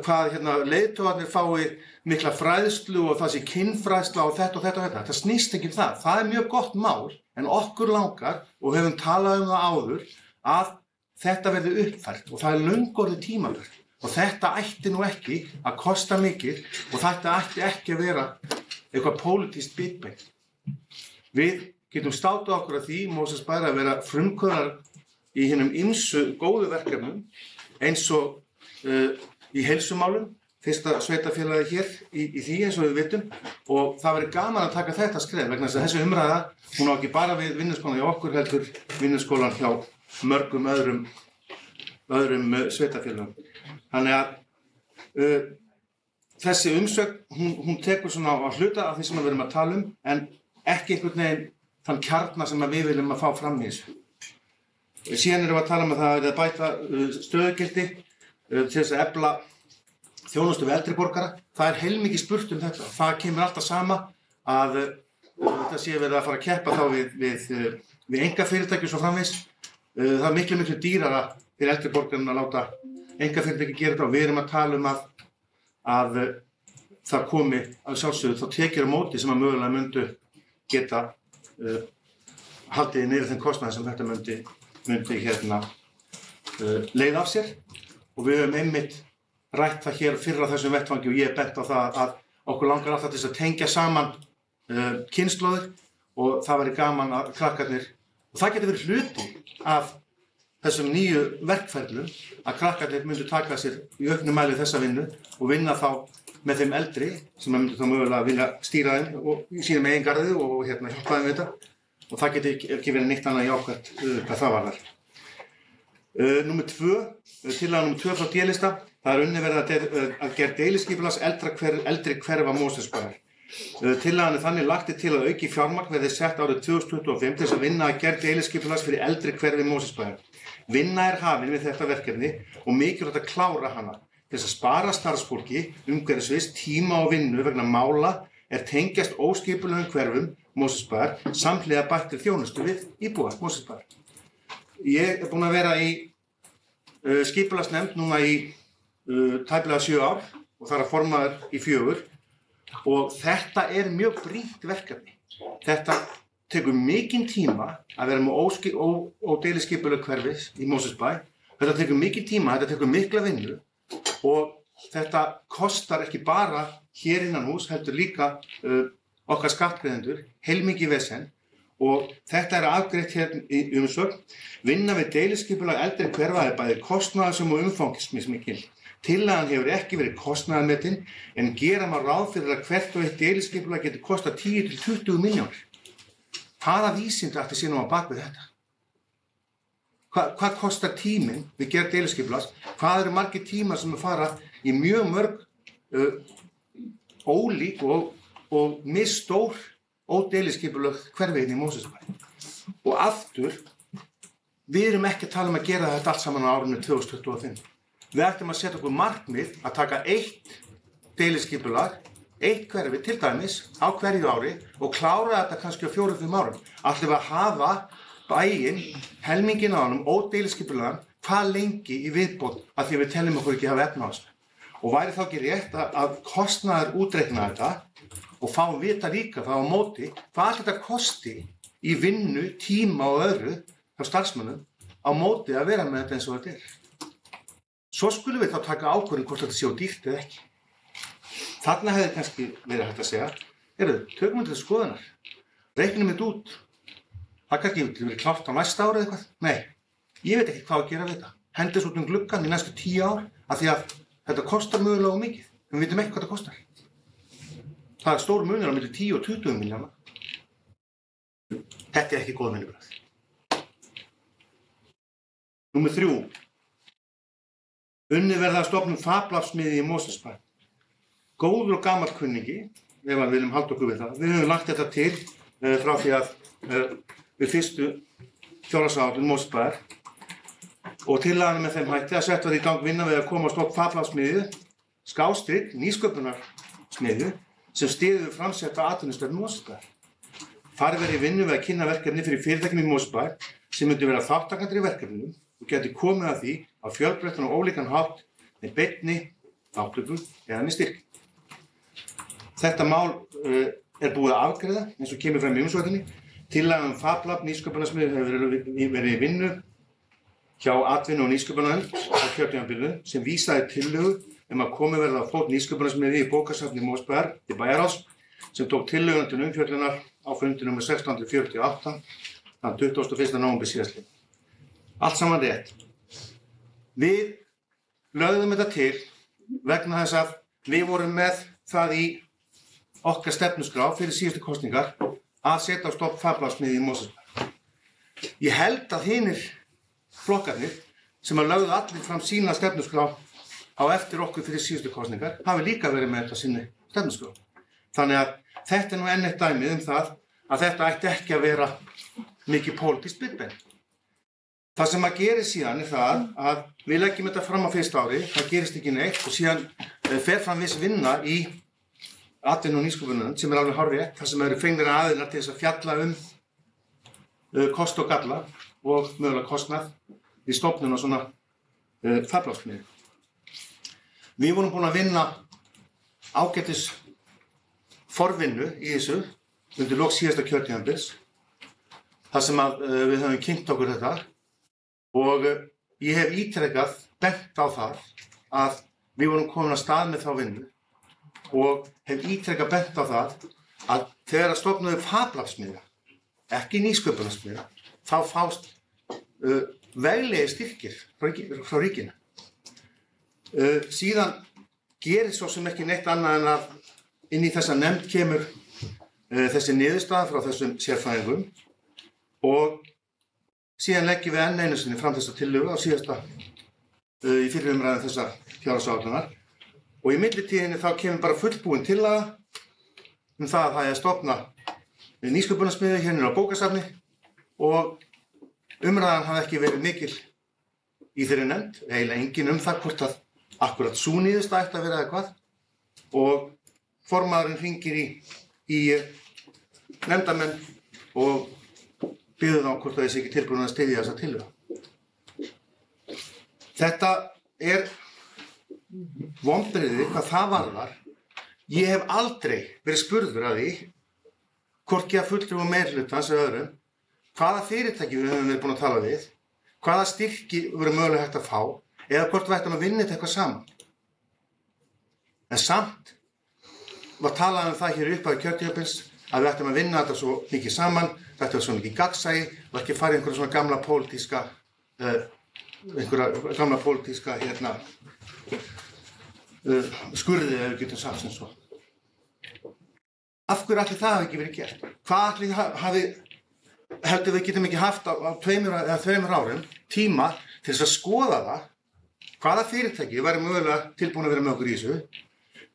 Speaker 5: hvað leiðtogarnir fái mikla fræðslu og það sé kynfræðsla og þetta og þetta og þetta. Þetta snýst ekki það. Það er mjög gott mál en okkur langar og höfum talað það áður að þetta verði uppfært og það er löngu orðið tímabært. Og þetta ætti nú ekki að kosta mikið og þetta ætti ekki að vera eitthvað pólitískt bitbein. Við getum státað okkur að því Mosfellsbær að vera frumkvöðlar í hinum ýmsu góðu verkefnum eins og í heilsumálum, fyrsta sveitarfélagið hér í því eins og við vitum og það verður gaman að taka þetta skref vegna þess að þessi umræða, hún á ekki bara við vinnuskólan hjá okkur heldur vinnuskólan hjá mörgum öðrum sveitarfélagum. Þannig að þessi umsögn, hún tekur svona á hluta af því sem við erum að tala en ekki einhvern veginn þann kjarna sem við viljum að fá fram í þessu. Síðan erum við að tala um að það er að bæta stöðugildi til þess að efla þjónustu við eldri borgara. Það er heilmikið spurt um þetta. Það kemur alltaf sama að þetta sé verið að fara að keppa þá við einkafyrirtæki og svo framvegis. Það er miklu dýrara fyrir eldri borgarinn að láta einkafyrirtæki gera þetta og við erum að tala um að það komi að sjálfsögðu þá tekjur á móti sem að mögulega myndu geta haldið niður þeim kostnaði sem þetta myndi leiða af sér og við höfum einmitt rætt það hér fyrr á þessum vettvangi og ég bent á það að okkur langar alltaf til að tengja saman kynslóðir og það væri gaman að krakkarnir Og það getur verið hluti af þessum nýju verkferlum að krakkarnir myndu taka sér í auknum mæli þessa vinnu og vinna þá með þeim eldri sem myndu þá mögulega vilja stýra þeim og í sínum eigin garði og hjálpa þeim við þetta. Og það getur ekki verið neitt annað jákvætt hvað það varðar. Númer 2, tillaga númer 2 frá D-lista. Það unnið verið að gera deiliskipulags eldri hverfa Mosfellsbæjar. Tillagan þannig lagt til að auki fjármagn verði sett árið 2025 til að vinna að gera deiliskipulags fyrir eldri hverfi Mosfellsbæjar. Vinna hafin við þetta verkefni og mikilvægt að klára hana. Til að spara starfsfólki umhverfisvis tíma og vinnu vegna mála tengjast óskipulegum hverfum Mosfellsbæjar samhliða bættri þjónustu við íbúa Mosfellsbæjar. Ég búinn að vera í skipulagsnefnd núna í tæplega 7 ár og það formaður í 4 og þetta mjög brýnt verkefni. Þetta tekur mikinn tíma að vera með ódeiliskipuleg hverfis í Mosfellsbæ. Þetta tekur mikinn tíma, þetta tekur mikla vinnu og þetta kostar ekki bara hér innan hús, heldur líka okkar skattgreiðendur, heilmikið vesen og þetta afgreitt hér í umsögn. Vinna við deiliskipulag eldri hverfa bæði kostnaðarsöm og umfangsmikil. Tillagan hefur ekki verið kostnaðarmetin en gera má ráð fyrir að hvert og eitt deiliskipulag getur kostað 10 til 20 milljónir. Hvaða vísindi ætti sér nú á bak við þetta? Hvað kostar tíminn við gerð deiliskipulags? Hvað eru margir tímar sem fara í mjög mörg ólík og misstór ódeiliskipulag hverfi í Mosfellsbæ? Og aftur, við erum ekki að tala um að gera þetta allt saman á árinu 2025. Við ættum að setja okkur markmið að taka eitt deiliskipulag, eitt hverfi til dæmis á hverju ári og klára þetta kannski á 4-5 árum. Ætlum við að hafa bæinn, helminginn á honum, ódeiliskipulagan, hvað lengi í viðbót að því við teljum okkur ekki hafa efni á þessu. Og væri þá ekki rétt að kostnaður útreikna þetta og fá að vita líka þá á móti hvað allt þetta kosti í vinnu, tíma og öðru hjá starfsmönnum á móti að vera með þetta eins og þetta Svo skulum við þá taka ákvörðun hvort þetta sé dýrt eða ekki. Þarna hefði kannski verið hægt að segja, tökum við þetta skoðunar, reiknum þetta út. Það kannski verið klárt á næsta ári eða eitthvað. Nei, ég veit ekki hvað að gera við þetta. Hendis út gluggann í næstu 10 ár af því að þetta kostar mögulega of mikið. En við vitum ekki hvað þetta kostar. Það stór munur á milli 10 og 20 milljóna. Þetta ekki góð vinnubragð. Númer 3. Unnið verða að stofnun fablafsmiðju í Mosfellsbæ. Góður og gamall kunningi, ef við viljum halda okkur við það. Við höfum lagt þetta til frá því að við fyrstu fjárhagsáætlun Mosfellsbæjar og tillagan með þeim hætti að sett var í gang vinna við að koma á stofn fablafsmiðju, /nýsköpunarsmiðju sem styður framsetta atvinnustefnu Mosfellsbæjar. Farið verið í vinnu við að kynna verkefni fyrir fyrirtækjum í Mosfellsbæ sem myndi vera þátttakendur í verkefninu og geti komið að því á fjölbreyttan og ólíkan hátt með beinni, þátttöku eða með styrk. Þetta mál búið að afgreiða eins og kemur fram í umsögninni. Tillaga FabLab nýsköpunarsmiðju hefur verið í vinnu hjá atvinnu- og nýsköpunarnefnd á kjörtímabilinu sem vísaði tillögu að komið verði á fót nýsköpunarsmiðju í bókasafni Mosfellsbæjar til bæjarráðs sem tók tillöguna til umfjöllunar á fundi nr. 1648 þann 21. nóvember síðastliðinn. Allt saman rétt. Við lögðum þetta til vegna þess að við vorum með það í okkar stefnuskrá fyrir síðustu kosningar að setja á stofn fablafsmiðju í Mosfellsbæ. Ég held að hinir flokkarnir sem að lögðu allir fram sína stefnuskrá á eftir okkur fyrir síðustu kosningar hafi líka verið með þetta sinni stefnuskrá. Þannig að þetta nú enn eitt dæmið það að þetta ætti ekki að vera mikið pólitískt bitbein. Það sem að gerist síðan það að við leggjum þetta fram á fyrsta ári, það gerist ekki neitt og síðan fer fram viss vinna í atvinnu- og nýsköpunarnefnd sem alveg hárrétt, þar sem eru fengnir aðilar til þess að fjalla kost og galla og mögulega kostnað í stofnun og svona fablafsmiðju. Við vorum búin að vinna ágætis forvinnu í þessu undir lok síðasta kjörtímabils, þar sem að við höfum kynnt okkur þetta og ég hef ítrekað bent á það að við vorum komin að stað með þá vinnu og hef ítrekað bent á það að þegar að stofnuðu fablafsmiðja, ekki nýsköpunarsmiðja, þá fást veglegir styrkir frá ríkinu. Síðan gerist svo sem ekki neitt annað en að inn í þessa nefnd kemur þessi niðurstaða frá þessum sérfræðingum og síðan leggjum við enn einu sinni fram þessa tillögu á síðasta í fyrri umræðum þessar fjárhagsáætlunar og í millitíðinni þá kemur bara fullbúin tillaga það að það er að stofna nýsköpunarsmiðju hérna á bókasafni og umræðan hafði ekki verið mikil í þeirri nefnd, eiginlega engin það hvort að akkurat sú niðurstaða ætti að vera eitthvað og formaðurinn hringir í nefndarmenn og biður þá hvort það sé ekki tilbúin að styðja þessa tillögu. Þetta er vonbrigði hvað það varðar. Ég hef aldrei verið spurður að því, hvorki að fulltrúum meirihlutans eða öðrum, hvaða fyrirtæki við höfum verið búin að tala við, hvaða styrki verið mögulega hægt að fá, eða hvort við ættum að vinna þetta eitthvað saman. En samt var talað það hér upp að kjörtímabils að við ættum að vinna þetta svo mikið saman, þetta var svo mikið gagnsæi og ekki fara í einhverja svona gamla pólitíska skurði ef við getum sagt sem svo. Af hverju ætli það hafi ekki verið gert? Hvað ætli heldur við getum ekki haft á 2 eða 3 árum tíma til þess að skoða það hvaða fyrirtæki væri mögulega tilbúin að vera með okkur í þessu?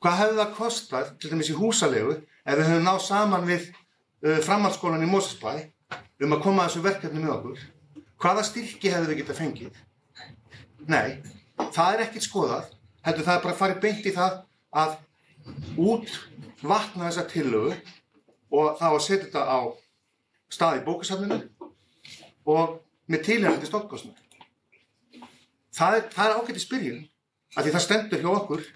Speaker 5: Hvað hefði það kostað, til dæmis í húsaleigu, ef við höfum náð saman við framhaldsskólann í Mosfellsbæ að koma að þessu verkefni með okkur? Hvaða styrki hefði við getað fengið? Nei, það er ekkert skoðað. Heldur það er bara farið beint í það að útvatna þessa tillögu og þá að setja þetta á stað í bókasafninu og með tilheyrandi stofnkostnaði. Það er ágætis byrjun, af því það stendur hjá okkur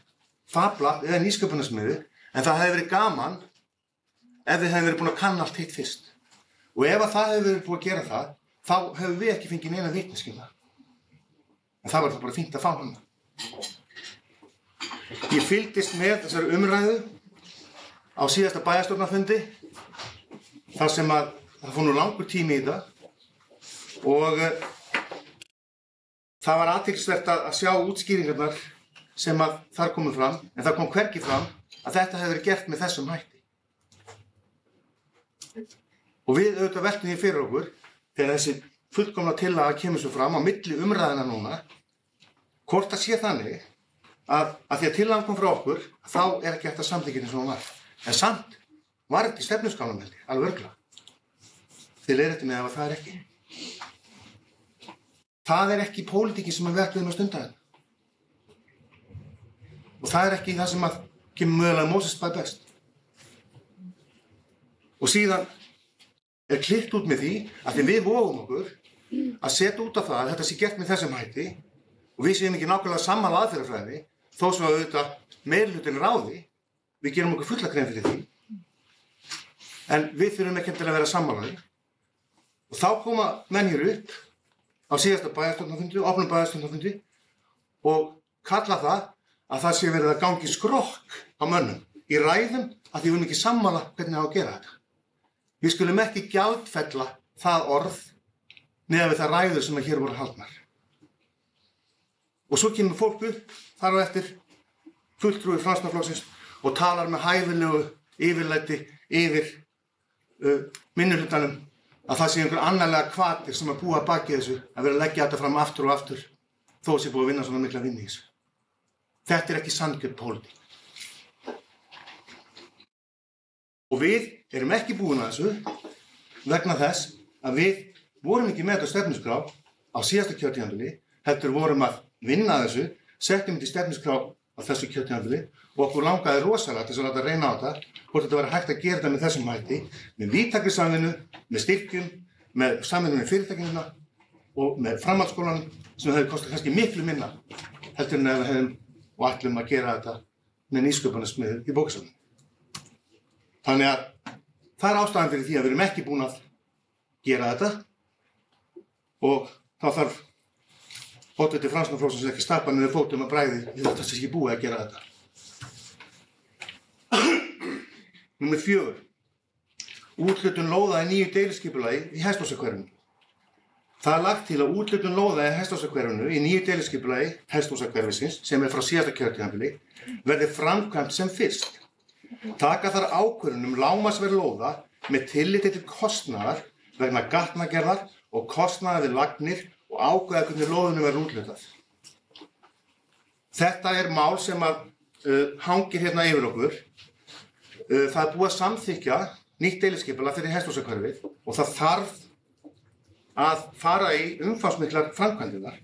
Speaker 5: Fabla eða nýsköpunarsmiðju, en það hefði verið gaman ef við hefðum verið búin að kanna allt hitt fyrst. Og ef að það hefði verið búin að gera það, þá hefur við ekki fengið neina vitneskju. En það var það bara fínt að fá hana. Ég fylgdist með þessari umræðu á síðasta bæjarstjórnarfundi þar sem að það fór nú langur tími í þetta og það var athyglisvert að sjá útskýringarnar sem að þar komu fram, en það kom hvergi fram að þetta hefði verið gert með þessum hætti. Og við auðvitað veltum því fyrir okkur þegar þessi fullkomna tillaga kemur svo fram á milli umræðina núna, hvort það sé þannig að því að tillagan kom frá okkur, þá er ekki hægt að samþykkja eins og hún var. En samt var þetta í stefnuskránum held ég, alveg örugglega. Þið leiðréttið mig ef það er ekki. Það er ekki pólitíkin sem við ætluðum að stunda þetta. Og það er ekki það sem að kemur mögulega Mosfellsbæ best. Og síðan er klippt út með því að því við vogum okkur að setja út af það að þetta sé gert með þessum hætti og við séum ekki nákvæmlega sammála aðferðafræði þó svo að auðvitað meirihlutinn ráði, við gerum okkur fulla grein fyrir því. En við þurfum ekki að vera sammálaðir. Og þá koma menn hér upp á síðasta bæjarstjórnarfundi, opnum bæjarstjórnarfundi og kalla það að það sé verið að gangi skrokk á mönnum í ræðum að því við erum ekki sammála hvernig á að gera þetta. Við skulum ekki gjaldfella það orð neðan við það ræður sem hér voru haldnar. Og svo kemur fólk upp þar á eftir fulltrúi Framsóknarflokksins og talar með hæfilegu yfirlæti yfir minnihlutanum að það sé einhver annarlega hvatir sem að búa að baki þessu að vera að leggja þetta fram aftur og aftur þó sé búið að vinna svona mikla vinnu í þessu. Þetta er ekki sanngjörn pólitík. Og við erum ekki búin að þessu vegna þess að við vorum ekki með þetta stefnuskrá á síðasta kjörtímabili, heldur vorum að vinna að þessu, settum þetta í stefnuskrá á þessu kjörtímabili og okkur langaði rosalega til að láta reyna á þetta, hvort þetta var hægt að gera þetta með þessum hætti, með víðtækri samvinnu, með styrkjum, með samvinnu með fyrirtækjumina og með framhaldsskólanum sem hefði kostað kannski miklu minna heldur en ef við hefðum og ætlum að gera þetta með nýsköpunarsmiðju í bókasafninu. Þannig að það er ástæðan fyrir því að við erum ekki búin að gera þetta og þá þarf oddviti Framsóknarflokksins ekki stappa niður fótum að bræði í þetta sem ekki búið að gera þetta. Númer 4. Úthlutun lóða í nýju deiliskipulagi í Hesthúsahverfinu. Það lagt til að úthlutun lóða í Hesthúsahverfinu í nýju deiliskipulagi Hesthúsahverfisins, sem fyrir frá síðasta kjörtímabili, verði framkvæmt sem fyrst. Taka þarf ákvörðun lágmarksverð lóða með tilliti til kostnaðar vegna gatnagerðar og kostnaðar við lagnir og ákveða hvernig lóðunum verður úthlutað. Þetta mál sem hangir hérna yfir okkur. Það búið að samþykkja nýtt deiliskipulag fyrir Hesthúsahverfið og það þarf að fara í umfangsmiklar framkvæmdirnar.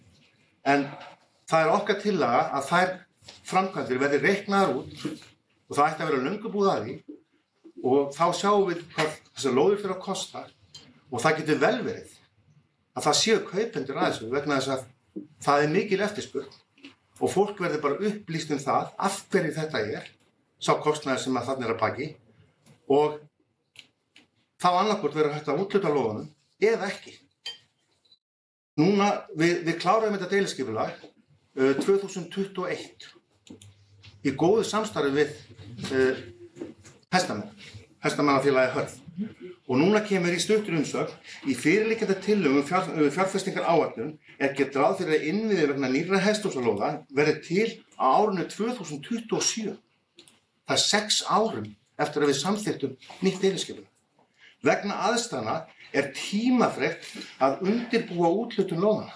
Speaker 5: En það okkar tillaga að þær framkvæmdir verði reiknaðar út og það ætti að vera löngu búið að því og þá sjáum við hvað þessar lóðir fyrir að kosta og það getur vel verið að það séu kaupendur að þessu vegna þess að það mikil eftirspurn og fólk verður bara upplýst það af hverju þetta sá kostnaður sem þarna að baki og þá annaðhvort verður hægt að úthluta lóðunum eða ekki. Núna, við kláruðum þetta deiliskipulag 2021 í góðu samstarfi við Hestamannafélagið Hörð. Og núna kemur í stuttur umsögn í fyrirliggjandi tillögum fjárfestingar áætlun gert ráð fyrir að innviðir vegna nýrra hesthúsalóða verði til á árinu 2027. Það 6 árum eftir að við samþykktum nýtt deiliskipulag. Vegna aðstæðna tímafrekt að undirbúa úthlutun lóðanna.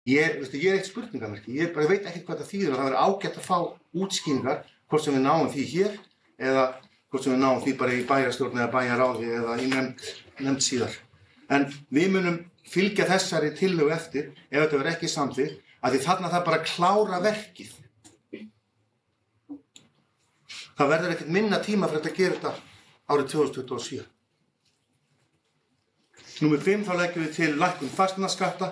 Speaker 5: Ég eitt spurningamerki, ég veit ekki hvað það þýðir og það verður ágætt að fá útskýringar hvort sem við náum því hér eða hvort sem við náum því bara í bæjarstjórn eða bæjarráði eða í nefnd síðar. En við munum fylgja þessari tillögu eftir ef þetta verður ekki samþykkt að því þarna það bara að klára verkið. Það verður ekkert minna tímafrekt að gera þetta árið 2027. Númer 5 þá leggjum við til lækkun fasteignaskatta.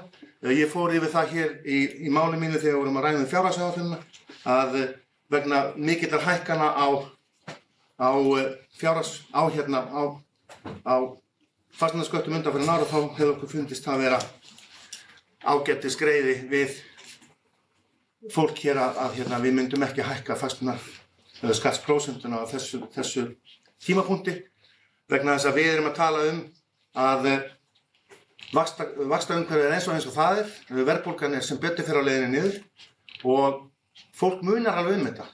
Speaker 5: Ég fór yfir það hér í máli mínu þegar við vorum að ræða fjárhagsáætlunina að vegna mikillar hækkana á fasteignasköttum undanfarin ára þá hefur okkur fundist það vera ágætis greiði við fólk hér að við myndum ekki hækka fasteignaskattsprósentuna á þessu tímapunkti vegna þess að við erum að tala að vaxtaumhverfið eins og það verðbólgan sem betur fer á leiðinni niður og fólk munar alveg þetta.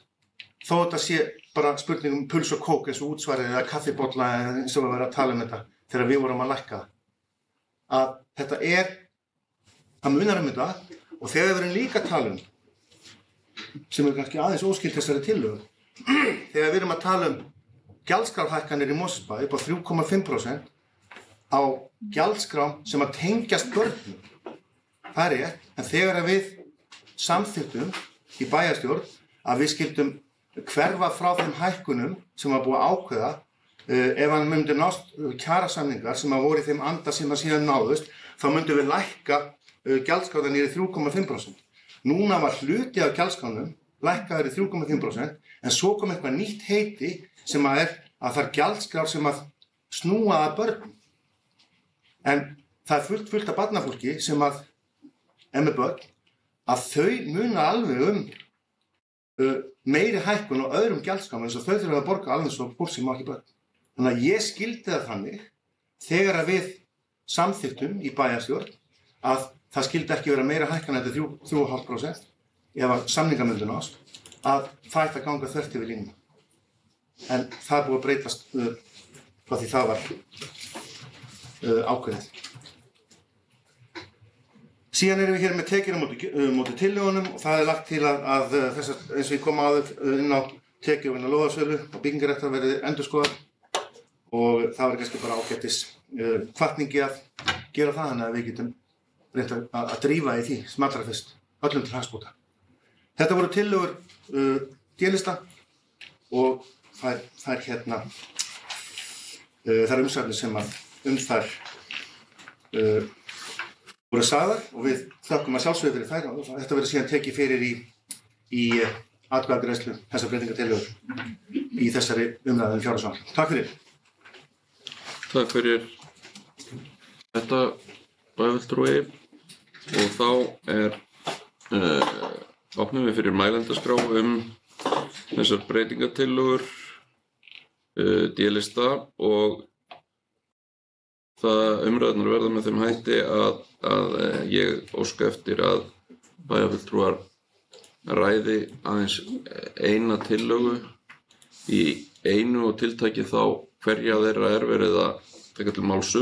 Speaker 5: Þó þetta sé bara spurning puls og kók eins og útsvarið eða kaffibolla eins og við verðum að tala þetta þegar við vorum að lækka. Að þetta það munar þetta og þegar við verðum líka að tala sem kannski aðeins óskilt þessari tillögu, þegar við erum að tala gjaldskrárhækkanir í Mosfellsbæ upp á 3,5% á gjaldskrám sem að tengjast börnum. Það en þegar við samþykktum í bæjarstjórn að við skildum hverfa frá þeim hækkunum sem var búið að ákveða ef hann myndi nást kjarasamningar sem að voru í þeim anda sem að síðan náðust, þá myndum við lækka gjaldskrána niður í 3,5%. Núna var hluti af gjaldskránu lækkaður í 3,5% en svo kom eitthvað nýtt heiti sem að það gjaldskrár sem að snúa að börnum. En það fullt af barnafólki sem að með börn að þau muna alveg meiri hækkun og öðrum gjaldskrám eins og þau þurfa að borga alveg svo fólk sem má ekki börn. Þannig að ég skildi það þannig þegar að við samþykktum í bæjarstjórn að það skildi ekki vera meira hækkan en 3,5% ef að samningar myndu nást að það ætti að ganga þvert yfir línuna. En það búið að breytast frá því það var ákveðið. Síðan erum við hér með tekjur á móti tillögunum og það lagt til að þessar, eins og ég kom áður inn á tekjur vegna lóðasölu og byggingarréttar verði endurskoðað og það var kannski bara ágætis hvatningi að gera það þannig að við getum reynt að drífa í því sem allra fyrst, öllum til hagsbóta. Þetta voru tillögur D-lista og það er umsagnir sem að þær voru sagðar og við þökkum að sjálfsögðu fyrir þær og þetta verður síðan tekið fyrir í atkvæðagreiðslu þessar breytingartillögur í þessari umræðu fjárhagsáætlun. Takk fyrir.
Speaker 1: Takk fyrir þetta bæjarfulltrúi og þá opnum við fyrir mælendaskrá þessar breytingartillögur D-lista og umræðurnar verða með þeim hætti að ég óska eftir að bæjarfulltrúar ræði aðeins eina tillögu í einu og tiltaki þá hverja þeirra verið að taka til máls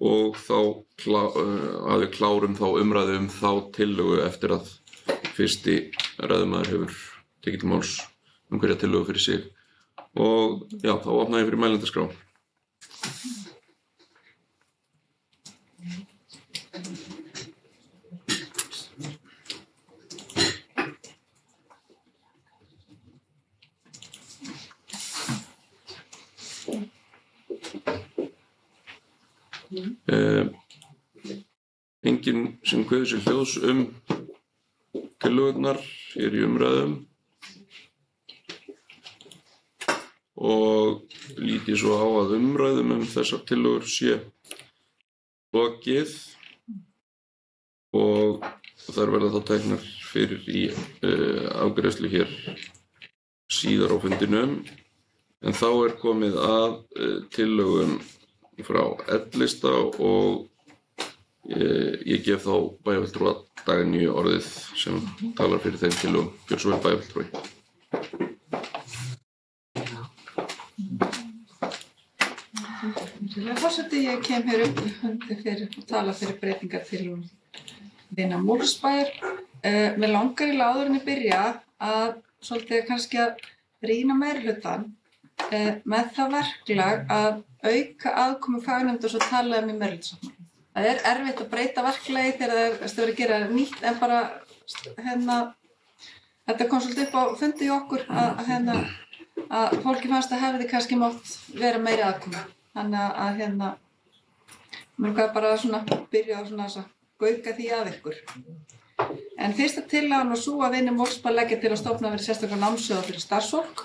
Speaker 1: og þá að við klárum þá umræðu þá tillögu eftir að fyrsti ræðumaður hefur tekið til máls hverja tillögu fyrir sig og já, þá opna ég fyrir mælendaskrá. Enginn sem kveður sér hljóðs tillögurnar í umræðum og lít ég svo á að umræðum þessar tillögur sé lokið og þær verða þá teknar fyrir í afgreiðslu hér síðar á fundinum en þá komið að tillögum frá L-lista og ég gef þá bæjarfulltrúa Dagnýju orðið sem talar fyrir þeim tillögum. Gjörðu svo vel bæjarfulltrúi.
Speaker 4: Forseti, ég kem hér upp og tala fyrir breytingartillögum vina Mosfellsbæjar. Mig langar í áður en ég byrja að svolítið kannski að rýna meirihlutann með það verklag að auka aðkomu fagnefnda og svo tala í meirihlutasáttmála. Það erfitt að breyta verklagi þegar það verið að gera nýtt en bara þetta kom svolítið upp á fundi í okkur að fólki fannst að hefði kannski mátt vera meiri aðkomu. Þannig að mér langaði bara svona byrja á svona að gauka því að ykkur. En fyrsta tillagan var sú að vinir Mosfellsbæjar leggja til að stofna verið sérstaka námsjóða fyrir starfsfólk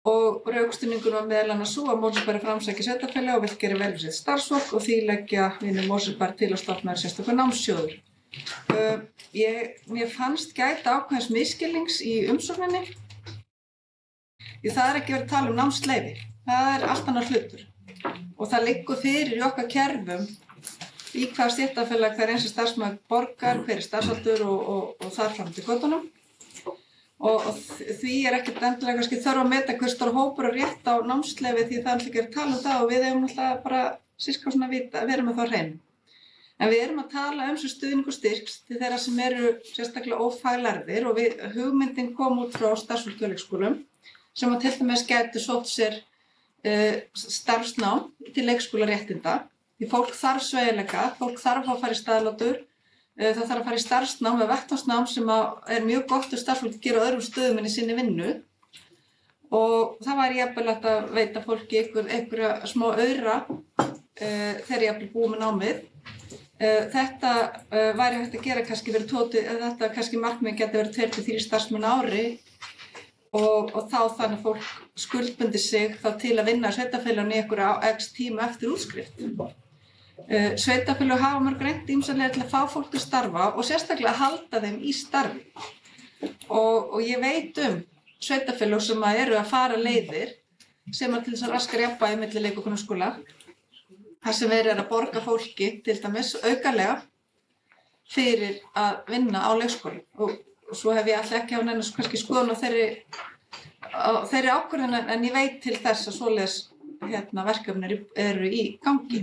Speaker 4: og rökstuðningur var meðal annars sú að Mosfellsbæjar framsækja sveitarfélag og vill gera vel við sitt starfsfólk og því leggja vinir Mosfellsbæjar til að stofna verið sérstaka námsjóður. Mér fannst gæta ákveðins misskilnings í umsókninni því það ekki verið að tala námsleyfi. Það allt annar hlutur og það liggur fyrir í okkar kerfum í hvaða stéttarfélag hver eins starfsmaður borgar, hver starfsaldur og þar fram til götunum. Og því ekkert endilega kannski þörf að meta hver stór hópur og rétt á námsleyfi því það ekki að tala það og við eigum alltaf bara sirka svona að vita að vera með það á hreinu. En við erum að tala sem stuðning og styrks til þeirra sem eru sérstaklega ófaglærðir og hugmyndin kom út frá starfsfólki og leikskólum sem að til dæmis gætu sótt sér starfsnám til leikskólaréttinda. Því fólk þarf sveigjanleika, fólk þarf að fara í staðlátur, það þarf að fara í starfsnám eða vettvangsnám sem mjög gott starfsfólk gera á öðrum stöðum en í sinni vinnu. Og það væri jafnvel hægt að veita fólki einhverja smá aura þegar jafnvel búið með námið. Þetta væri hægt að gera kannski þetta kannski markmið geti verið 2-3 starfsmenn á ári og þá þannig að fólk skuldbindi sig þá til að vinna í sveitarfélaginu í einhverja x tíma eftir útskrift. Sveitarfélög hafa mörg reynt ýmsar leiðir til að fá fólk til starfa og sérstaklega að halda þeim í starfi. Og ég veit sveitarfélög sem eru að fara leiðir sem til þess að raska jafnvægi milli leik- og grunnskóla. Þar sem verið að borga fólki til dæmis aukalega fyrir að vinna á leikskóla. Og svo hef ég alltaf ekki á neina kannski skoðun á þeirri ákvörðun en ég veit til þess að svoleiðis verkefni eru í gangi.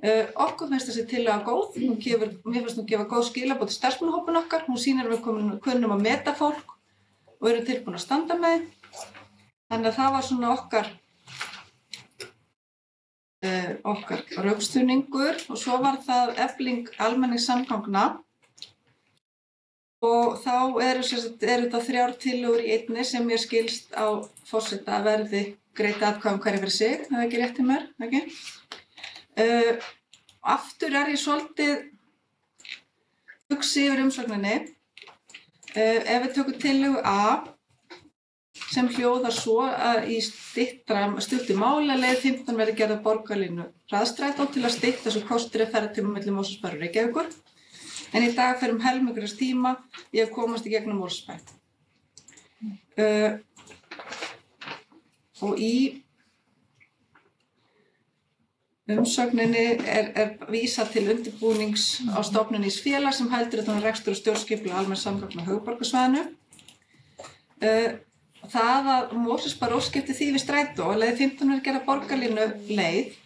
Speaker 4: Okkur finnst þessi tillaga góð, mér finnst hún gefa góð skilaboð til starfsmannahópinn okkar, hún sýnir að við kunnum að meta fólk og erum tilbúin að standa með þeim. Þannig að það var svona okkar rökstuðningur og svo var það efling almenningssamgangna og þá eru þetta 3 tillögur í einni sem mér skilst á forseta að verði greitt atkvæði hverja fyrir sig, það ekki rétt til mér, ekki? Aftur ég svolítið hugsi yfir umsögninni. Ef við tökum tillögu A sem hljóðar svo að í stuttu málaleið 15 verði gerð á borgarlínu hraðstrætó til að stytta svo kostur ferðatíma milli Mosfellsbæjar og Reykjavíkur. En í dag fer helmingur þess tíma í að komast í gegnum Mosfellsbæ. Og í Umsögninni er vísað til undirbúnings á stofnun nýs félags sem heldur utan um rekstur og stjórnskipulag almenns samgangna á höfuðborgarsvæðinu. Það að Mosfellsbær óski eftir því við strætó að leið 15 gera borgarlínu leið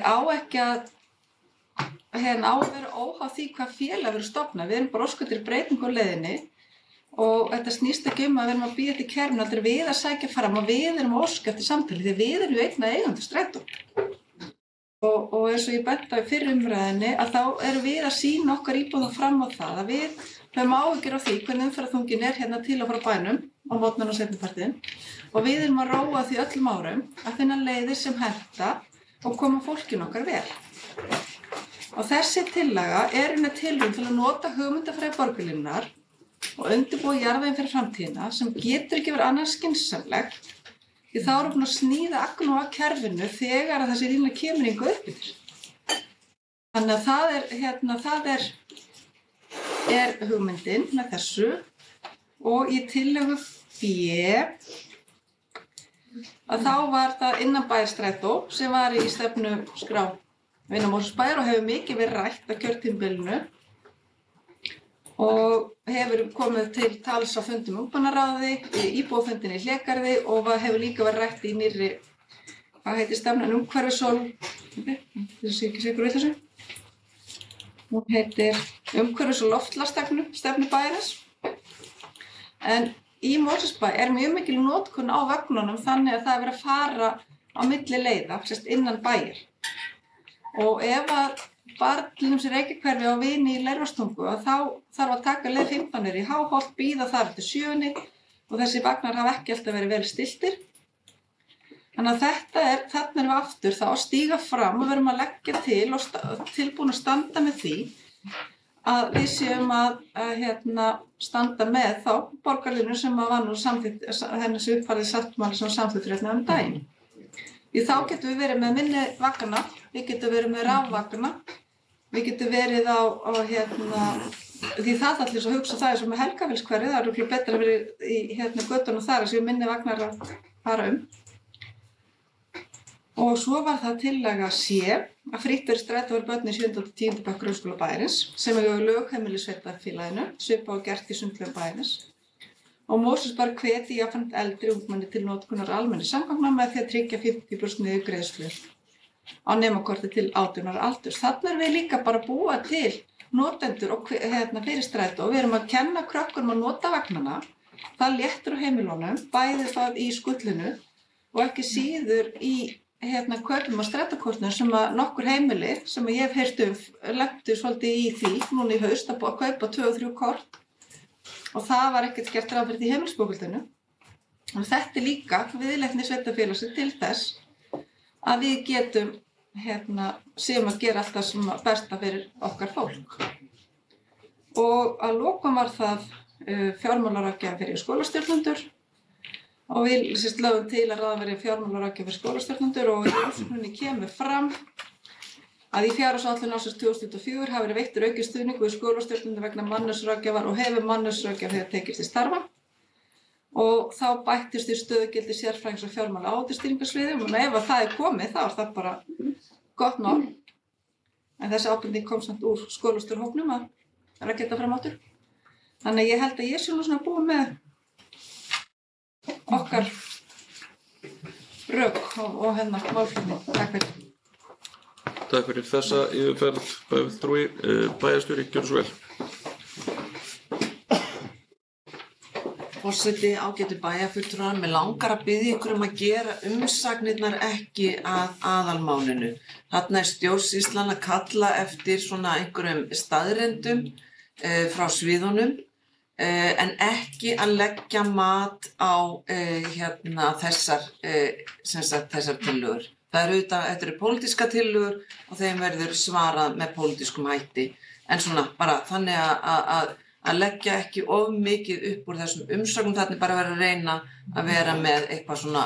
Speaker 4: á ekki að á að vera óháð því hvað félag verður stofnað. Við erum bara óska eftir breytingu á leiðinni og þetta snýst ekki að við erum að bíða eftir kerfinu, heldur við að sækja fram og við erum að óska eftir samtali því við erum einna eigandi strætó. Og eins og ég benti á í fyrri umræðinni að þá erum við að sýna okkar íbúðum fram á það að við höfum áhyggjur af því hvernig umferðarþungin hérna til og frá bænum á morgnana og seinnipartinn og við erum að róa því öllum árum að finna leiðir sem henta og koma fólkinu okkar vel. Og þessi tillaga með tilraun til að nota hugmyndafræði borgarlínunnar og undirbúa jarðveginn fyrir framtíðina sem getur ekki verið annars skynsamlegt því þá erum við búin að sníða agnúa kerfinu þegar að þessi lína kemur hingað upp yfir. Þannig að það er hugmyndin með þessu og í tillögu B að þá var það innanbæjarstrætó sem var í stefnuskrá Mosfellsbæjar og hefur mikið verið rætt á kjörtímabilinu og hefur komið til tals á fundum ungmennaráði, íbúafundinni í Hlégarði og hefur líka verið rætt í nýrri, hvað heitir stefnan, umhverfisól, þessi ekki sigur við þessu, hún heitir umhverfis- og loftslagsstefnu bæjarins. En í Mosfellsbæ mjög mikil notkun á vögnunum þannig að það er verið að fara á milli leiða, innan bæjar. Og ef að barn sem Reykjahverfi á vini í Leirvogstungu þá þarf að taka leið 15 í Háholt, bíða þar eftir 7 og þessi vagnar hafa ekki alltaf verið vel stilltir. Þannig að þarna erum við aftur þá að stíga fram og verum að leggja til og tilbúin að standa með því að við séum að standa með þá borgarlínu sem var nú samþykkt, henni sem uppfærði sáttmáli sem var samþykkt hérna daginn. Því þá getum við verið með minni vagna, við getum verið með rafvagna, við getum verið á því það allir svo hugsa það svo með Helgafellshverfi, það er betra að vera í göttunum þar að séu minni vagnar að fara Og svo var það tillaga C að frítt verið strætó fyrir börn í 7. og 10. bekk grunnskóla bæjarins sem lögheimili sveitarfélaginu, svipað og gert í sundlaugum bæjarins. Og Mosfellsbær hvetur jafnframt eldri ungmenni til notkunar almennra samgangna með því að tryggja 50% niðurgreiðslu á nemakorti til 18 ára aldurs. Þarna erum við líka bara að búa til notendur og fyrir strætó og við erum að kenna krökkunum að nota vagnana. Það léttir á heimilunum, bæði það í skullinu og ekki síður í kaupum á strætókortinu sem að nokkur heimili sem ég hef heyrt lentu svolítið í því núna í haust að kaupa 2 og 3 kort. Og það var ekkert gert ráð fyrir því heimilisbókhaldinu. Og þetta líka viðleitni sveitarfélagsins til þess að við getum sem að gera allt það sem besta fyrir okkar fólk. Og að lokum var það fjármálaráðgjafi fyrir skólastjórnendur og við lögum til að ráða verið fjármálaráðgjafi fyrir skólastjórnendur og í umsögninni kemur fram að í fjárhagsáætlun ársins 2024 hafi verið veittur aukinn stuðningur við skólastjórnendur vegna mannauðsráðgjafar og hefur mannauðsráðgjafi þegar tekist til starfa. Og þá bættist í stöðugildi sérfræðings og fjármála áhættustýringarsviði og ef það er komið þá er það bara gott mál. En þessi ábending kom samt úr skólastjórnhópnum að geta fram áttur. Þannig að ég held að ég sé nú svona búið með okkar rök og málflutning. Takk fyrir.
Speaker 1: Takk fyrir þessa yfirferð, bæjarfulltrúi. Bæjarstjóri, gjörðu svo vel.
Speaker 2: Forseti, ágætu bæjarfulltrúar, mig langar að biðja ykkur að gera umsagnirnar ekki að aðalmálinu. Þarna stjórnsýslan að kalla eftir svona einhverjum staðreyndum frá sviðunum en ekki að leggja mat á þessar tillögur. Þetta eru pólitíska tillögur og þeim verður svarað með pólitískum hætti. En svona bara þannig að leggja ekki of mikið upp úr þessum umsögnum, þannig bara verið að reyna að vera með eitthvað svona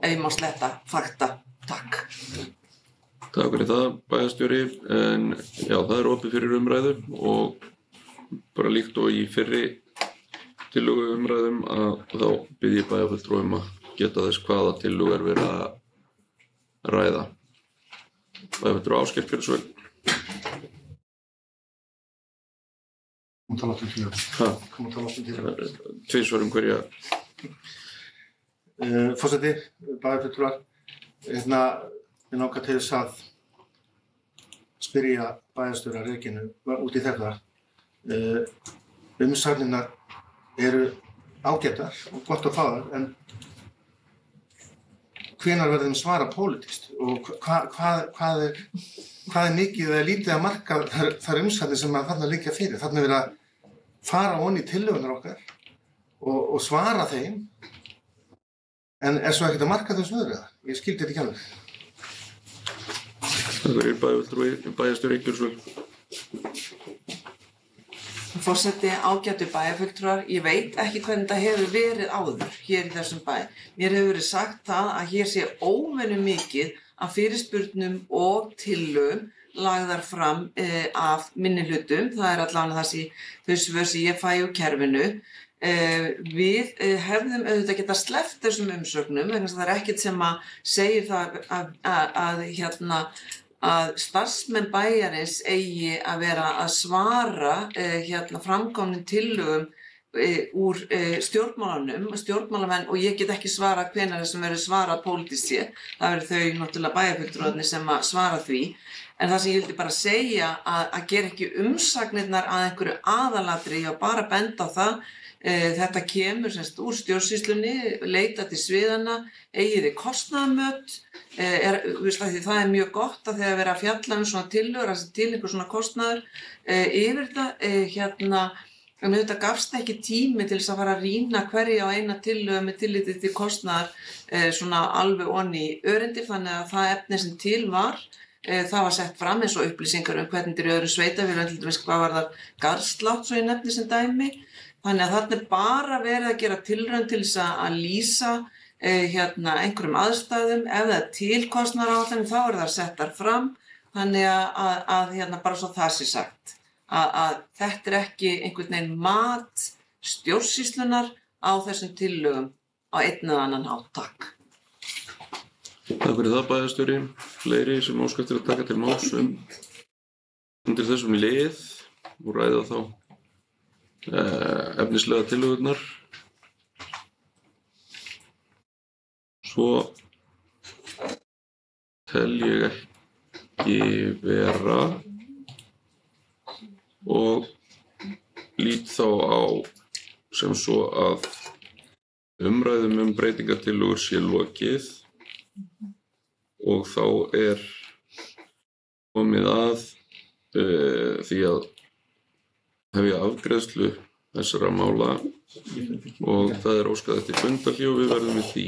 Speaker 2: auðmálsletta fakta. Takk.
Speaker 1: Takk fyrir það, bæjarstjóri. En já, það er opið fyrir umræðu og bara líkt og í fyrri tillögu umræðum að þá bið ég bæjarfulltrúum að geta þess hvaða tillögu er verið að ræða. Bæjarfulltrúi Ásgeir Björnsson.
Speaker 5: Hún tala áttum til.
Speaker 1: Ha,
Speaker 5: Hún tala áttum til.
Speaker 1: tvisvar hverja.
Speaker 5: Forseti, bæjarfulltrúar, við langar til þess að spyrja bæjarstjóra Regínu út í þetta. Umsagnirnar eru ágætar og gott að fá þær, en hvenær verður þeim svara pólitískt og hvað er mikið eða lítið að marka þær umsagnir sem að þarna liggja fyrir. Þarna er verið að fara ofan í tillögunar okkar og svara þeim, en er svo ekkert að marka þau snöður eða? Ég skildi þetta ekki alveg.
Speaker 1: Það verður bæjarfulltrúi bæjarstjóri Björnsson.
Speaker 2: Forseti, ágætu bæjarfulltrúar, ég veit ekki hvernig þetta hefur verið áður hér í þessum bæ. Mér hefur verið sagt það að hér sé óvenju mikið af fyrirspurnum og tillögum lagðar fram af minnihlutum. Það er allavega þau svör sem ég fæ úr kerfinu. Við hefðum auðvitað getað sleppt þessum umsögnum, vegna þess að það er ekkert sem að segir það að starfsmenn bæjarins eigi að vera að svara framkomnum tillögum úr stjórnmálamenn, og ég get ekki svara hvenær þessum verður svarað pólitískt séð. Það verður þau náttúrulega bæjarfulltrúarnir sem að svara því. En það sem ég vildi bara segja að gera ekki umsagnirnar að einhverju aðalatri, ég var bara að benda á það. Þetta kemur úr stjórnsýslunni, leita til sviðanna, eigið þið kostnaðarmöt, því það er mjög gott að þegar vera að fjalla svona tillögur, að til einhver svona kostnaður yfir þetta, en þetta gafst ekki tími til þess að fara að rýna hverja á eina tillögu með tilliti til kostnaðar svona alveg onni í örindir, þannig að það efni sem til var, það var sett fram eins og upplýsingar hvernig þetta er í öðrum sveitafélögum, til dæmis hvað var það garðslátt, svo ég nefni sem dæmi. Þannig að þarna er bara verið að gera tilraun til þess að lýsa einhverjum aðstæðum. Ef það er til kostnaðaráætlanir þá eru það settar fram. Þannig að bara svo það sé sagt. Að þetta er ekki einhvern veginn mat stjórnsýslunar á þessum tillögum á einn eða annan hátt. Takk.
Speaker 1: Takk fyrir það, bæjarstjóri. Fleiri sem óska eftir að taka til máls undir þessum lið og ræða þá efnislega tillögurnar. Svo tel ég ekki vera og lít þá á sem svo að umræðum breytingatillögur sé lokið og þá er komið að því að hefja afgreiðslu þessara mála og það er óskað eftir fundarhlé og við verðum við því.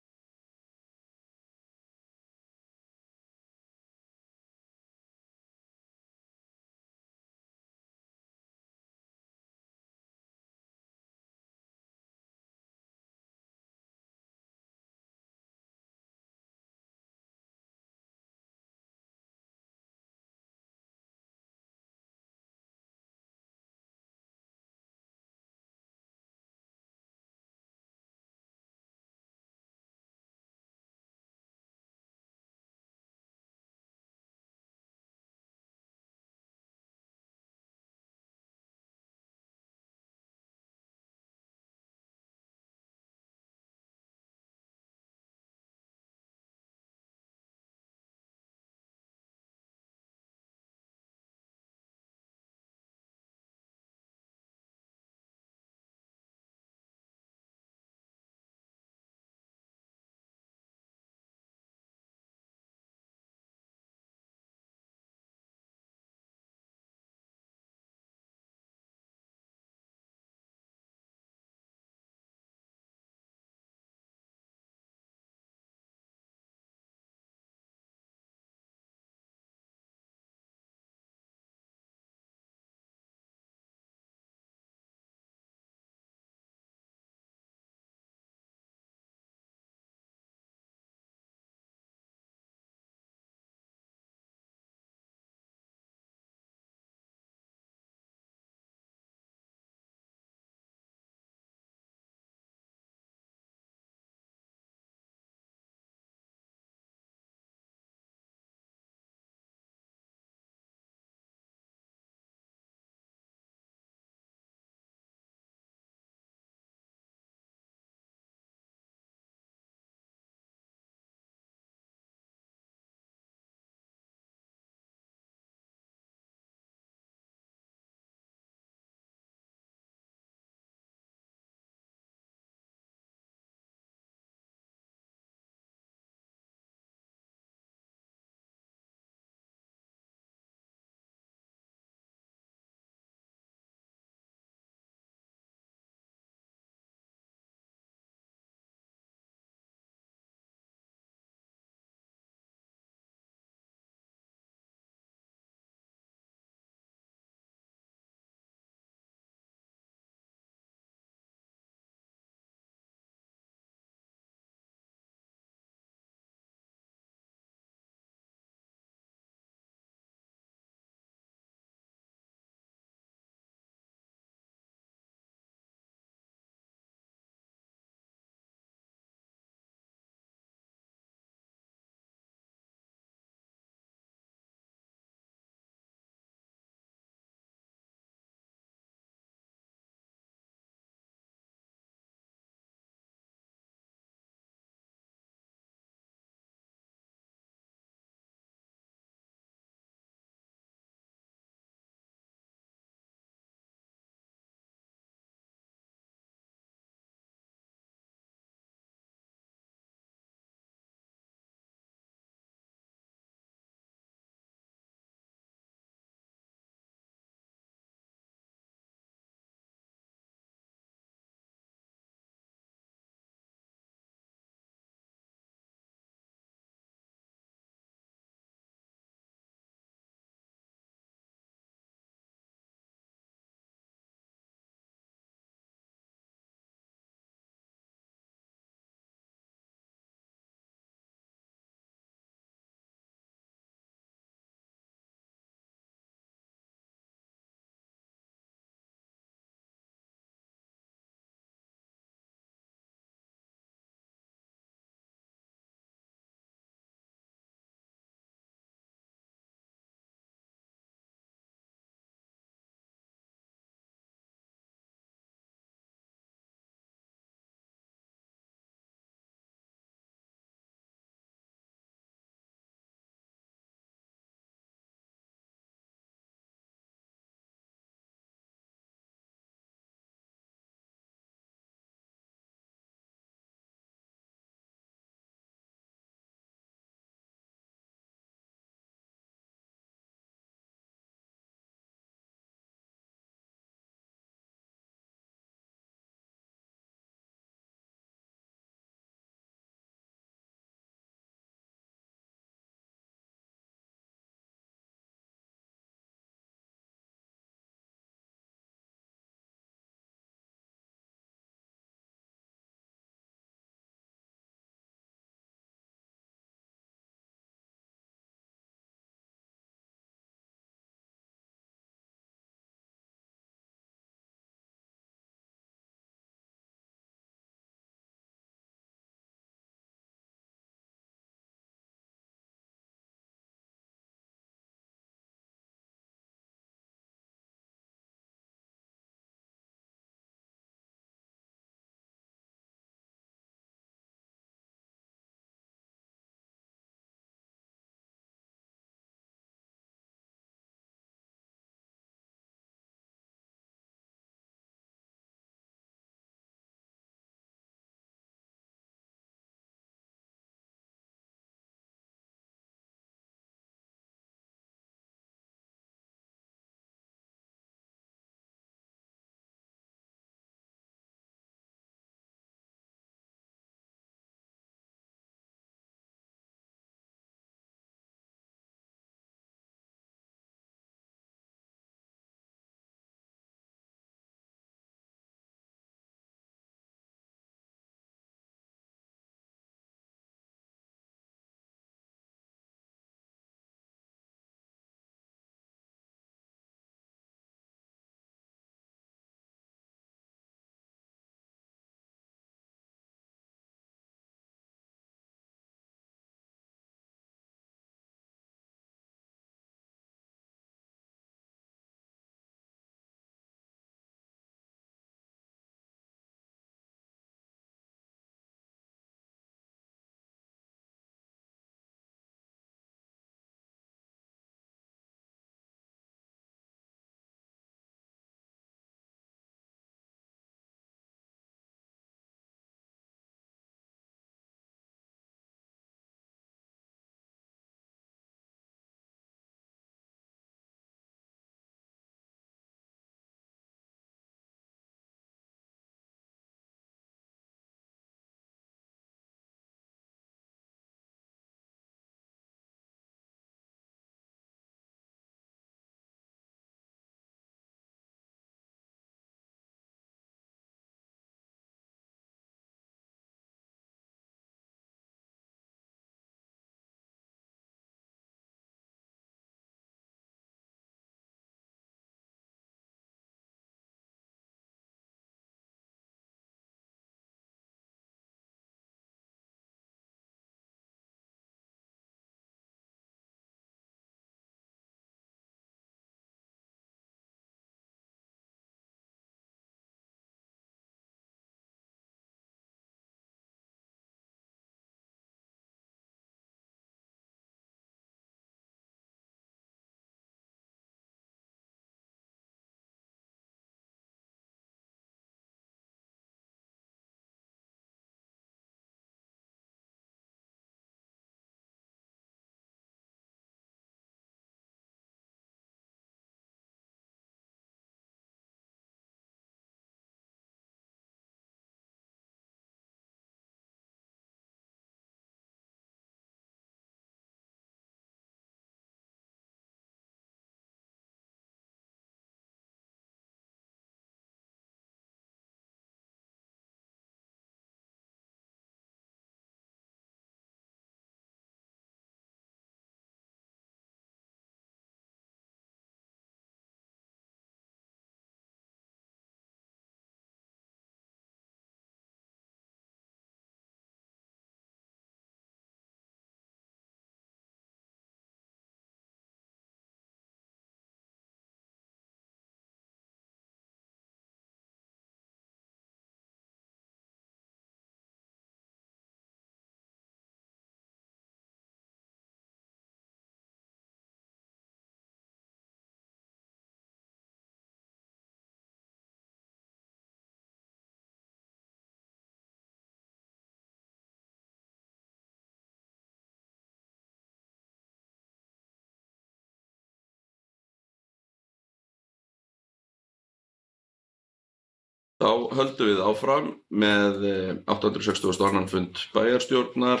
Speaker 1: Þá höldum við áfram með 862. fund bæjarstjórnar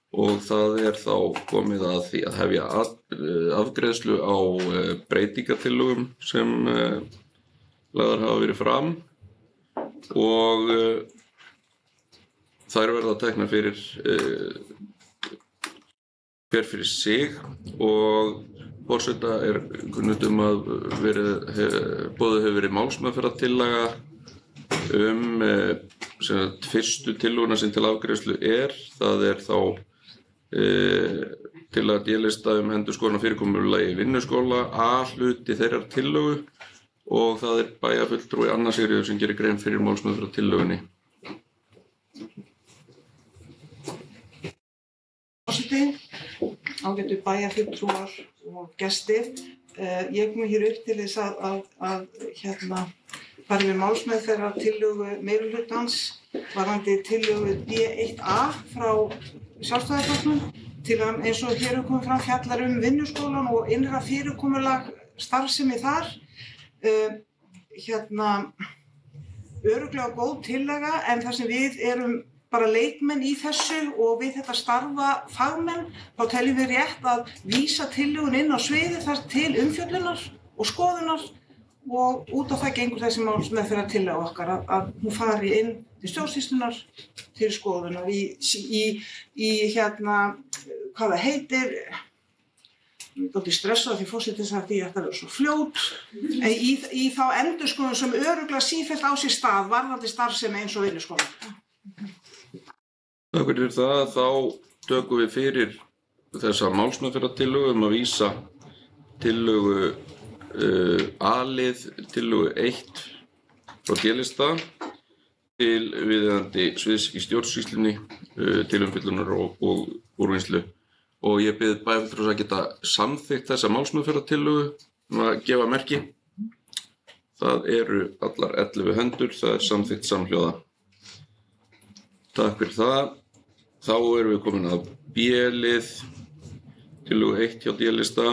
Speaker 1: og það þá komið að því að hefja afgreiðslu á breytingatillögum sem lagðar hafa verið fram og þær verða teknar fyrir hver fyrir sig og forseta kunnugt að boðið hefur verið málsmeðferðartillaga fyrstu tillöguna sem til afgreiðslu það þá tillaga D-lista endurskoðun á fyrirkomulagi vinnuskóla, A-hluti þeirrar tillögu og það bæjarfulltrúi Anna Sigríður sem gerir grein fyrir málsmeðferðartillögunni.
Speaker 6: Forseti, ágætu bæjarfulltrúar og gestir. Ég kom hér upp til þess að fara við málsmeðferðartillögu meirihlutans varðandi tillögu D1A frá Sjálfstæðisflokknum til að eins og hér komið fram fjallar vinnuskólan og innra fyrirkomulag starfsemi þar. Örugglega góð tillaga en þar sem við erum bara leikmenn í þessu og við þetta starfa fagmenn, þá teljum við rétt að vísa tillögun inn á sviðið þar til umfjöllunar og skoðunar og út á það gengur þessi málsmeðferðartillaga okkar að hún fari inn til stjórnsýslunnar til skoðunar í hvað það heitir, ég er dálítið stressað því forseti sagði að ég ætti að vera svo fljót, í þá endurskoðun sem örugglega sífellt á sér stað varðandi starfsemi eins og vinnuskóla.
Speaker 1: Takk fyrir það. Þá tökum við fyrir þessa málsmeðferðartillögu að vísa tillögu A-lið, tillögu 1 frá D-lista til viðeigandi sviðs í stjórnsýslunni til umfjöllunar og úrvinnslu. Og ég bið bæjarfulltrúa að geta samþykkt þessa málsmeðferðartillögu að gefa merki. Það eru allar 11 hendur, það samþykkt samhljóða. Takk fyrir það. Þá erum við komin að B-lið, tillögu 1 hjá D-lista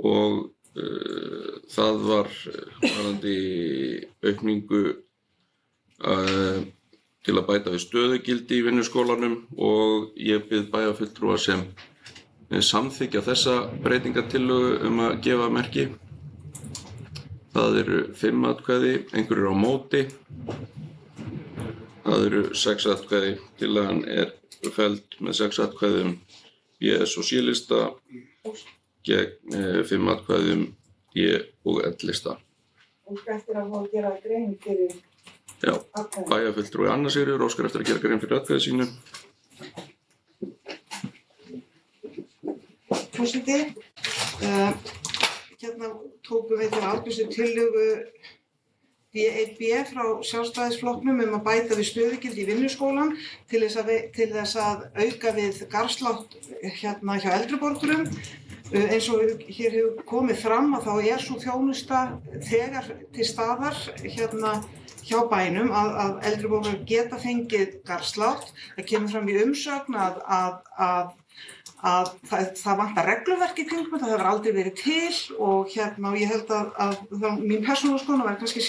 Speaker 1: og það var varðandi aukningu til að bæta við stöðugildi í vinnuskólanum og ég bið bæjarfulltrúa sem samþykkja þessa breytingatillögu að gefa merki. Það eru 5 atkvæði, einhverjir á móti. Það eru 6 atkvæði, tillagan felld með 6 atkvæðum BS og C-lista gegn 5 atkvæðum D og L-lista.
Speaker 6: Óskar eftir að fá að gera grein fyrir atkvæði.
Speaker 1: Bæjarfulltrúi Anna Sigríður óskar eftir að gera grein fyrir atkvæði sínu.
Speaker 6: Forseti, tókum við til afgreiðslu tillögu D1B frá Sjálfstæðisflokknum að bæta við stöðugildi í vinnuskólan til þess að auka við garðslátt hjá eldri borgurum. Eins og hér hefur komið fram að þá sú þjónusta þegar til staðar hjá bænum að eldri borgarar geta fengið garðslátt. Það kemur fram í umsögn að það vantar regluverk í kringum þetta, það hefur aldrei verið til og ég held að mín persónulega skoðun væri kannski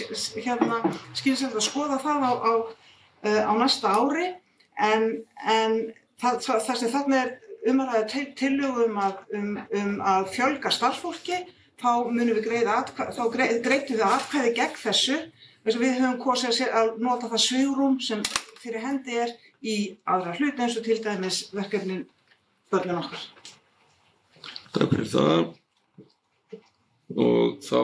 Speaker 6: skynsamlegt að skoða það á næsta ári en það sem þarna að ræða tillögu að fjölga starfsfólki, þá munum við greiddum við atkvæði gegn þessu. Við höfum kosið að nota það svigrúm sem fyrir hendi í aðra hluti eins og til dæmis verkefnin börnin okkar.
Speaker 1: Takk fyrir það. Og þá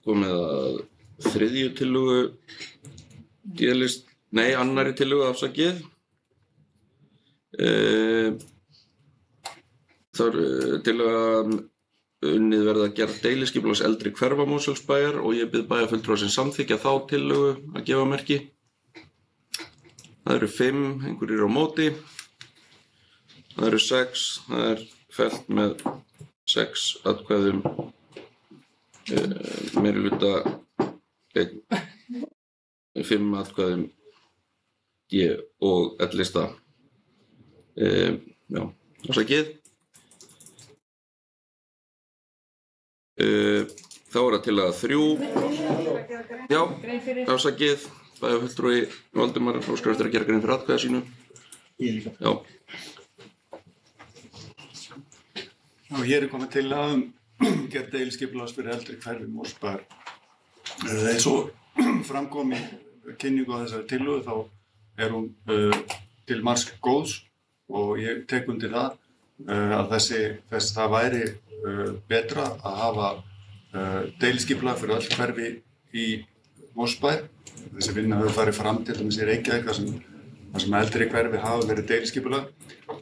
Speaker 1: komið að þriðju tillögu annarri tillögu afsakið. Þar tillaga unnið verða að gera deiliskipulags eldri hverfa Mosfellsbæjar og ég bið bæjarfulltrúa sem samþykkja þá tillögu að gefa merki. Það eru 5, einhverjir á móti. Það eru 6, það fellt með 6 atkvæðum meirihluta gegn 5 atkvæðum D og L-lista. Afsakið. Þá það tillaga 3. Já, afsakið. Bæjarfulltrúi Valdimar óskar eftir að gera grein fyrir atkvæði sínu.
Speaker 7: Ég líka.
Speaker 1: Já.
Speaker 7: Og hér komið til að gerð deiliskipulags fyrir eldri hverfi Mosfellsbæjar. Eins og framkom í kynningu á þessari tillögu þá hún til margs góðs og ég tek undir það að það væri betra að hafa deiliskipulag fyrir öll hverfi í Mosfellsbæ. Þessi vinna hefur farið fram til dæmis í Reykjavík þar sem eldri hverfi hafa verið deiliskipulag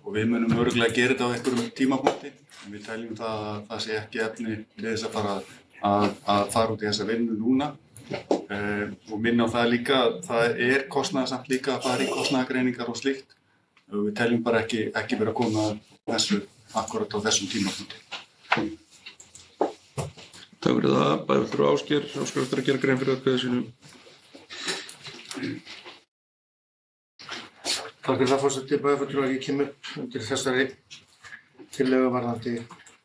Speaker 7: og við munum örugglega gera þetta á einhverjum tímapunkti. En við teljum það að það sé ekki efni til þess að fara út í þessa vinnu núna. Og minna á það líka að það kostnaðarsamt líka að fara í kostnaðargreiningar og slíkt. Og við teljum bara ekki vera að koma þessu akkurat á þessum tímapunkti.
Speaker 1: Takk fyrir það. Bæjarfulltrúi Ásgeir eftir að gera grein fyrir atkvæði sínu.
Speaker 5: Takk fyrir það, forseti. Bæjarfulltrúi, ég kem upp undir þessari tillögu varðandi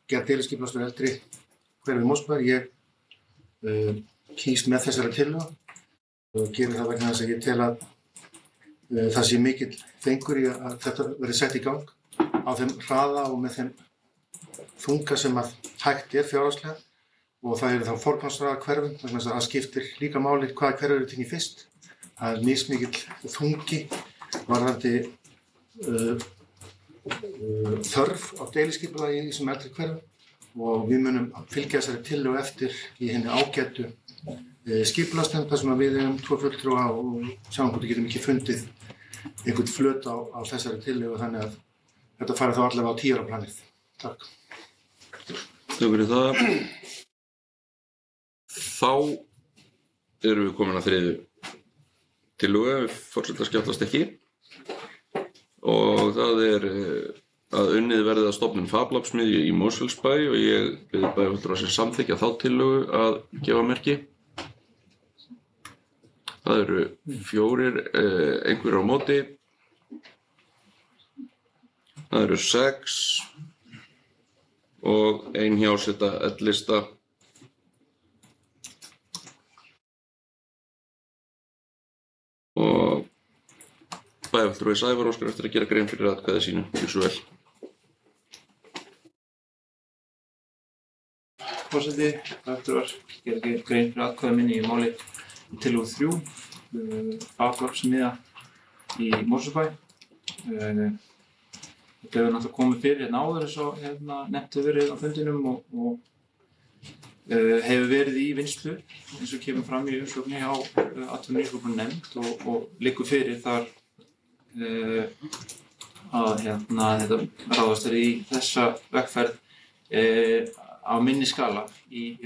Speaker 5: gerð deiliskipulags fyrir eldri hverfi Mosfellsbæjar. Ég kýs með þessari tillögu og gerir það vegna þess að ég tel að það sé mikill fengur í að þetta verði sett í gang á þeim hraða og með þeim þunga sem að hægt fjárhagslega og það eru þá forgangsraða hverfum vegna þess að það skiptir líka máli hvaða hverfi eru tekið fyrst. Það er mismikill þungi varðandi þörf á deiliskipulagi í þessum eldri hverfum og við munum fylgja þessari tillögu eftir í henni ágætu skipulagsnefnd þar sem við eigum 2 fulltrúa og sjáum hvort við getum ekki fundið einhvern flöt á þessari tillögu þannig að þetta fari þá allavega á 10 ára planið. Takk.
Speaker 1: Takk fyrir það. Þá erum við komin að 3. tillögu, forseta skjátlast ekki. Og það að unnið verði að stofnun FabLab-smiðju í Mosfellsbæ og ég bið bæjarfulltrúa sem samþykkja þá tillögu að gefa merki. Það eru 4, einhverjir á móti. Það eru 6 og 1 hjáseta L-lista. Og bæjarfulltrúi Sævar óskar eftir að gera grein fyrir atkvæði sínu. Gjörðu svo vel.
Speaker 8: Forseti, bæjarfulltrúar gera grein fyrir atkvæði minni í máli tillögu 3, FabLab-smiðja í Mosfellsbæ. Þetta hefur náttúrulega komið fyrir hérna áður eins og nefnt hefur verið á fundinum og hefur verið í vinnslu eins og kemur fram í umsögn hjá atvinnu- og nýsköpunarnefnd og liggur fyrir þar að þetta ráðast er í þessa vegferð á minni skala í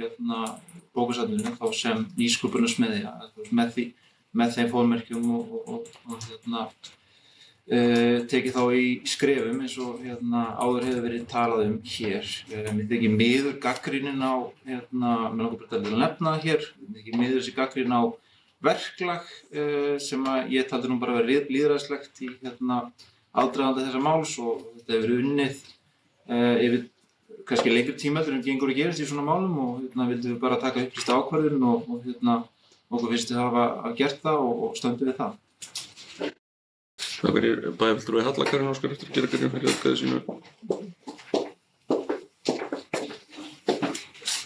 Speaker 8: bókasafninu þá sem nýsköpunarsmiðja með þeim formerkjum og tekið þá í skrefum eins og áður hefur verið talað hér. Mér þykir miður gagnrýnin á mig langar bara að nefna það hér. Mér þykir miður þessi gagnrýnin á verklag sem að ég taldi nú bara vera lýðræðislegt í aðdraganda þessa máls og þetta hefur verið unnið yfir kannski lengri tíma en gengur að gerast í svona málum og vildum við bara taka upplýsta ákvörðun og okkur finnst við hafa gert það og stöndum við það.
Speaker 1: Takk fyrir bæjarfulltrúi Halla Karin óskar eftir að gera grein fyrir atkvæði sínu.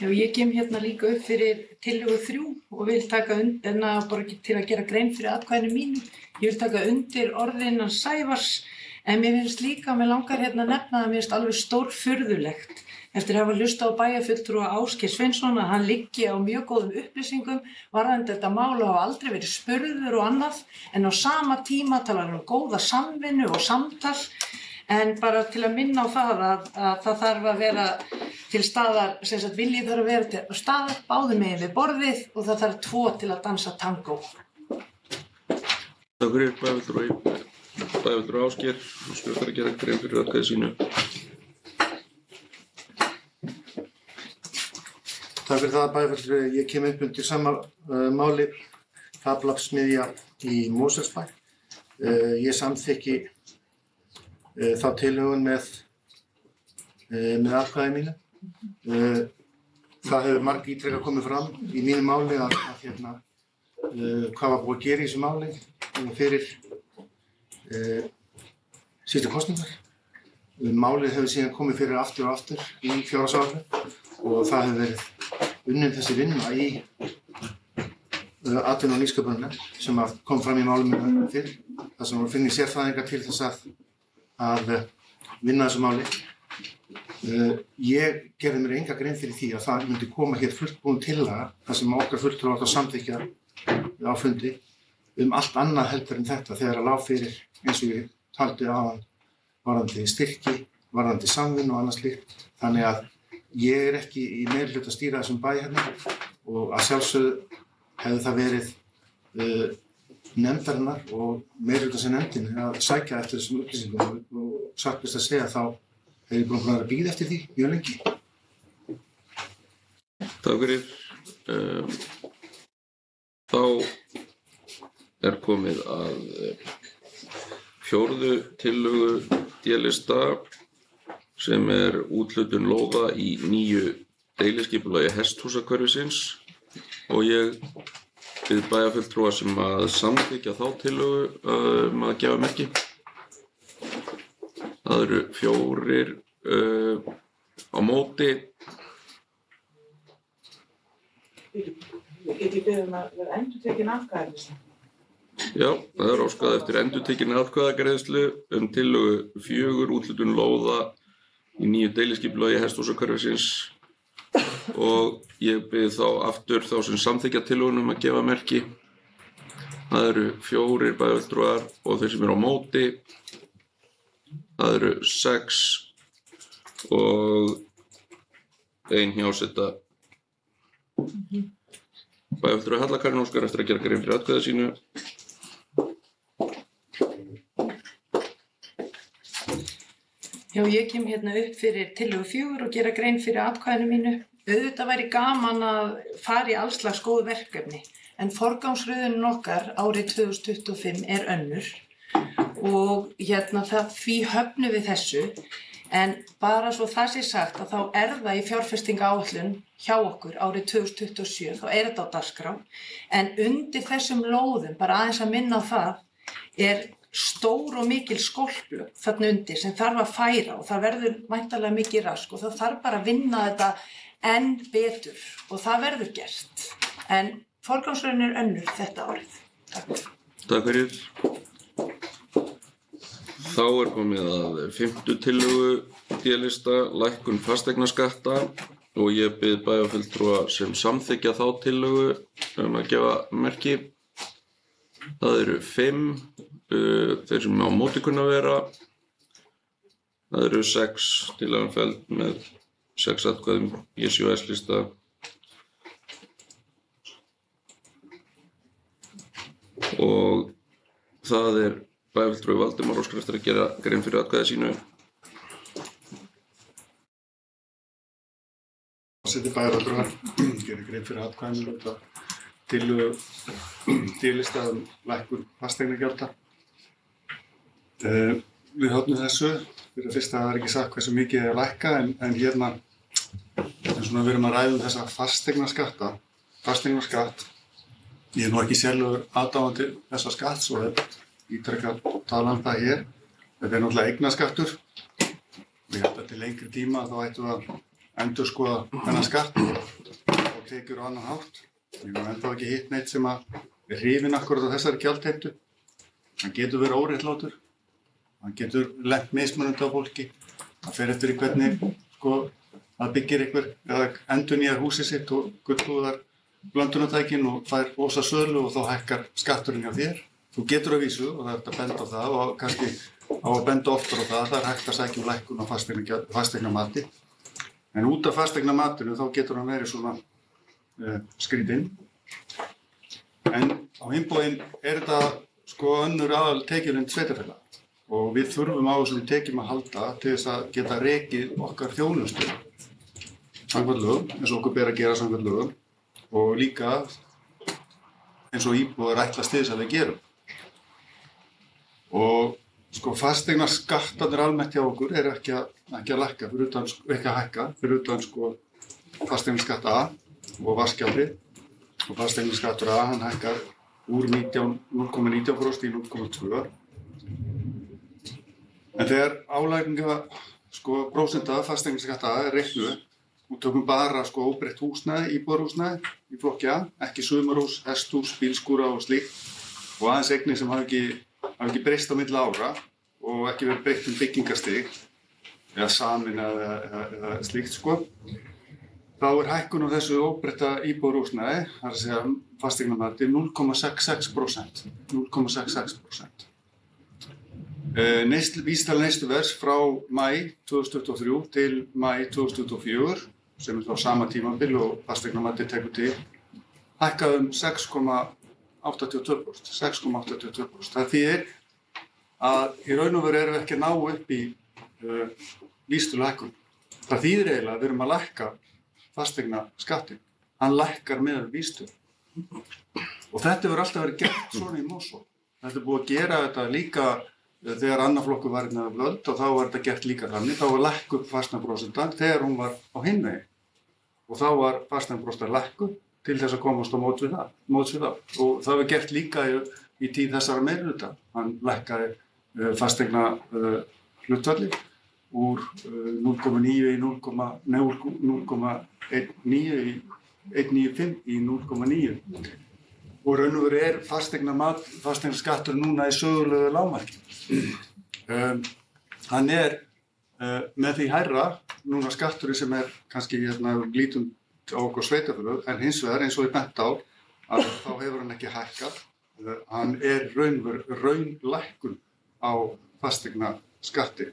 Speaker 3: Já, ég kem hérna líka upp fyrir tillögu 3 og vil taka undir, bara til að gera grein fyrir atkvæðinu mínu. Ég vil taka undir orðin hans Sævars, en mér finnst líka, mér langar hérna að nefna að mér finnst alveg stórfurðulegt eftir að hafa hlustað á bæjarfulltrúa Ásgeir Sveinsson að hann liggi á mjög góðum upplýsingum varðandi þetta mál og hafa aldrei verið spurður og annað, en á sama tíma talar um góða samvinnu og samtal. En bara til að minna á það að það þarf að vera til staðar, sem sagt viljið þarf að vera til staðar, báðum megin við borðið og það þarf 2 til að dansa tangó.
Speaker 1: Takk fyrir bæjarfulltrúi Ásgeir óskar eftir að gera grein fyrir atkvæði sínu.
Speaker 5: Takk fyrir það, bæjarfulltrúi. Ég kem upp undir sama máli FabLab-smiðja í Mosfellsbæ. Ég samþykki þá tillögun með atkvæði mínu. það hefur margítrekað komið fram í mínu máli að hvað var búið að gera í þessu máli fyrir síðustu kosningar. Málið hefur síðan komið fyrir aftur og aftur í fjárhagsáætlun og það hefur verið unnin þessi vinna í atvinnu- og nýsköpunarnefnd sem kom fram í málinu fyrir, þar sem voru finnir sérfræðingar til þess að vinna þessu máli. Ég gerði mér enga grein fyrir því að það myndi koma hér fullbúin tillaga þar sem okkar fulltrúar áttu að samþykkja á fundi allt annað heldur en þetta þegar það lá fyrir eins og ég taldi áðan varðandi styrki, varðandi samvinnu og annað slíkt. Þannig að ég ekki í meirihluta að stýra þessum bæ hérna og að sjálfsögðu hefði það verið nefndarinnar og meirihluta sem nefndin að sækja eftir þessum upplýsingum og satt best að segja þá hef ég búin að vera að bíða eftir því mjög lengi.
Speaker 1: Takk fyrir. Þá komið að 4. tillögu D-lista sem úthlutun lóða í nýju deiliskipulagi hesthúsahverfisins og ég bið bæjarfulltrúa sem að samþykkja þá tillögu að gefa merki. Það eru 4 á móti.
Speaker 9: Get ég beðið að vera endurtekin atkvæðagreiðsla?
Speaker 1: Já, það óskað eftir endurtekinni atkvæðagreiðslu tillögu 4 úthlutun lóða í nýju deiliskipulagi hesthúsahverfisins og ég bið þá aftur þá sem samþykkja tillögunum að gefa merki. Það eru 4 bæjarfulltrúar og þeir sem á móti. Það eru 6 og 1 hjáseta. Bæjarfulltrúi Halla Karin óskar eftir að gera grein fyrir atkvæði sínu.
Speaker 3: Já, ég kem hérna upp fyrir tillögu 4 og gera grein fyrir atkvæðinu mínu. Auðvitað væri gaman að fara í alls slags góð verkefni, en forgangsröðunin okkar árið 2025 önnur og því höfnum við þessu. En bara svo það sé sagt að þá það í fjárfestingaáætlun hjá okkur árið 2027, þá þetta á dagskrá. En undir þessum lóðum, bara aðeins að minna á það, stór og mikil skolpblöð þarna undir sem þarf að færa og það verður væntanlega mikið rask og það þarf bara að vinna þetta enn betur og það verður gert. En forgangsröðunin önnur þetta árið. Takk.
Speaker 1: Takk fyrir. Þá komið að 5. tillögu D-lista lækkun fasteignaskatta og ég bið bæjarfulltrúa sem samþykkja þá tillögu að gefa merki. Það eru 5, þeir sem á móti kunna vera. Það eru 6 tillagan felld með 6 atkvæðum í SJS-lista. Og það bæjarfulltrúi Valdimar óskar eftir að gera grein fyrir atkvæði sínu.
Speaker 7: Forseti bæjarfulltrúar gerir grein fyrir atkvæðinu út af tillögu D-lista lækkun fasteignagjalda. Við höfnum þessu. Fyrir fyrst að það ekki sagt hversu mikið að lækka en hérna svona við erum að ræða þessa fasteignaskatt. Ég nú ekki sjálfur aðdáandi þessa skatts og ítrekka tala það hér. Þetta náttúrulega eignaskattur. Ég held að til lengri tíma þá ættum við að endurskoða þennan skatt og tekjur á annan hátt. Ég hef ennþá ekki hitt neitt sem að hrifinn akkúrat á þessari gjaldheimtu. Hann getur verið óréttlátur. Hann getur lent mismunandi á fólki. Það fer eftir í hvernig það byggir einhver eða endurnýjar húsið sitt og gullhúðar blöndunartækin og fær ósa sölu og þá hækkar skatturinn hjá þér. Þú getur að vísu og það að benda á það og kannski á að benda oftar á það. Það hægt að sækja úr lækkun á fasteignamati. En út af fasteignamatinu þá getur hann verið svona skrítinn. En á hinn bóginn þetta önnur aðal tekjulind sveitarfélaga. Og við þurfum á þessum tekjum að halda til þess að geta rekið okkar þjónustu samkvæmt lögum, eins og okkur ber að gera samkvæmt lögum og líka eins og íbúar ætlast til þess að við gerum. Og fasteignaskattarnir almennt hjá okkur ekki að lækka, ekki að hækka, fyrir utan fasteignaskatt A og vatnsgjaldið og fasteignaskattur A hann hækkar úr 0,19% í 0,2%. En þegar álagninga prósenta fasteignaskatta er reiknuð og tökum bara óbreytt húsnæði, íbúðarhúsnæði í flokki A, ekki sumarhús, hesthús, bílskúra og slíkt og aðeins eignir sem hafa ekki breyst á milli ára og ekki verið breytt byggingarstig eða sameina eða slíkt þá er hækkun á þessu óbreytta íbúðarhúsnæði, það er að segja fasteignamati 0,66%. 0,66%. Vísitala neysluverðs frá maí 2023 til maí 2024, sem er þá sama tímabil og fasteignamati tekur til, hækkaði 6,82%. 6,82%. Það þýðir að í raun og veru erum við ekki að ná upp í vísitöluhækkun. Það þýðir eiginlega að við erum að lækka fasteignaskattinn. Hann lækkar með vísitölu. Og þetta hefur alltaf verið gert svona í Mosó. Þetta er búið að gera þetta líka þegar annar flokkur var hérna völd og þá var þetta gert líka þannig. Þá var lækkuð fasteignaprósentan þegar hún var á hinn veginn. Og þá var fasteignaprósentan lækkuð til þess að komast á móts við það. Og það var gert líka í tíð þessara meirihluta. Hann lækkaði fasteigna hlutfallið úr 0,9 í 0,19 í 1,95 í 0,9. Og raun og veru fasteignaskattur núna í sögulegu lágmarki. Hann með því hærra, núna skatturinn sem kannski lítum á okkur sveitarfélög, en hins vegar eins og ég bent á, að þá hefur hann ekki hækkað. Hann raunlækkun á fasteignaskatti.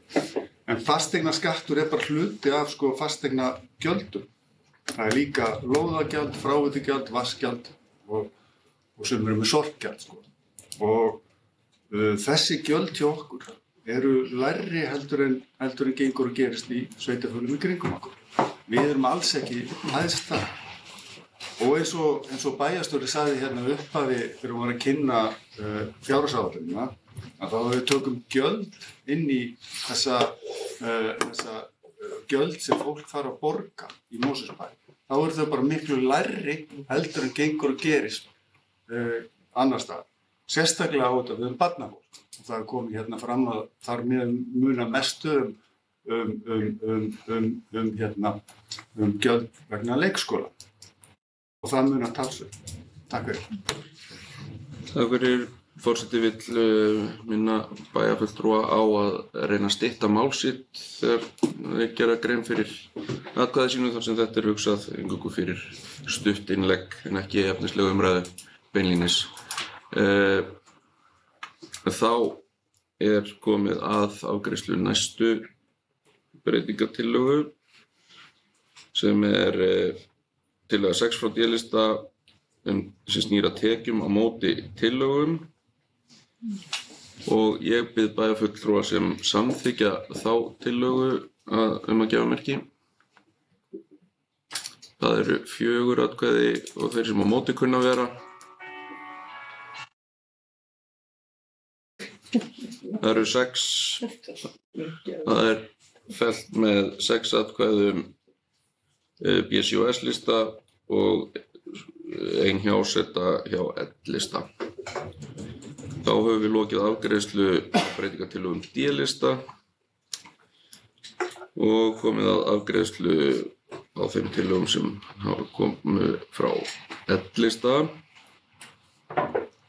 Speaker 7: En fasteignaskattur bara hluti af fasteignagjöldum. Það er líka lóðagjald, fráveitugjald, vatnsgjald og sem eru með sorpgjald. Og þessi gjöld hjá okkur eru lægri heldur en gengur og gerist í sveitarfélögum í kringum okkur. Við erum alls ekki hæst það. Og eins og bæjarstjóri sagði hérna upphafi þegar hún var að kynna fjárhagsáætlunina, að þá við tökum gjöld inn í þessa gjöld sem fólk þarf að borga í Mosfellsbæ. Þá eru þau bara miklu lægri heldur en gengur og gerist annars staðar. Sérstaklega á þetta við barnafólk. Og það er komið hérna fram að þar muna mestu gjöld vegna leikskóla. Og það munar talsvert. Takk fyrir.
Speaker 1: Takk fyrir. Forseti vill minna bæjarfulltrúa á að reyna að stytta mál sitt þegar þeir gera grein fyrir atkvæði sínu þar sem þetta hugsað eingöngu fyrir stutt innlegg en ekki efnislegu umræðu beinlínis. Þá komið að afgreiðslu næstu breytingatillögu sem tillaga 6 frá D-lista sem snýr að tekjum á móti tillögum. Og ég bið bæjarfulltrúa sem samþykkja þá tillögu að gefa merki. Það eru 4 atkvæði og þeir sem á móti kunna vera. Það eru 6. Það fellt með 6 atkvæðum BSI og S-lista og 1 hjáseta hjá L-lista. Þá höfum við lokið afgreiðslu breytingatillögum D-lista og komið að afgreiðslu á þeim tillögum sem hafa komið frá L-lista.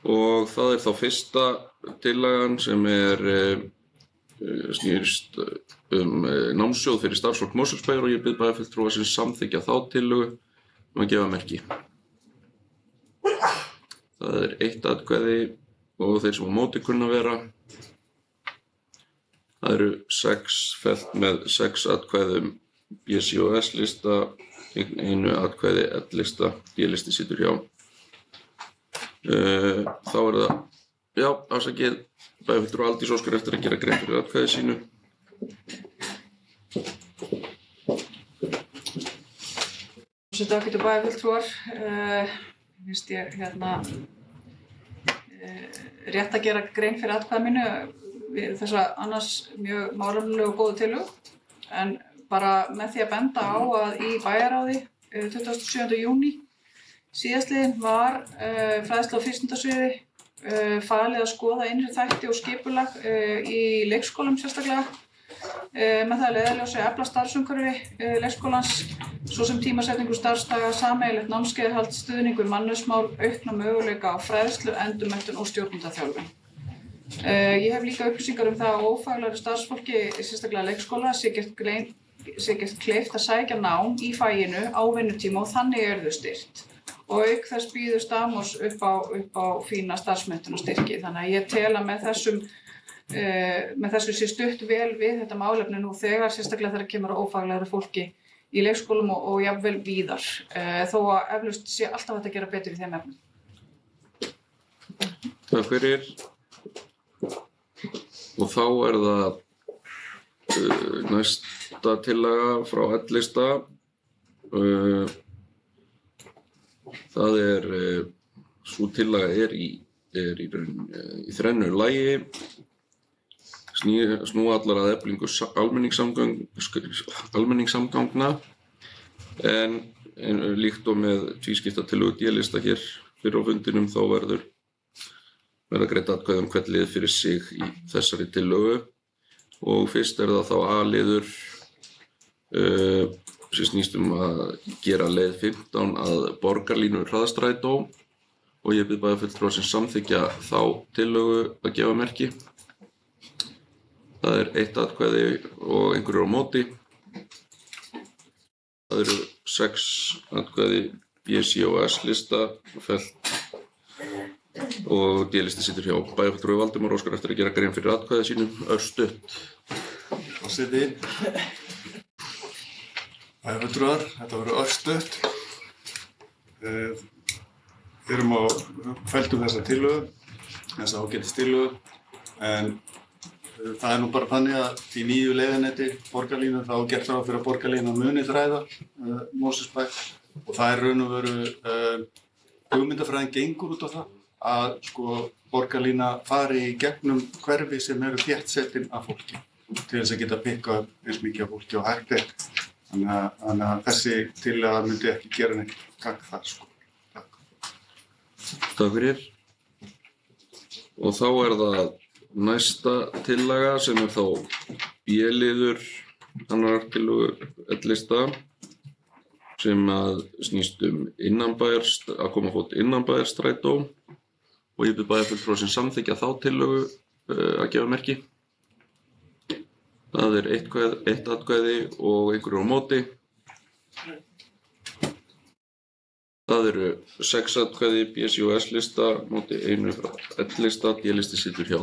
Speaker 1: Og það þá fyrsta tillagan sem snýrist námssjóð fyrir starfsfólk Mosfellsbæjar og ég bið bæjarfulltrúa sem samþykkja þá tillögu að gefa merki. Það er 1 atkvæði og þeir sem á móti kunna vera. Það eru 6 fellt með 6 atkvæðum BSI og S-lista, 1 atkvæði L-lista, D-listi situr hjá. Þá það, afsakið, bæjarfulltrúa Aldís óskar eftir að gera grein fyrir atkvæði sínu.
Speaker 4: Þessi ágætu bæjarfulltrúar, finnst ég rétt að gera grein fyrir atkvæði mínu við þessa annars mjög málefnalegu og góðu tillögu, en bara með því að benda á að í bæjarráði 27. júní síðastliðinn var fræðslu á frístundasviði falið að skoða innri þætti og skipulag í leikskólum sérstaklega með það að leiðarljósi að efla starfsumhverfi leikskólans, svo sem tímasetningu starfsdaga, sameiginlegt námskeiðahald, stuðning við mannauðsmál, aukna möguleika á fræðslu, endurmenntun og stjórnundaþjálfun. Ég hef líka upplýsingar það að ófaglæru starfsfólki, sérstaklega leikskóla, sé gert kleift að sækja nám í faginu á vinnutíma og þannig þau styrkt. Og auk þess býður Stamos upp á fína starfsmenntunarstyrki. Þannig að ég tel að með þessu sé stutt vel við þetta málefni nú þegar, sérstaklega þegar kemur að ófaglæru fólki í leikskólum og jafnvel víðar, þó að eflaust sé alltaf hægt að gera betur í þeim efnum.
Speaker 1: Takk fyrir. Og þá það næsta tillaga frá L-lista. Það sú tillaga í þrennu lagi. Snúa allar að eflingu almenningssamgangna en líkt og með tvískipta tillögu D-lista hér fyrir á fundinum þá verða greidd atkvæði hvern lið fyrir sig í þessari tillögu og fyrst það þá A-liður sem snýst að gera leið 15 að borgarlínu hraðstrætó og ég bið bæjarfulltrúa sem samþykkja þá tillögu að gefa merki. Það 1 atkvæði og einhverjir á móti. Það eru 6 atkvæði B, C og S-lista fellt og D-listi situr hjá. Bæjarfulltrúi Valdimar óskar eftir að gera grein fyrir atkvæði sínum örstutt.
Speaker 7: Forseti. Bæjarfulltrúar, þetta verður örstutt. Erum á felldum þessa tillögu, þessa ágætis tillögu, en það nú bara þannig að í nýju leiðanetti borgarlínu þá gert ráð fyrir að borgarlínan muni þræða Mosfellsbæ og það raun og veru hugmyndafræðin gengur út á það að borgarlína fari í gegnum hverfi sem eru þéttsetin af fólki til þess að geta pikkað eins mikið af fólki og hægt þannig að þessi tillaga myndi ekki gera neitt gagn þar Takk.
Speaker 1: Takk fyrir. Og þá það næsta tillaga sem þá B-liður annar tillögu L-lista sem snýst að koma á fót innanbæjarstrætó og ég bið bæjarfulltrúa sem samþykkja þá tillögu að gefa merki. Það 1 atkvæði og einhverjir á móti. Það eru 6 atkvæði B, C og S-lista móti 1 frá L-lista, D-listi situr hjá.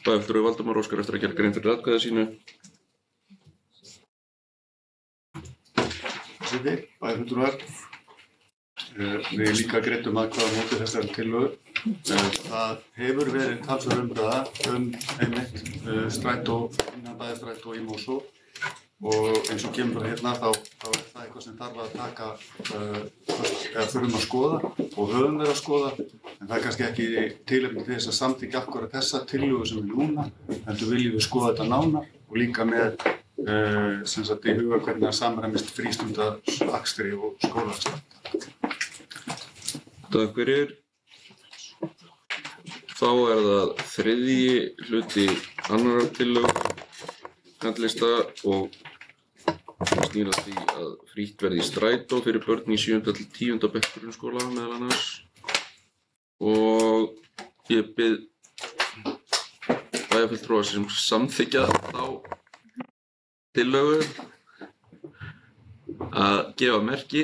Speaker 1: Bæjarfulltrúi Valdimar óskar eftir að gera grein fyrir atkvæði sínu.
Speaker 7: Forseti, bæjarfulltrúar. Við líka greiddum atkvæði á móti þessari tillögu. Það hefur verið talsverð umræða einmitt strætó, innanbæjarstrætó í Mosó og eins og kemur frá hérna þá það eitthvað sem þarf að taka eða þurfum að skoða og höfum verið að skoða en það kannski ekki tilefni til þess að samþykkja akkúrat þessa tillögu sem núna heldur viljum við skoða þetta nánar og líka með sem sagt í huga hvernig það samræmist frístundaakstri og skólaakstri.
Speaker 1: Takk fyrir. Þá það 3. hluti annarrar tillögu L-lista og snýr að því að frítt verði í strætó fyrir börn í 7. til 10. bekk grunnskóla meðal annars og ég bið bæjarfulltrúa sem samþykkja þá tillögu að gefa merki.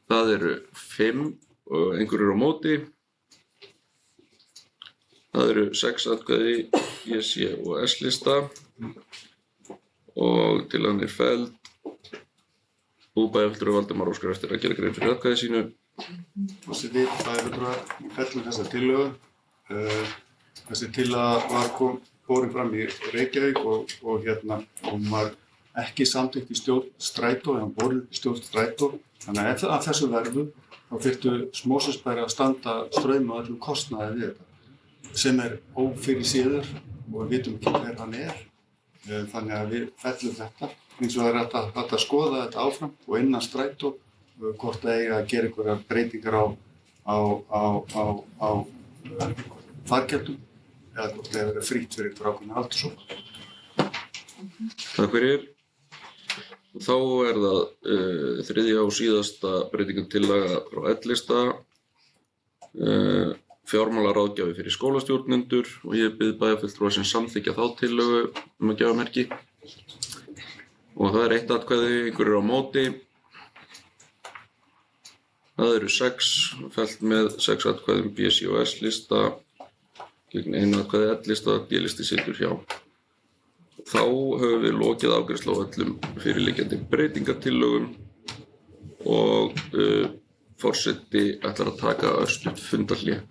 Speaker 1: Það eru 5 og einhverjir á móti. Það eru 6 atkvæði B, C og S-lista og tillagan felld. Bæjarfulltrúi Valdimar óskar eftir að gera grein fyrir atkvæði sínu.
Speaker 7: Forseti, bæjarfulltrúar, fellum þessa tillögu. Þessi tillaga var borin fram í Reykjavík og hún var ekki samþykkt í stjórn strætó eða borin í stjórn strætó. Þannig að þessu verður þá þyrftu Mosfellsbær að standa straum af öllum kostnaði við þetta sem ófyrirséður og við vitum ekki hver hann Þannig að við fellum þetta. Eins og það er hægt að skoða þetta áfram og innan strætó hvort það eiga að gera einhverjar breytingar á fargjöldum eða hvort það verið frítt fyrir einhver ákveðna aldurshópa.
Speaker 1: Takk fyrir. Þá það þriðja og síðasta breytingartillaga frá L-lista. Fjármálaráðgjafi fyrir skólastjórnendur og ég bið bæjarfulltrúa sem samþykkja þá tillögu að gefa merki. Og það 1 atkvæði, einhverjir á móti. Það eru 6, fellt með 6 atkvæðum B, C og S-lista gegn 1 atkvæði L-lista, D-listi situr hjá. Þá höfum við lokið afgreiðslu á öllum fyrirliggjandi breytingartillögum og forseti ætlar að taka örstutt fundarhlé.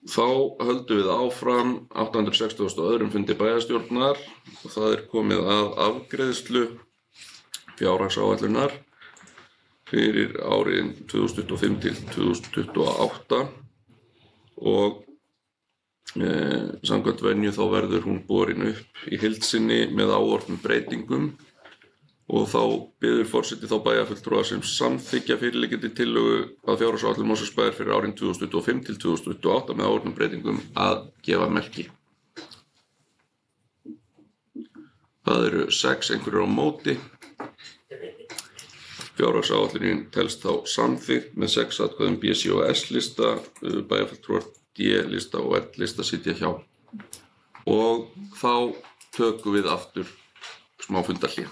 Speaker 1: Þá höldum við áfram 862. fundi bæjarstjórnar og það komið að afgreiðslu fjárhagsáætlunar fyrir árin 2025 til 2028 og samkvæmt venju þá verður hún borin upp í heild sinni með áorðnum breytingum og þá biður forseti þá bæjarfulltrúa sem samþykkja fyrirliggjandi tillögu að fjárhagsáætlun Mosfellsbæjar fyrir árin 2025 til 2028 með áorðnum breytingum að gefa merki. Það eru 6, einhverjir á móti. Fjárhagsáætlunin telst þá samþykkt með 6 atkvæðum B, C og S lista, bæjarfulltrúar D lista og L lista sitja hjá. Og þá tökum við aftur smá fundarhlé.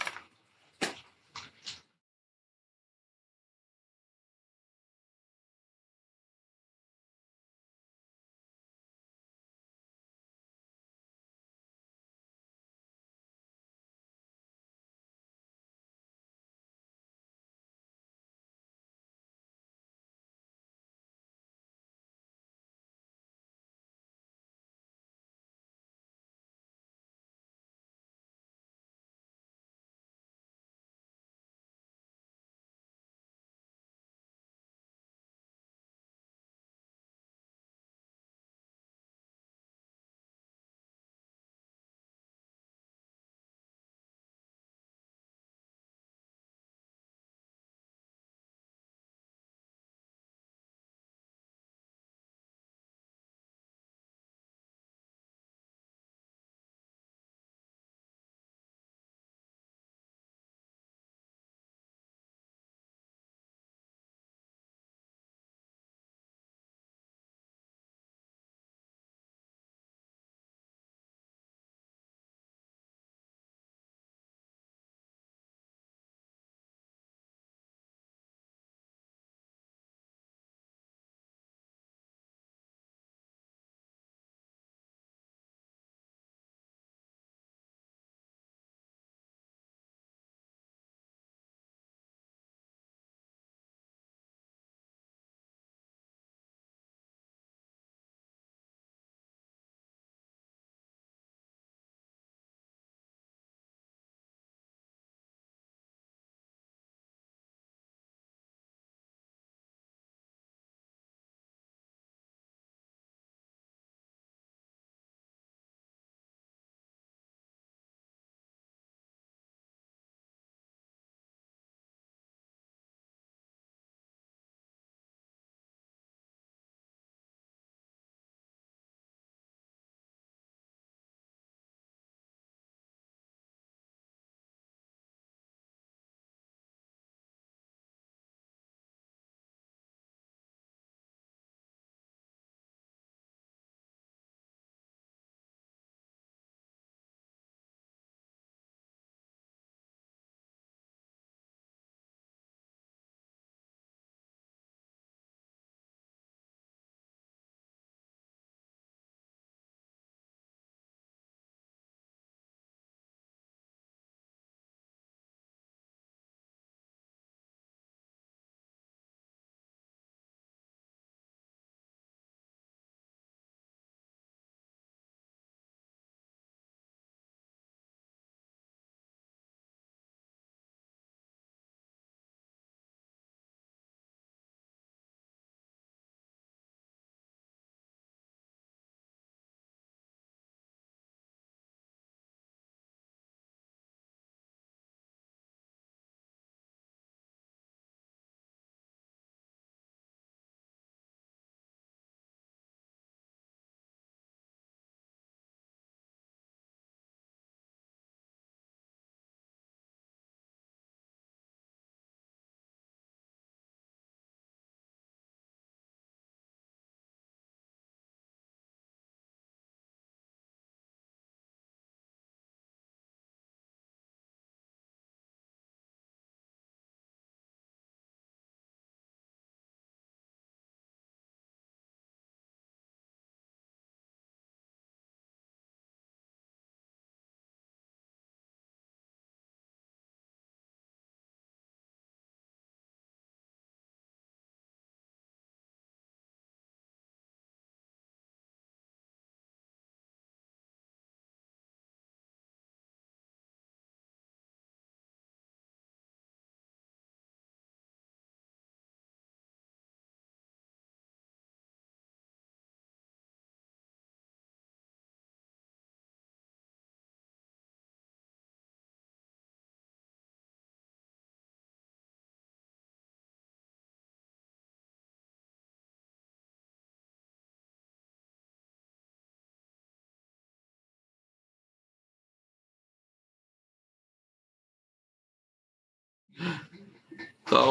Speaker 1: Þá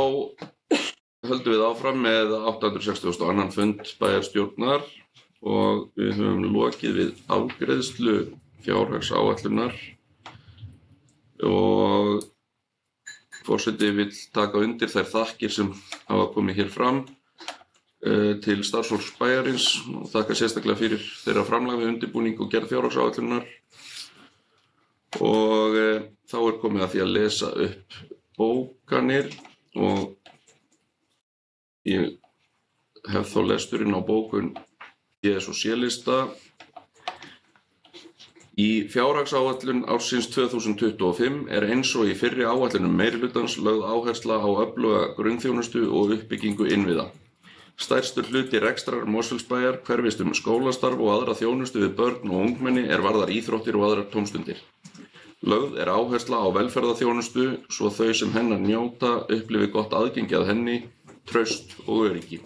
Speaker 1: höldum við áfram með 862. fund bæjarstjórnar og við höfum lokið við afgreiðslu fjárhagsáætlunar og forseti vill taka undir þær þakkir sem hafa komið hér fram til starfsfólks bæjarins og þakka sérstaklega fyrir þeirra framlag við undirbúning og gerð fjárhagsáætlunar og þá komið að því að lesa upp bókanir og ég hef þá lesturinn á bókun D&C-lista. Í fjárhagsáætlun ársins 2025 eins og í fyrri áætlunum meirihlutans lögð áhersla á öfluga grunnþjónustu og uppbyggingu innviða. Stærstur hluti rekstrar Mosfellsbæjar hverfist skólastarf og aðra þjónustu við börn og ungmenni varðar íþróttir og aðrar tómstundir. Lögð áhersla á velferðarþjónustu svo þau sem hennar njóta upplifi gott aðgengi að henni, traust og öryggi.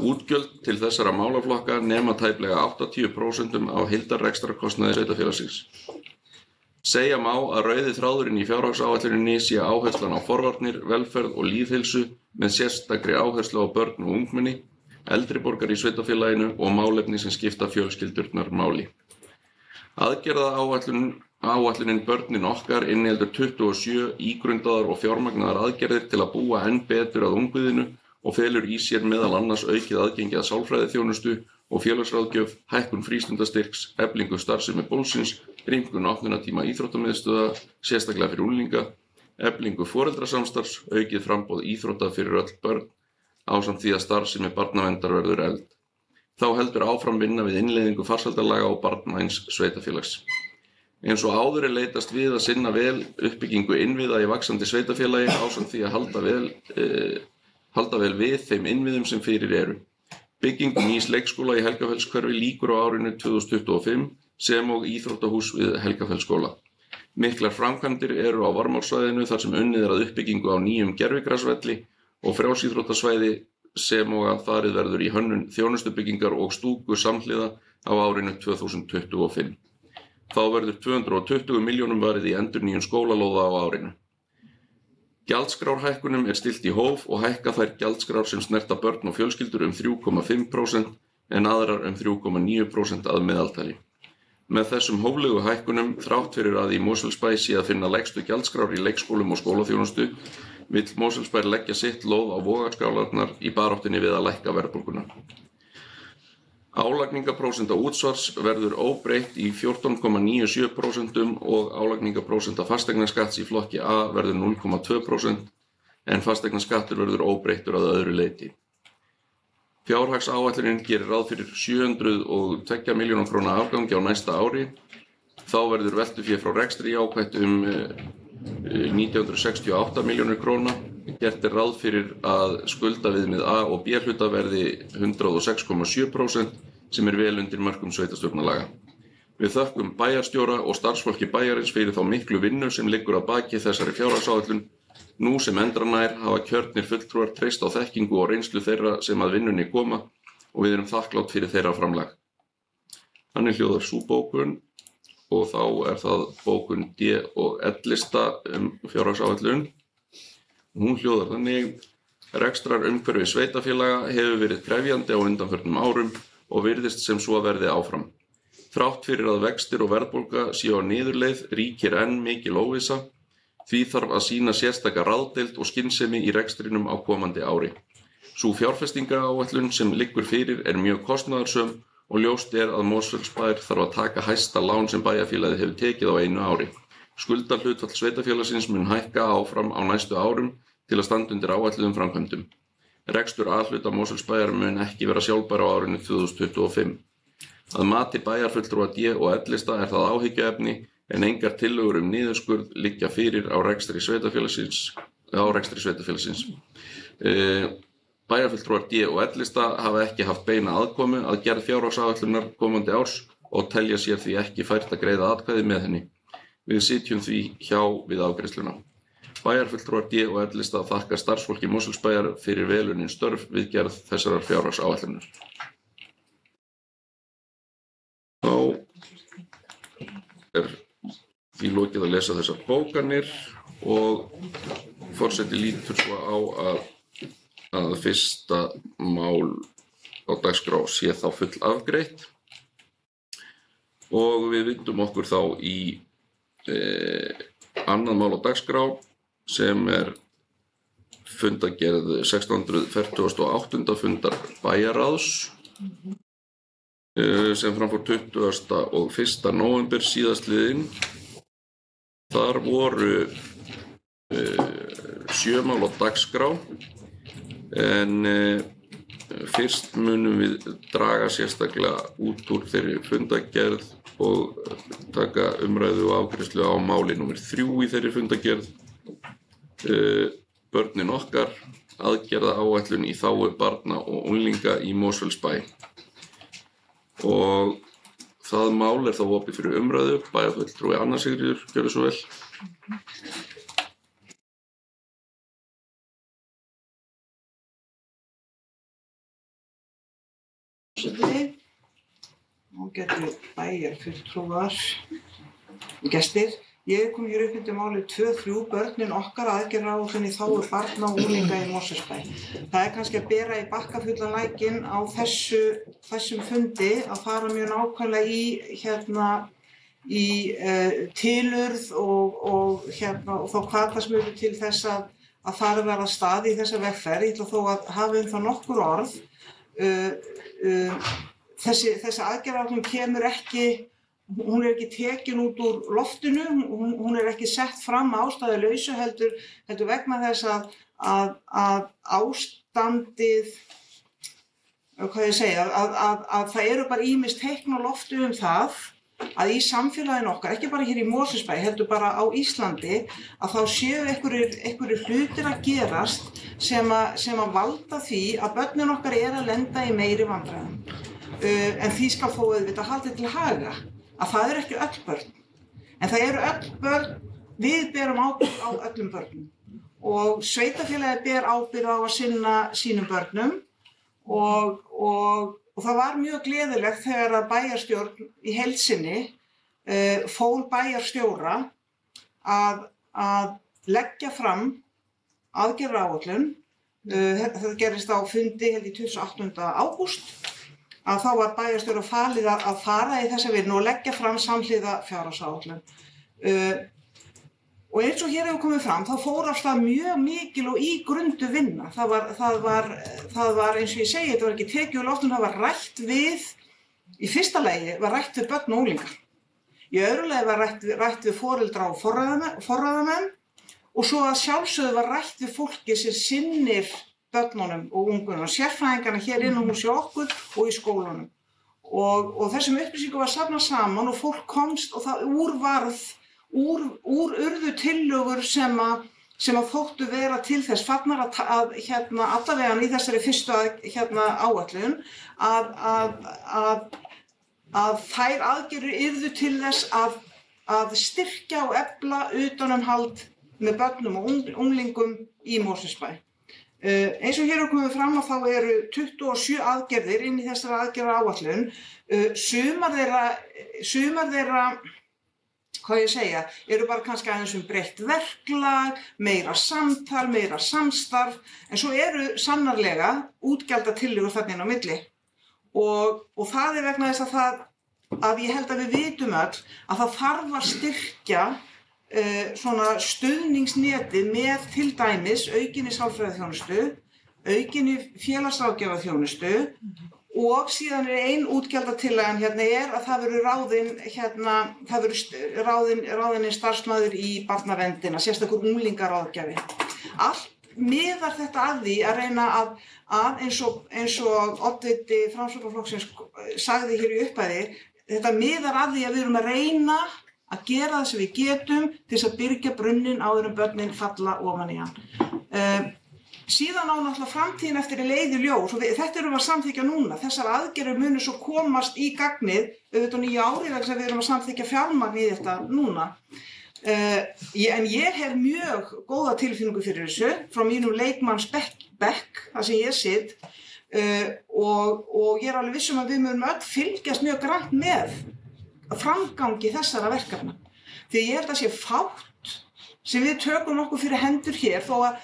Speaker 1: Útgjöld til þessara málaflokka nema tæplega 80% af heildarrekstrarkostnaði sveitarfélagsins. Segja má að rauði þráðurinn í fjárhagsáætluninni sé áherslan á forvarnir, velferð og lýðheilsu með sérstakri áherslu á börn og ungmenni, eldri borgar í sveitarfélaginu og málefni sem skipta fjölskyldurnar máli. Aðgerðaáætlunin Börnin okkar inniheldur 27 ígrundaðar og fjármagnaðar aðgerðir til að búa enn betur að ungviðinu og felur í sér meðal annars aukið aðgengi að sálfræðiþjónustu og félagsráðgjöf, hækkun frístundastyrks, eflingu starfsemi bólsins, rýmkun opnunartíma íþróttamiðstöða, sérstaklega fyrir unglinga, eflingu foreldrasamstarfs, aukið framboð íþrótta fyrir öll börn, ásamt því að starfsemi barnaverndar verður efld. Þá heldur áfram vinna við innleiðingu farsældarlaga og barnvæns sveitarfélags. Eins og áður leitast við að sinna vel uppbyggingu innviða í vaxandi sveitarfélagi ásamt því að halda vel við þeim innviðum sem fyrir eru. Byggingu nýs leikskóla í Helgafellskverfi lýkur á árinu 2025 sem og íþróttahús við Helgafellsskóla. Miklar framkvæmdir eru á Varmársvæðinu þar sem unnið að uppbyggingu á nýjum gervigrasvelli og frjálsíþróttasvæði sem og að farið verður í hönnun þjónustubyggingar og stúku samhliða á árinu 2025. Þá verður 220 milljónum varið í endurnýjun skólalóða á árinu. Gjaldskrárhækkunum stillt í hóf og hækka þær gjaldskrár sem snerta börn og fjölskyldur 3,5% en aðrar 3,9% að meðaltali. Með þessum hóflegu hækkunum, þrátt fyrir að í Mosfellsbæ sé að finna lægstu gjaldskrár í leikskólum og skólaþjónustu, vill Mosfellsbær leggja sitt lóð á vogarskálarnar í baráttunni við að lækka verðbólguna. Álagningaprósenta útsvars verður óbreytt í 14,97% og álagningaprósenta fasteignaskatts í flokki A verður 0,2% en fasteignaskattur verður óbreyttur að öðru leyti. Fjárhagsáætlunin gerir ráð fyrir 702 milljóna króna afgangi á næsta ári. Þá verður veltufé frá rekstri jákvætt 1968 milljónir króna. Gert ráð fyrir að skuldaviðmið A og B hluta verði 106,7% sem vel undir mörkum sveitarstjórnarlaga. Við þökkum bæjarstjóra og starfsfólki bæjarins fyrir þá miklu vinnu sem liggur að baki þessari fjárhagsáætlun. Nú sem endranær hafa kjörnir fulltrúar treyst á þekkingu og reynslu þeirra sem að vinnunni koma og við erum þakklátt fyrir þeirra framlag. Þannig hljóðar sú bókun og þá það bókun D- og L-lista fjárhagsáætlun. Hún hljóðar þannig: rekstrarumhverfi sveitarfélaga hefur verið krefjandi á undanförnum árum og virðist sem svo verði áfram. Þrátt fyrir að vextir og verðbólga séu á niðurleið ríkir enn mikil óvissa. Því þarf að sýna sérstaka ráðdeild og skynsemi í rekstrinum á komandi ári. Sú fjárfestingaráætlun sem liggur fyrir mjög kostnaðarsöm og ljóst að Mosfellsbær þarf að taka hæsta lán sem bæjarfélagið hefur tekið á einu ári. Skuldahlutfall sveitarfélagsins mun hækka áfram á næstu árum til að standa undir áætluðum framkvæmdum. Rekstur A-hluta Mosfellsbæjar mun ekki vera sjálfbær á árinu 2025. Að mati bæjarfulltrúa D- og L-lista það áhyggjuefni en engar tillögur niðurskurð liggja fyrir á rekstri sveitarfélagsins. Bæjarfulltrúar D- og L-lista hafa ekki haft beina aðkomu að gerð fjárhagsáætlunar komandi árs og telja sér því ekki fært að greiða atkvæði með henni. Við sitjum því hjá við afgreiðsluna. Bæjarfulltrúar D- og L-lista þakka starfsfólki Mosfellsbæjar fyrir vel unnin störf við gerð þessarar fjárhagsáætlunar. Þá því lokið að lesa þessar bókanir og forseti lítur svo á að fyrsta mál á dagskrá sé þá full afgreitt og við vindum okkur þá í annað mál á dagskrá sem fundargerð 648. fundar bæjarráðs sem framfór 20. og 1. nóvember síðastliðinn. Þar voru 7 mál á dagskrá en fyrst munum við draga sérstaklega út úr þeirri fundargerð og taka umræðu og afgreiðslu á máli númer 3 í þeirri fundargerð. Börnin okkar, aðgerðaáætlun í þágu barna og unglinga í Mosfellsbæ. Og það mál þá opið fyrir umræðu, bæjarfulltrúi Anna Sigríður, gjörðu svo vel.
Speaker 6: Nú getur bæjarfulltrúar, gestir. Ég kom hér upp undir málið 2-3 börnin okkar aðgerðaáætlun í þágu barna og unglinga í Mosfellsbæ. Það kannski að bera í bakkafullan lækinn á þessum fundi að fara mjög nákvæmlega í tilurð og þá hvatasmölu til þess að fara verða af stað í þessa vegferð. Ég ætla þó að hafa það nokkur orð. Þessi aðgerðaáætlun kemur ekki, hún ekki tekin út úr loftinu, hún ekki sett fram ástæðulausu heldur vegna þess að ástandið, hvað ég segja, að það eru bara ýmis teikn á lofti það að í samfélaginu okkar, ekki bara hér í Mosfellsbæ, heldur bara á Íslandi, að þá séu einhverjir hlutir að gerast sem að valda því að börnin okkar að lenda í meiri vandræðum. En því skal þó auðvitað haldið til haga að það ekki öll börn. En það eru öll börn, við berum ábyrgð á öllum börnum og sveitarfélagið ber ábyrgð á að sinna sínum börnum og það var mjög gleðilegt þegar að bæjarstjórn í heild sinni fól bæjarstjóra að leggja fram aðgerðaáætlun. Þetta gerist á fundi held í 28. ágúst. Að þá var bæjarstjóra falið að fara í þessa vinnu og leggja fram samhliða fjárhagsáætlun. Og eins og hér hefur komið fram, þá fór af stað mjög mikil og ígrunduð vinna. Það var eins og ég segi, þetta var ekki tekið úr loftinu, það var rætt við, í fyrsta lagi var rætt við börn og unglingar. Í öðru lagi var rætt við foreldra og forráðamenn og svo að sjálfsögðu var rætt við fólki sem sinnir börnunum og ungunum, sérfræðingarna hér innan hús í okkur og í skólanum. Og þessum upplýsingum var safnað saman og fólk komst og það urðu tillögur sem að þóttu vera til þess fallnar að allavega í þessari fyrstu áætlun að þær aðgerðir yrðu til þess að styrkja og efla utanumhald með börnum og unglingum í Mosfellsbæ. Eins og hér er komið fram að þá eru 27 aðgerðir inn í þessari aðgerðaáætlun. Sumar þeirra, hvað ég segja, eru bara kannski aðeins breytt verklag, meira samtal, meira samstarf, en svo eru sannarlega útgjaldatillögur þarna inn á milli. Og það vegna þess að ég held að við vitum öll að það þarf að styrkja svona stuðningsnetið með til dæmis aukinni sálfræðiþjónustu, aukinni félagsráðgjafarþjónustu og síðan ein útgjaldatillagan að það verður ráðinn starfsmaður í barnaverndina, sérstakur unglingaráðgjafi. Allt miðar þetta að því að reyna að eins og oddviti Framsóknarflokksins sagði hér í upphæði, þetta miðar að því að við erum að reyna að gera það sem við getum til þess að byrgja brunninn áður en börnin falla ofan í hann. Síðan á náttúrulega framtíðin eftir leiði ljós og þetta erum við að samþykkja núna. Þessar aðgerðir munu svo komast í gagnið auðvitað nýju ári vegna þess að við erum að samþykkja fjármagn í þetta núna. En ég hef mjög góða tilfinningu fyrir þessu frá mínum leikmannsbekk, þar sem ég sit og ég alveg viss að við munum öll fylgjast mjög grannt með framgangi þessara verkefna. Því ég held að sé fátt sem við tökum okkur fyrir hendur hér, þó að,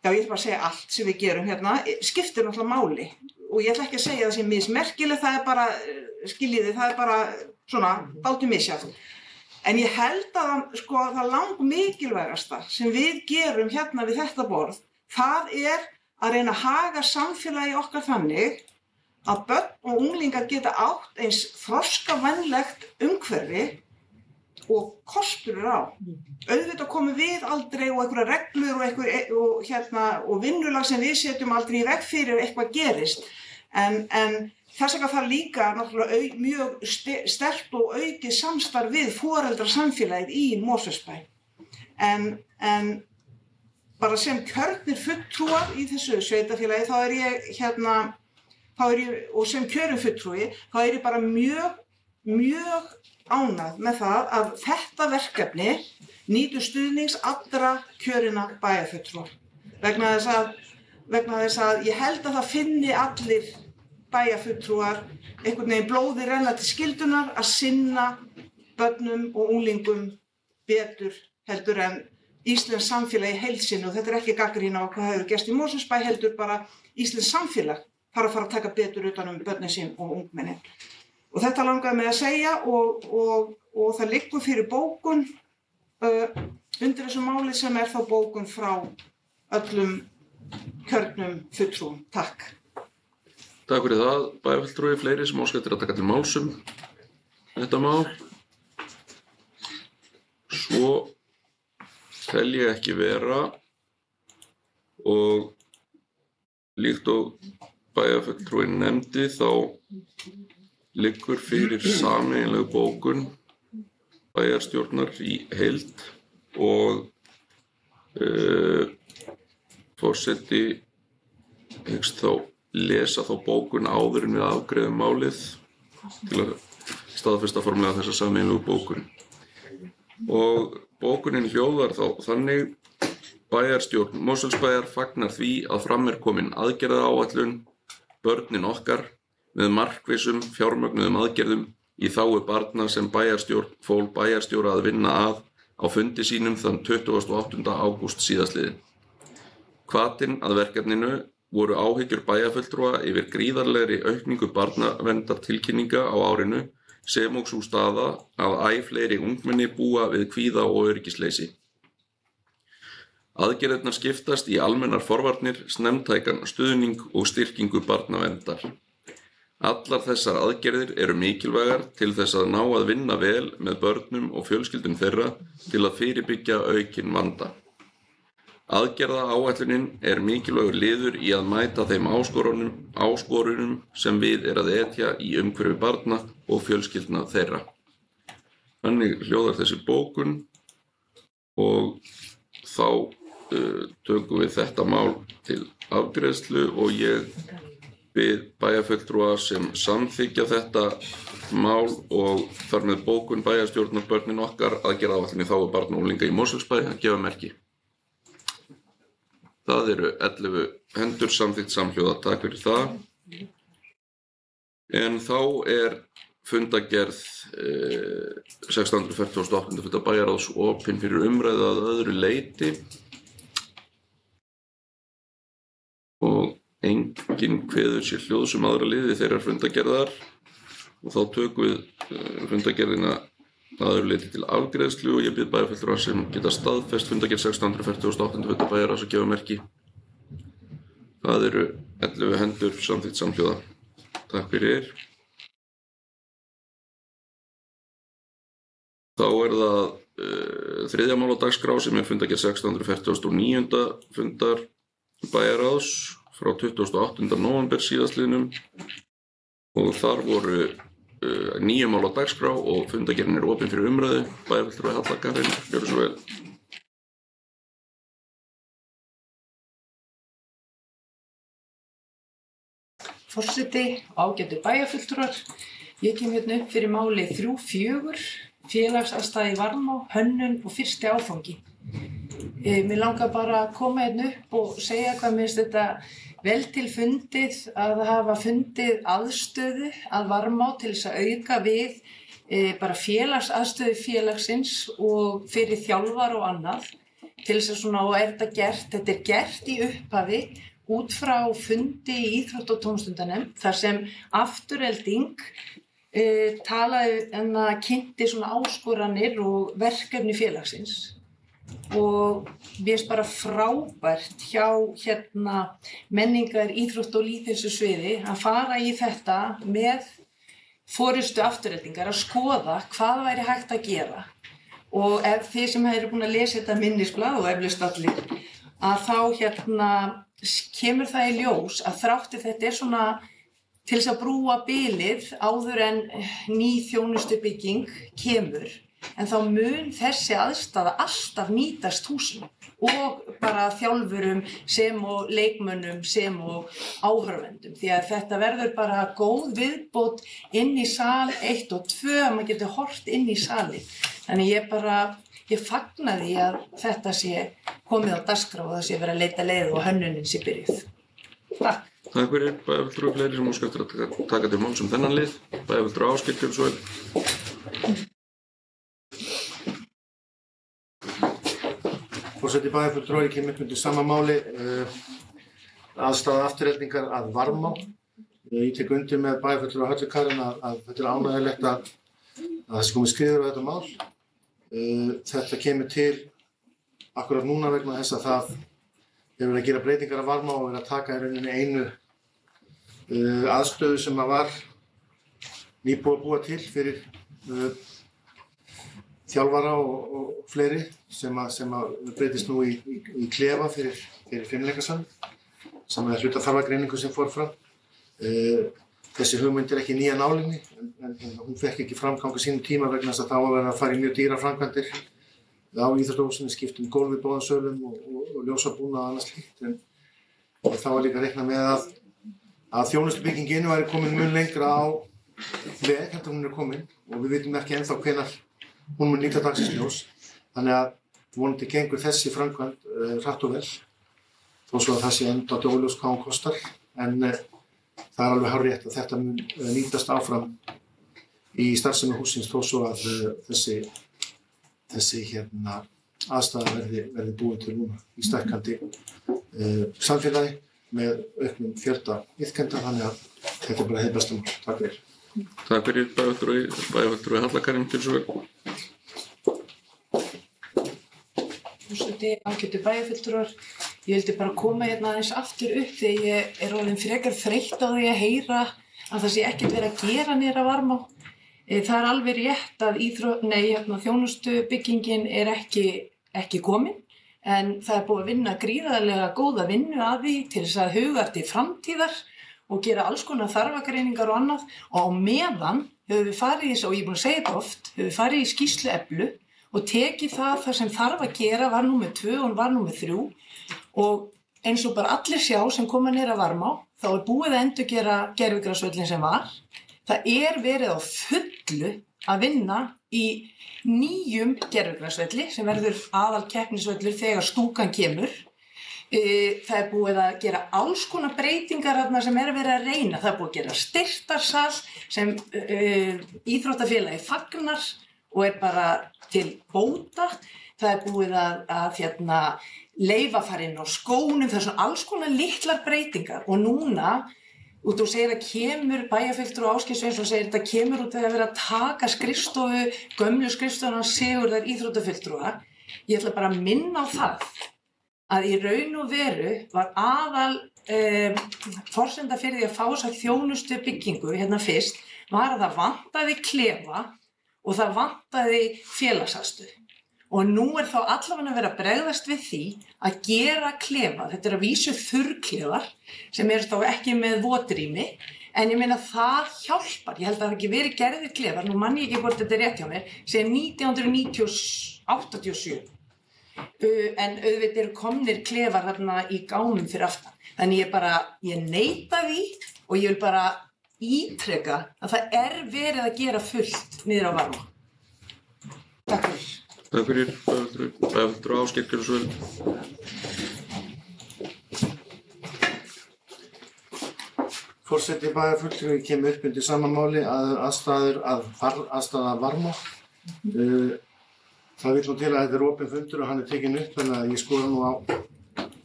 Speaker 6: já ég ætla bara að segja allt sem við gerum hérna, skiptir náttúrulega máli. Og ég ætla ekki að segja það sem mismerkilegt, það bara, skiljiði, það bara svona dálítið misjafnt. En ég held að sko, það langmikilvægasta sem við gerum hérna við þetta borð, það að reyna að haga samfélagi okkar þannig að börn og unglingar geta átt eins þroskavænlegt umhverfi og kostur á. Auðvitað komum við aldrei og einhverja reglur og vinnulag sem við setjum aldrei í veg fyrir eitthvað gerist. En þess vegna þarf líka náttúrulega mjög sterkt og aukið samstarf við foreldrasamfélagið í Mosfellsbæ. En bara sem kjörnir fulltrúar í þessu sveitarfélagi og sem kjörinn fulltrúi, þá ég bara mjög ánægð með það að þetta verkefni nýtur stuðnings allra kjörinna bæjarfulltrúa. Vegna þess að ég held að það finni allir bæjarfulltrúar einhvern veginn blóði renna til skyldunar að sinna börnum og unglingum betur heldur en íslenskt samfélag í heild sinni, og þetta ekki gagnrýni á hvað hefur gerst í Mosfellsbæ, heldur bara íslenskt samfélag þarf að fara að taka betur utan börnin sín og ungmennin. Og þetta langaði mig að segja og það liggur fyrir bókun undir þessu máli sem þá bókun frá öllum kjörnum fulltrúum. Takk.
Speaker 1: Takk fyrir það, bæjarfulltrúi, fleiri sem óska eftir að taka til máls þetta mál. Svo tel ég ekki vera og líkt og bæjarfulltrúi nefndi þá liggur fyrir sameiginleg bókun bæjarstjórnar í heild og forseti hyggst þá lesa þá bókun áður en við afgreiðum málið til að staðfesta formlega þessa sameiginlegu bókun. Og bókunin hljóðar þá þannig: Bæjarstjórn Mosfellsbæjar fagnar því að fram komin aðgerðaáætlun Börnin okkar með markvissum fjármögnuðum aðgerðum í þágu barna sem bæjarstjórn fól bæjarstjóra að vinna að á fundi sínum þann 28. ágúst síðastliðinn. Hvatinn að verkefninu voru áhyggjur bæjarfulltrúa yfir gríðarlegri aukningu barnaverndartilkynninga á árinu sem og sú staða að æ fleiri ungmenni búa við kvíða og öryggisleysi. Aðgerðirnar skiptast í almennar forvarnir, snemmtækan stuðning og styrkingu barnaverndar. Allar þessar aðgerðir eru mikilvægar til þess að ná að vinna vel með börnum og fjölskyldum þeirra til að fyrirbyggja aukinn vanda. Aðgerðaáætlunin mikilvægur liður í að mæta þeim áskorunum sem við að etja í umhverfi barna og fjölskyldna þeirra. Þannig hljóðar þessi bókun og þá tökum við þetta mál til afgreiðslu og ég bið bæjarfulltrúa sem samþykkja þetta mál og þar með bókun bæjarstjórnar Börnin okkar aðgerðaáætlun í þágu barna og unglinga í Mosfellsbæ að gefa merki. Það eru 11 hendur samþykkt samhljóða, takk fyrir það. En þá fundagerð 1648. fundar bæjarráðs opin fyrir umræðu að öðru leyti og enginn kveður sér hljóðs aðra liði þeirrar fundagerðar og þá tökum við fundagerðina að öðru leyti til afgreiðslu og ég bið bæjarfulltrúa sem geta staðfest fundagerð 1648. fundar bæjarráðs að gefa merki. Það eru 11 hendur samþykkt samhljóða. Takk fyrir. Þá það þriðja mál á dagskrá sem fundagerð 1649. fundar bæjarráðs frá 28. nóvember síðastliðnum og þar voru 9 mál á dagskrá og fundagerðin opin fyrir umræðu. Bæjarfulltrúi Halla Katrín, gjörðu svo vel.
Speaker 3: Forseti, ágætu bæjarfulltrúar, ég kem hérna upp fyrir máli 3.4, félagsaðstæða í Varmá, hönnun og fyrsti áfangi. Mér langar bara að koma hérna upp og segja hvað mér finnst þetta vel til fundið að hafa fundið aðstöðu að Varmá til þess að auka við bara félagsaðstöðu félagsins og fyrir þjálfara og annað til þess að svona, og þetta er gert í upphafi út frá fundi í íþrótta- og tómstundanefnd þar sem Afturelding kynnti svona áskoranir og verkefni félagsins og mér finnst bara frábært hjá menningar, íþrótta- og lýðheilsusviði að fara í þetta með forystu Aftureldingar að skoða hvað væri hægt að gera og ef þið sem eru búin að lesa þetta minnisblað og eflaust allir að þá kemur það í ljós að þrátti þetta svona til þess að brúa bilið áður en ný þjónustubygging kemur en þá mun þessi aðstaða alltaf nýtast húsinu og bara þjálfurum sem og leikmönnum sem og áhorfendum því að þetta verður bara góð viðbót inn í sal 1 og 2 að maður getur horft inn í salinn. Þannig ég fagna því að þetta sé komið á dagskrá og það sé verið að leita leið og hönnunin sé byrjuð. Takk.
Speaker 1: Takk fyrir bæjarfulltrúi fleiri sem óska eftir að taka til máls þennan lið. Bæjarfulltrúi Ásgeir Gylfsson.
Speaker 5: Forseti bæjarfulltrúi kemur upp undir sama máli, aðstaða Aftureldingar að Varmá. Ég tek undir með bæjarfulltrúi Höllu Karen að þetta er ánægjulegt að þessi komið skriður á þetta mál. Þetta kemur til akkurat núna vegna þess að það hefur verið að gera breytingar að Varmá og verið að taka í rauninni einu aðstöðu sem var nýbúið að búa til fyrir þjálfara og fleiri sem breytist nú í klefa fyrir fimleikasal sem er hluta þarfagreiningu sem fór fram. Þessi hugmynd er ekki nýja nálinni en hún fekk ekki framgang á sínum tíma vegna þess að þá var verið að fara í mjög dýrar framkvæmdir á íþróttahúsinu, skipt gólf í báðum og ljósabúnað og annað slíkt. En þá var líka reiknað með að þjónustubyggingin væri komin mun lengra á veg heldur hún er komin og við vitum ekki ennþá hvenær hún mun líta dagsins ljós. Þannig að vonandi gengur þessi framkvæmd hratt og vel þó svo að það sé enda óljóst hvað hún kostar. En það er alveg hárrétt að þetta mun nýtast áfram í starfsemi hússins þó svo að þessi aðstaða verði búin til núna í stækkandi samfélagi með auknum fjölda iðkenda þannig að þetta er bara hið besta mál. Takk fyrir.
Speaker 1: Takk fyrir bæjarfulltrúi Halla Karen Gylfsson.
Speaker 3: Forseti, ágætu bæjarfulltrúar. Ég vildi bara koma aðeins aftur upp þegar ég er orðin frekar þreytt á því að heyra að það sé ekkert verið að gera niðra Varmá. Það er alveg rétt að þjónustubyggingin er ekki komin en það er búið að vinna gríðarlega góða vinnu að því til þess að huga til framtíðar og gera alls konar þarfagreiningar og annað og á meðan höfum við farið í, og ég er búin að segja þetta oft, höfum við farið í skýrslu Eflu og tekið það sem þarf að gera var númer 2 og var númer 3 og eins og bara allir sjá sem koma niður að Varmá þá er búið að endurgera gervigrasvöllinn sem var. Það er verið á fullu að vinna í nýjum gervigrasvelli sem verður aðal keppnisvöllur þegar stúkan kemur. Það er búið að gera alls konar breytingar sem er verið að reyna. Það er búið að gera styrktarsal sem íþróttafélagi fagnar og er bara til bóta. Það er búið að leyfa fara inn á skónum. Það er svona alls konar litlar breytingar og núna og þú segir að kemur bæjarfulltrúi Ásgeir Sveinsson segir að þetta kemur út að vera að taka skrifstofu, gömlu skrifstofuna Sigurðar íþróttafulltrúa. Ég ætla bara að minna á það að í raun og veru var aðal forsenda fyrir því að fá þessa þjónustu byggingu fyrst var að það vantaði klefa og það vantaði félagsaðstöðu. Og nú er þá allavega verið að bregðast við því að gera klefa. Þetta er að vísu þurrklefar sem eru þá ekki með votrými. En ég meina það hjálpar. Ég held að það hafi ekki verið gerðir klefar, nú man ég ekki hvort þetta er rétt hjá mér, sem 1987. En auðvitað eru komnir klefar í gámum fyrir aftan. Þannig ég neita því og ég vil bara ítreka að það er verið að gera fullt niður á Varmá. Takk fyrir.
Speaker 1: Takk fyrir bæjarfulltrúi Ásgeir Gylfsson.
Speaker 5: Forseti bæjarfulltrúi kemur upp undir sama máli að aðstaða varma. Það vill nú til að þetta er opinn fundur og hann er tekinn upp, þannig að ég skoða nú á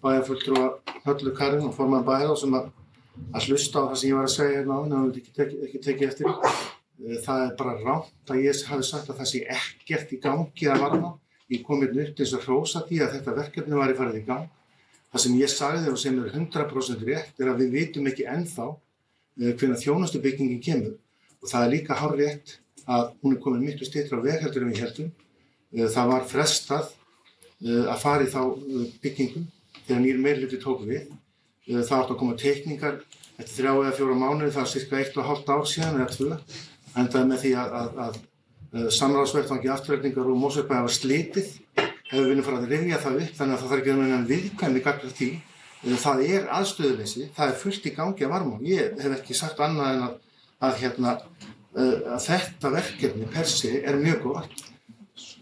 Speaker 5: bæjarfulltrúa Höllu Karin og formann bæjarráðs sem að hlusta á það sem ég var að segja hérna áðan, ef þú ekki tekið eftir. Það er bara rangt að ég hafi sagt að það sé ekkert í gangi að varma. Ég kom hérna upp til þess að hrósa því að þetta verkefni væri farið í gang. Það sem ég sagði og sem er 100% rétt er að við vitum ekki ennþá hvenær þjónustubyggingin kemur. Og það er líka hárrétt að hún er komin miklu styttra á veg heldur en við héldum. Það var frestað að fara í þá byggingu þegar nýr meirihluti tók við. Það átti að koma teikningar eftir 3 eða 4 mánuði, það var sirka 1,5 ár síðan eða 2. Endaði með því að samráðsvettvangi afturreikningar og Mosfellsbæjar var slitið. Hefur við viljum fara að rifja það upp, þannig að það þarf ekki að vera viðkvæmni gagnvart því. Það er aðstöðuleysi, það er fullt í gangi að varma. Ég hef ekki sagt annað en að þetta verkefni per se er mjög gott.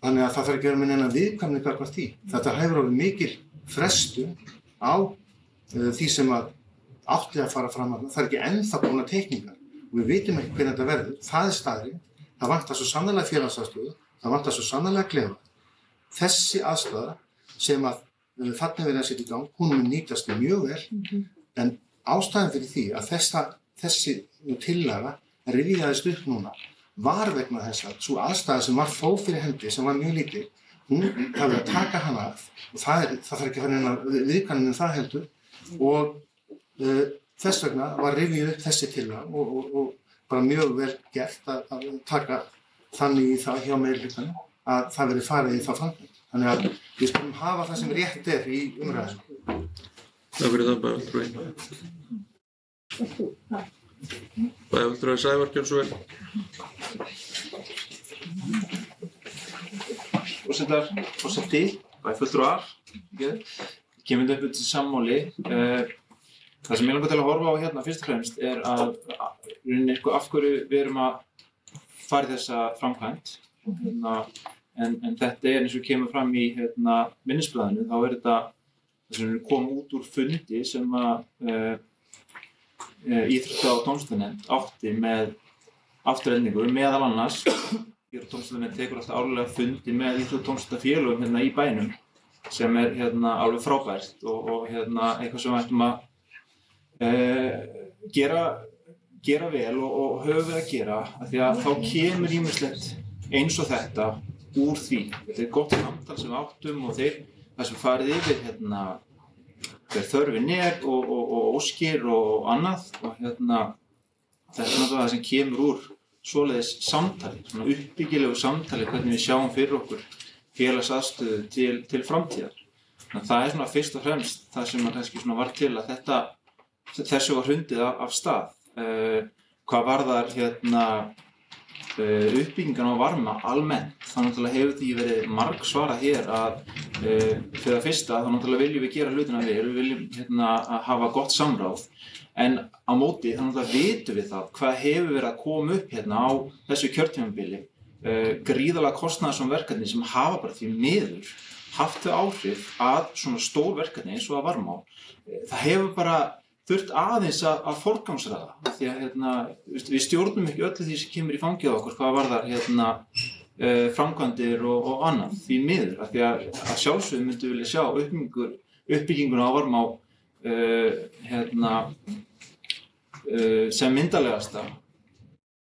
Speaker 5: Þannig að það þarf ekki að vera neina viðkvæmni gagnvart því. Þetta hefur orðið mikil frestun á því sem að átti að fara fram að það er ekki ennþá búnar teikningar og við vitum ekki hvernig þetta verður. Það er staðreynd. Það vantar svo sannarlega félagsaðstöðu, það vantar svo sannarlega klefa. Þessi aðstaða sem að þarna er verið að setja í gang, hún mun nýtast mjög vel, en ástæðan fyrir því að þessi tillaga rifjaðist upp núna var vegna þess að sú aðstæða sem var þó fyrir hendi, sem var mjög lítil, hún hafði að taka hana af og það þarf ekki að fara inn að viðkvæmnin það heldur og þess vegna var rifjuð upp þessi tillaga og bara mjög vel gert að taka þannig í það hjá meirihlutanum að það verði farið í það framkvæmd. Þannig að við skulum hafa það sem rétt er í umræðum.
Speaker 1: Takk fyrir það, bæjarfulltrúi. Bæjarfulltrúi Sævar, gjörðu svo vel.
Speaker 8: Forseti, bæjarfulltrúar, kemur upp til sammáli. Það sem ég langar til að horfa á hérna fyrst og fremst er að af hverju við erum að fara í þessa framkvæmd. En þetta er eins og kemur fram í minnisblaðinu, þá er þetta það sem kom út úr fundi sem að Íþrótta- og tómstundanefnd átti með afturreikningu meðal annars. Íþrótta- og tómstundanefnd tekur alltaf árlega fundi með íþrótta- og tómstundafélögum hérna í bænum sem er alveg frábært og eitthvað sem við ættum að gera vel og höfum við að gera af því að þá kemur ýmislegt eins og þetta úr því. Þetta er gott samtal sem við áttum og það sem farið yfir hver þörfin er og óskir og annað og þetta er náttúrulega það sem kemur úr svoleiðis samtali, svona uppbyggilegu samtali hvernig við sjáum fyrir okkur félagsaðstöðu til framtíðar. Þannig að það er svona fyrst og fremst það sem kannski svona var til að þessu var hrundið af stað. Hvað varðar uppbyggingan á varma almennt, þá náttúrulega hefur því verið margsvarað hér að fyrir það fyrsta, þá náttúrulega viljum við gera hlutina vel, við viljum hafa gott samráð, en á móti þá náttúrulega vitum við það hvað hefur verið að koma upp á þessu kjörtímabili, gríðarlega kostnaðarsöm verkefni sem hafa bara því miður haft þau áhrif að svona stór verkefni eins og að varma á. Það hefur bara þurft aðeins að forgangsraða því að við stjórnum ekki öllu því sem kemur í fangið á okkur hvað varðar framkvæmdir og annað því miður af því að sjálfsögðu myndum vilja sjá uppbygginguna á varma á sem myndarlegasta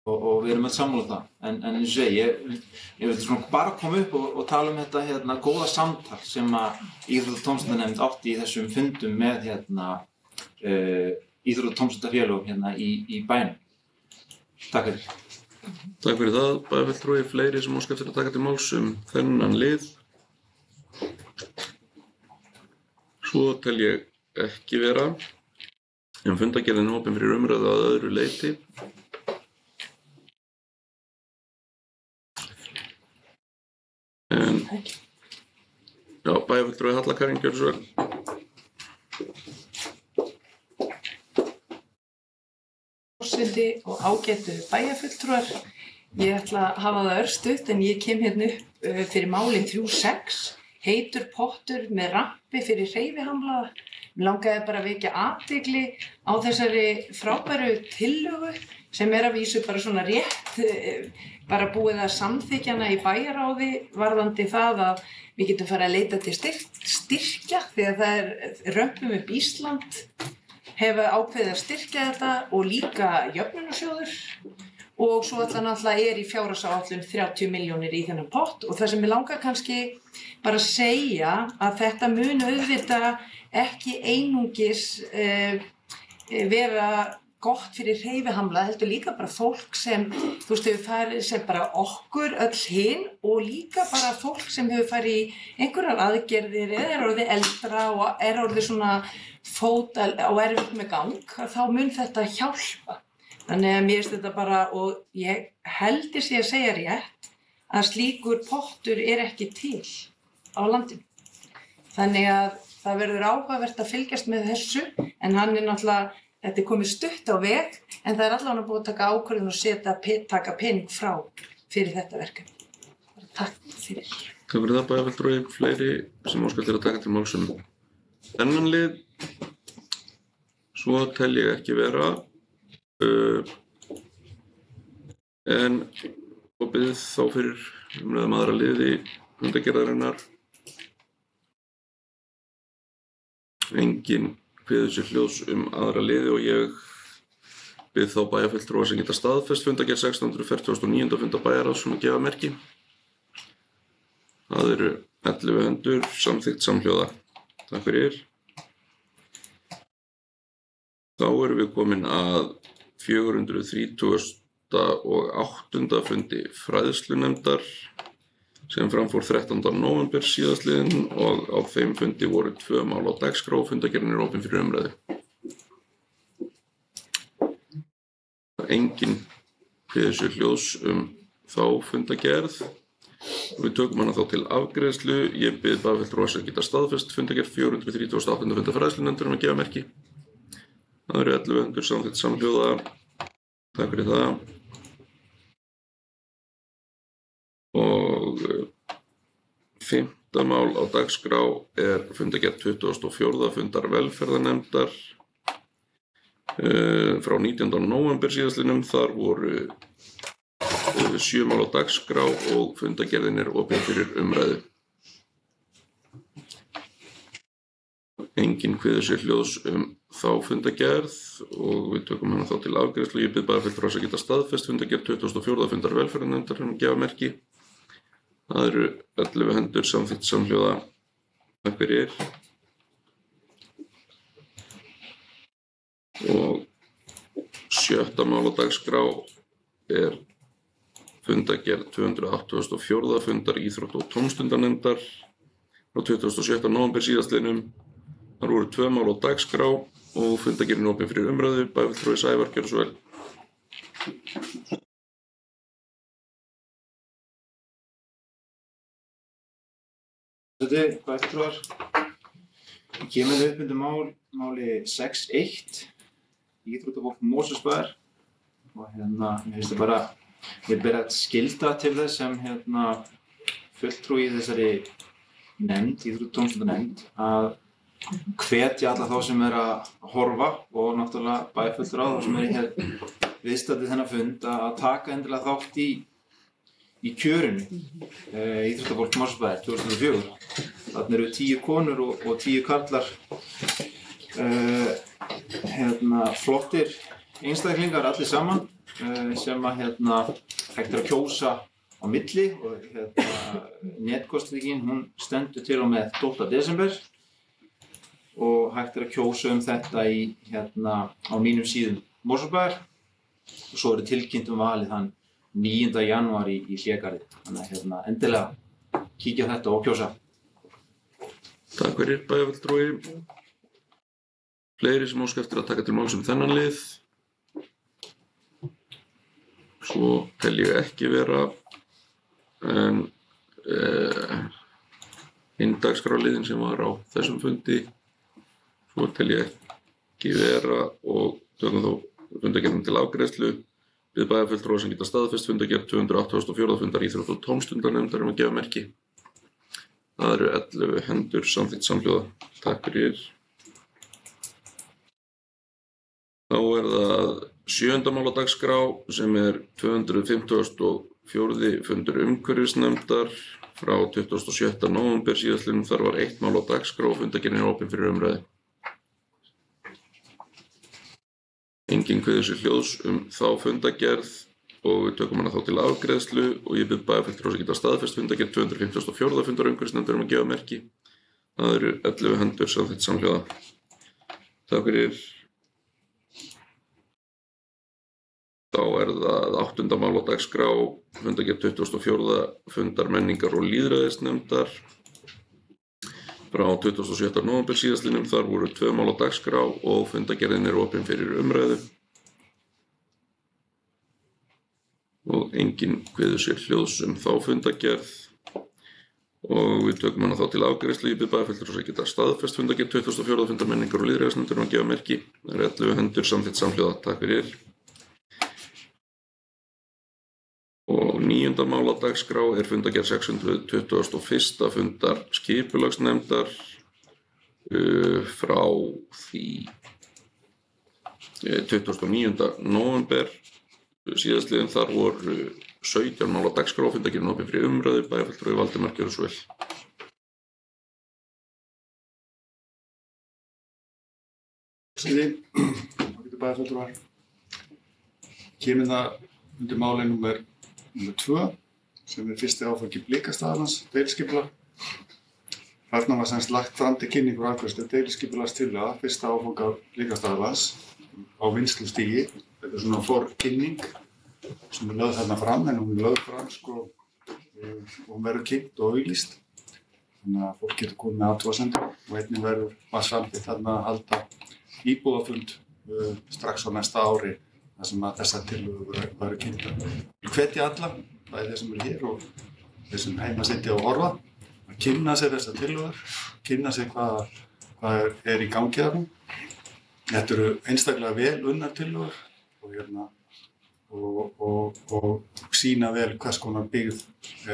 Speaker 8: og við erum öll sammála það en eins og segi ég vil svona bara koma upp og tala um þetta góða samtal sem að Íþrótta- og tómstundanefnd átti í þessum fundum með Íþrótta- og tómstundafélögum í bænum. Takk fyrir.
Speaker 1: Takk fyrir það, bæjarfulltrúi. Fleiri sem óska eftir að taka til máls þennan lið. Svo tel ég ekki vera. En fundargerðin er opin fyrir umræðu að öðru leyti. Já, bæjarfulltrúi Halla Karin, gjörðu svo vel.
Speaker 3: Forseti og ágætu bæjarfulltrúar. Ég ætla að hafa það örstutt en ég kem hérna upp fyrir málin 3.6, heitur pottur með rampi fyrir hreyfihamlaða. Mér langaði bara að vekja athygli á þessari frábæru tillögu sem að vísu bara svona rétt, bara búið að samþykkja hana í bæjarráði varðandi það að við getum farið að leita til styrkja þegar það Römpum upp Ísland hefur ákveðið að styrkja þetta og líka jöfnunarsjóður og svo náttúrulega í fjárhagsáætlun 30 milljónir í þennan pott og það sem mig langar kannski bara að segja að þetta mun auðvitað ekki einungis vera gott fyrir hreyfihamla, heldur líka bara fólk sem, þú veist, hefur farið sem bara okkur öll hin og líka bara fólk sem hefur farið í einhverjar aðgerðir eða orðið eldra og orðið svona fót og erfitt með gang, þá mun þetta hjálpa. Þannig að mér finnst þetta bara, og ég heldur sé að segja rétt, að slíkur pottur ekki til á landinu. Þannig að það verður áhugavert að fylgjast með þessu, en hann náttúrulega, þetta komið stutt á veg, en það allavega búið að taka ákvörðun og taka pening frá fyrir þetta verkefni. Takk fyrir.
Speaker 1: Takk fyrir það, bæjarfulltrúi. Fleiri sem óskar til að taka til máls þennan lið. Svo tel ég ekki vera. En opið þá fyrir umræðum aðra liði fundargerðarinnar. Enginn kveður sér hljóðs aðra liði og ég bið þá bæjarfulltrúa sem geta staðfest fundargerð 1649. Fundar bæjarráðs að gefa merki. Það eru 11 hendur samþykkt samhljóða. Takk fyrir. Þá erum við komin að 430. og 8. fundi fræðslunefndar sem framfór 13. nóvember síðastliðinn og á þeim fundi voru 2 mál á dagskrá og fundargerðin opin fyrir umræðu. Enginn kveður sér hljóðs þá fundargerð. Við tökum hana þá til afgreiðslu. Ég bið bæjarfulltrúa sem geta staðfest fundargerð 438. fundar fræðslunefndar að gefa merki. Það eru 11 hendur samþykkt samhljóða. Takk fyrir það. Og 5. mál á dagskrá fundargerð 24. fundar velferðarnefndar frá 19. nóvember síðastliðnum. Þar voru 7 mál á dagskrá og fundargerðin opin fyrir umræðu. Enginn kveður sér hljóðs þá fundargerð og við tökum hana þá til afgreiðslu. Ég bið bæjarfulltrúa að geta staðfest fundargerð 24. fundar velferðarnefndar að gefa merki. Það eru 11 hendur samþykkt samhljóða. Takk fyrir. Og 7. mál á dagskrá fundargerð 284. fundar íþrótta- og tómstundanefndar frá 27. nóvember síðastliðnum. Þar voru 2 mál á dagskrá og fundargerðin opin fyrir umræðu. Bæjarfulltrúi Sævar, gjörðu svo vel.
Speaker 8: Bæjarfulltrúar. Ég kemur upp undir máli 6.1 íþróttafólk Mosfellsbæjar og mér finnst það bara, ég ber að skylda til þess sem fulltrúi í þessari nefnd, íþrótta- og tómstundanefnd, að hvetja alla þá sem að horfa og náttúrulega bæjarfulltrúa sem hér viðstaddir þennan fund að taka endilega þátt í kjörinu íþróttafólk Mosfellsbæjar 2004. Þarna eru 10 konur og 10 karlar flottir einstaklingar allir saman sem hægt að kjósa á milli og netkosningin hún stendur til og með 12. desember og hægt að kjósa þetta á mínum síðum Mosfellsbæjar og svo tilkynnt valið þann 9. janúar í Hlégarði. Þannig að endilega kíkja þetta og kjósa.
Speaker 1: Takk fyrir bæjarfulltrúi. Fleiri sem óska eftir að taka til máls þennan lið. Svo tel ég ekki vera, en dagskrárliðin sem var á þessum fundi, svo tel ég ekki vera og tökum þá fundargerðin til afgreiðslu. Bið bæjarfulltrúa sem geta staðfest fundargerð 284. fundar íþrótta- og tómstundanefndar að gefa merki. Það eru 11 hendur samþykkt samhljóða. Takk fyrir. Þá það 7. mál á dagskrá sem 254. fundur umhverfisnefndar frá 27. nóvember síðastliðnum. Þar var 1 mál á dagskrá og fundargerðin opin fyrir umræðu. Enginn kveður sér hljóðs þá fundargerð og við tökum hana þá til afgreiðslu og ég bið bæjarfulltrúa að geta staðfest fundargerð 254. fundar umhverfisnefndar að gefa merki. Það eru 11 hendur samþykkt samhljóða. Takk fyrir. Þá það 8. mál á dagskrá, fundargerð 24. fundar menningar- og lýðræðisnefndar frá 27. nóvember síðastliðnum. Þar voru 2 mál á dagskrá og fundargerðin opin fyrir umræðu. Og enginn kveður sér hljóðs þá fundargerð og við tökum hana þá til afgreiðslu. Ég bið bæjarfulltrúa að geta staðfest fundargerð 24. fundar menningar- og lýðræðisnefndar að gefa merki. Það eru 11 hendur samþykkt samhljóða. Takk fyrir. Og 9. mál á dagskrá fundargerð 621. fundar skipulagsnefndar frá því 29. nóvember síðastliðinn. Þar voru 17 mál á dagskrá, fundargerðin opin fyrir umræðu. Bæjarfulltrúi Valdimar Gjörsvel.
Speaker 7: Bæjarfulltrúar. Kemur það undir máli númer 2 sem fyrsti áfangi Blikastaðarlands deiliskipulag. Þarna var semst lagt fram til kynningu og afgreiðslu deiliskipulagstillaga fyrsta áfanga Blikastaðarlands á vinnslustigi. Þetta svona forkynning sem lögð þarna fram, en hún lögð fram og hún verður kynnt og auglýst. Þannig að fólk getur komið með athugasemdir og einnig var samþykkt þarna að halda íbúafund strax á næsta ári þar sem að þessar tillögur væru kynntar. Ég hvetja alla, bæði þeir sem eru hér og þeir sem heima sitja og horfa, að kynna sér þessar tillögur, kynna sér hvað í gangi þarna. Þetta eru einstaklega vel unnar tillögur og sýna vel hvers konar byggð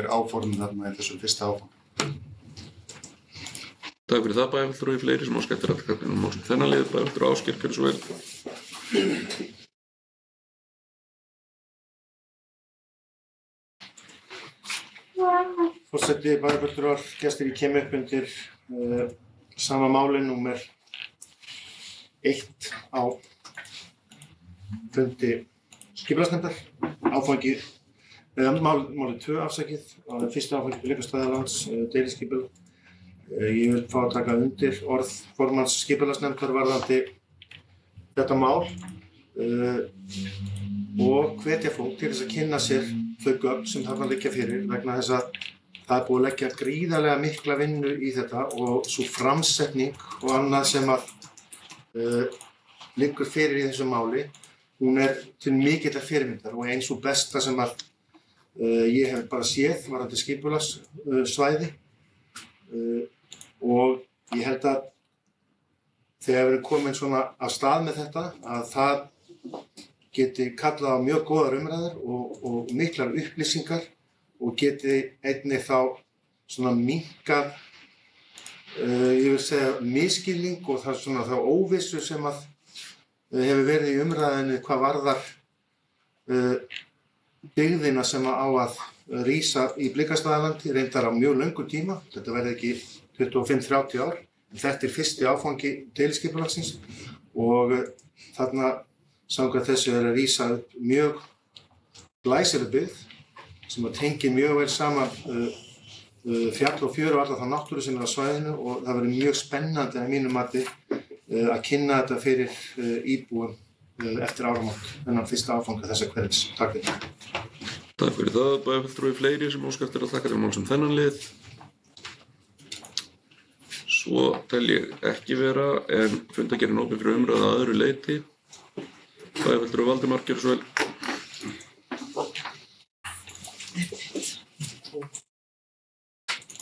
Speaker 7: áformið þarna í þessum fyrsta áfanga.
Speaker 1: Takk fyrir það bæjarfulltrúi. Fleiri sem óska eftir atkvæði um þennan lið. Bæjarfulltrúi Ásgeir, gjörðu svo vel.
Speaker 5: Forseti, bæjarfulltrúar, gestir, ég kem upp undir sama máli númer 1 á fundi skipulagsnefndar. Áfangi, máli 2 afsakið, fyrsta áfangi Blikastaðarlands deiliskipulag. Ég vil fá að taka undir orð formanns skipulagsnefndar varðandi þetta mál og hvetja fólk til þess að kynna sér þau gögn sem þarna liggja fyrir, vegna þess að það búið að leggja gríðarlega mikla vinnu í þetta og svo framsetning og annað sem að liggur fyrir í þessu máli, hún til mikillar fyrirmyndar og eins og besta sem að ég hef bara séð varðandi skipulagssvæði. Og ég held að þegar við erum komin svona af stað með þetta, að það geti kallað á mjög góðar umræður og miklar upplýsingar og geti einnig þá svona minnkað, ég vil segja, misskilning og það svona þá óvissu sem að hefur verið í umræðinni hvað varðar byggðina sem á að rísa í Blikastaðarlandi, reyndar á mjög löngum tíma. Þetta verði ekki 25-30 ár, en þetta fyrsti áfangi deiliskipulagsins og þarna samkvæmt þessu að rísa upp mjög glæsileg byggð sem að tengir mjög vel saman fjall og fjör og alla þá náttúru sem á svæðinu og það verður mjög spennandi að mínu mati að kynna þetta fyrir íbúum eftir áramót, þennan fyrsta áfanga þessa hverfis. Takk fyrir.
Speaker 1: Takk fyrir það, bæjarfulltrúi. Fleiri sem óska eftir að taka til máls þennan lið. Svo tel ég ekki vera, en fundargerðin opin fyrir umræðu að öðru leyti. Bæjarfulltrúi Valdimar, gjörðu svo vel.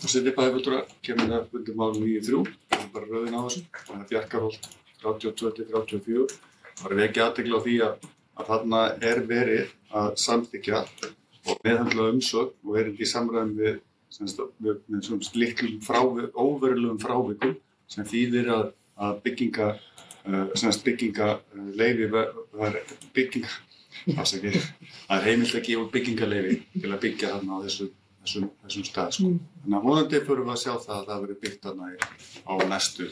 Speaker 7: Forseti, bæjarfulltrúar, kemur það undir mál 9.3, það er bara röðin á þessu. Það er Bjarkarholt 32-34. Það var vekja athygli á því að þarna verið að samþykkja og meðhöndla umsögn og erindi í samræmi við litlum óverulegum frávikum sem þýðir að byggingar byggingaleyfi það er heimilt að gefa byggingaleyfi til að byggja þarna á þessum stað, sko. Þannig að vonandi förum við að sjá það að það verður byggt þarna á næstu.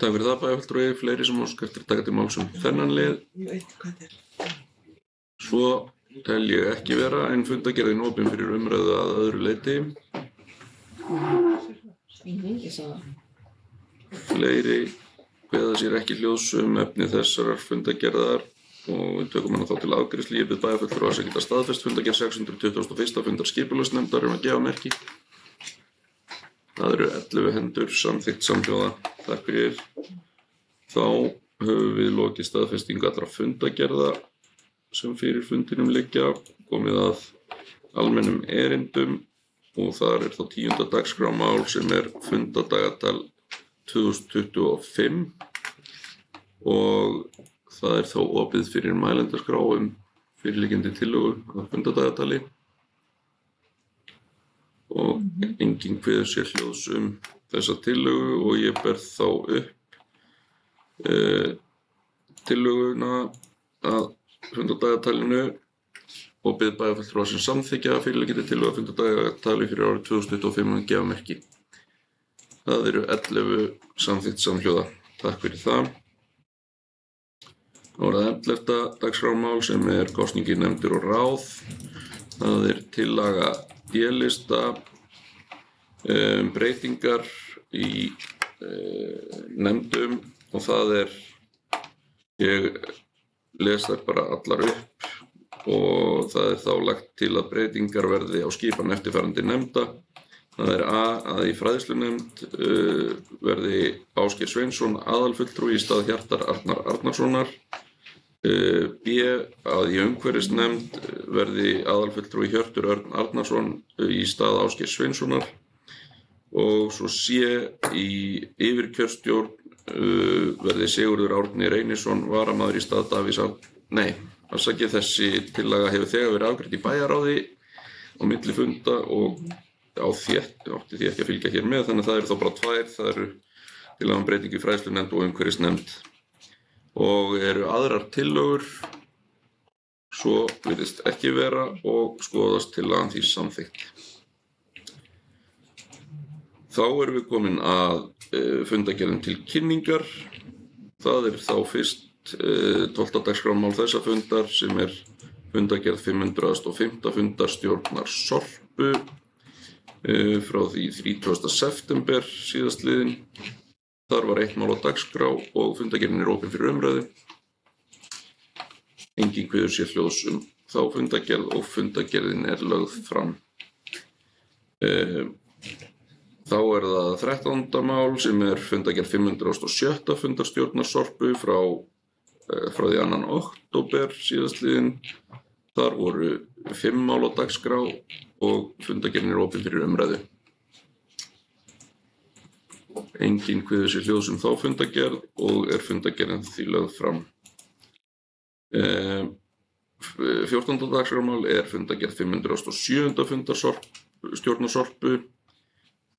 Speaker 1: Takk fyrir það, bæjarfulltrúi. Fleiri sem óska eftir að taka til máls þennan lið? Svo tel ég ekki vera, en fundargerðin opin fyrir umræðu að öðru leyti. Fleiri kveða sér ekki hljóðs efni þessarar fundargerðar og við tökum hana þá til afgreiðslu. Ég bið bæjarfulltrúa að geta staðfest fundargerð 621. fundar skipulagsnefndar að gefa merki. Það eru 11 hendur samþykkt samhljóða. Takk fyrir. Þá höfum við lokið staðfestingu allra fundargerða sem fyrir fundinum liggja, komið að almennum erindum og þar þá 10. dagskrámál sem fundadagatal 2025 og það þá opið fyrir mælendaskrá fyrirliggjandi tillögu að fundadagatali og enginn kveður sér hljóðs þessa tillögu og ég ber þá upp tillöguna að fundadagataliinu og bið bæjarfulltrúa sem samþykkja fyrirliggjandi tillögu að fundadatali fyrir árið 2025 að gefa merki. Það eru 11 samþykkt samhljóða. Takk fyrir það. Þá það 11. dagskrámál sem kosningi nefndir og ráð. Það tillaga D-lista breytingar í nefndum og það ég les þær bara allar upp og það þá lagt til að breytingar verði á skipan eftirfarandi nefnda. Það A að í fræðslunefnd verði Ásgeir Sveinsson aðalfulltrúi í stað Hjartar Arnar Arnarssonar. B að í umhverfisnefnd verði aðalfulltrúi Hjörtur Örn Arnarsson í stað Ásgeirs Sveinssonar og svo C í yfirkjörstjórn verði Sigurður Árni Reynisson varamaður í stað Davís þessi tillaga hefur þegar verið afgreidd í bæjarráði á milli funda og átti því ekki að fylgja hér með, þannig að það eru þá bara tvær. Það eru tillaga breytingu í fræðslunefnd og umhverfisnefnd og eru aðrar tillögur, svo virðist ekki vera og skoðast tillagan því samþykkt. Þá erum við komin að fundargerðum til kynningar. Það þá fyrst 12. dagskrámál þessa fundar sem fundargerð 505. fundar stjórnar Sorpu frá því 30. september síðastliðinn. Þar var 1 mál á dagskrá og fundargerðin opin fyrir umræðu. Enginn kveður sér hljóðs þá fundargerð og fundargerðin lögð fram. Þá það 13. mál sem fundargerð 507. fundar stjórnar Sorpu frá því 2. október síðastliðinn. Þar voru 5 mál á dagskrá og fundargerðin opin fyrir umræðu. Enginn kveður sér hljóðs þá fundargerð og fundargerðin því lögð fram. 14. dagskrámál fundargerð 507. fundar stjórnar Sorpu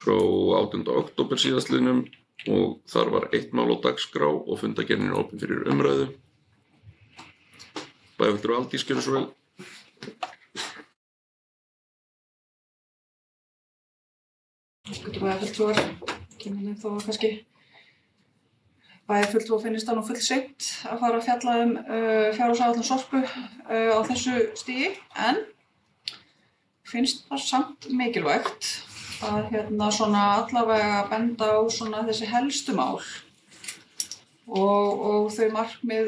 Speaker 1: frá 18. október síðastliðnum og þar var 1 mál á dagskrá og fundargerðin opin fyrir umræðu. Bæjarfulltrúi Aldís, gjörðu svo vel.
Speaker 4: Bæjarfulltrúar, kynninni þó kannski bæjarfulltrúa finnist það nú fullseint að fara að fjalla fjárhagsáætlun Sorpu á þessu stigi, en finnst það samt mikilvægt að svona allavega benda á svona þessi helstu mál og þau markmið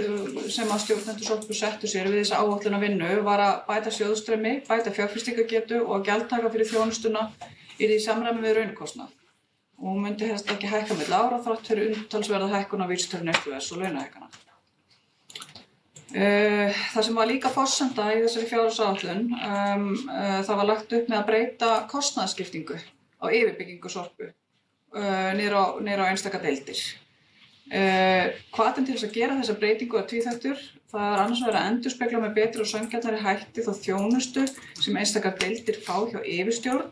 Speaker 4: sem að stjórnendur Sorpu settu sér við þessa áætlunarvinnu var að bæta sjóðstreymi, bæta fjárfestingargetu og að gjaldtaka fyrir þjónustuna yrði í samræmi við raunkostnað og hún myndi helst ekki hækka milli ára þrátt fyrir umtalsverða hækkun á vísitölu neysluverðs og launahækkana. Það sem var líka forsenda í þessari fjárhagsáætlun, það var lagt upp með að breyta kostnaðarskiptingu á yfirbyggingu Sorpu niður á einstaka deildir. Hvatinn til þess að gera þessa breytingu tvíþættur. Það annars vegar að endurspegla með betri og sanngjarnari hætti þá þjónustu sem einstakar deildir fá hjá yfirstjórn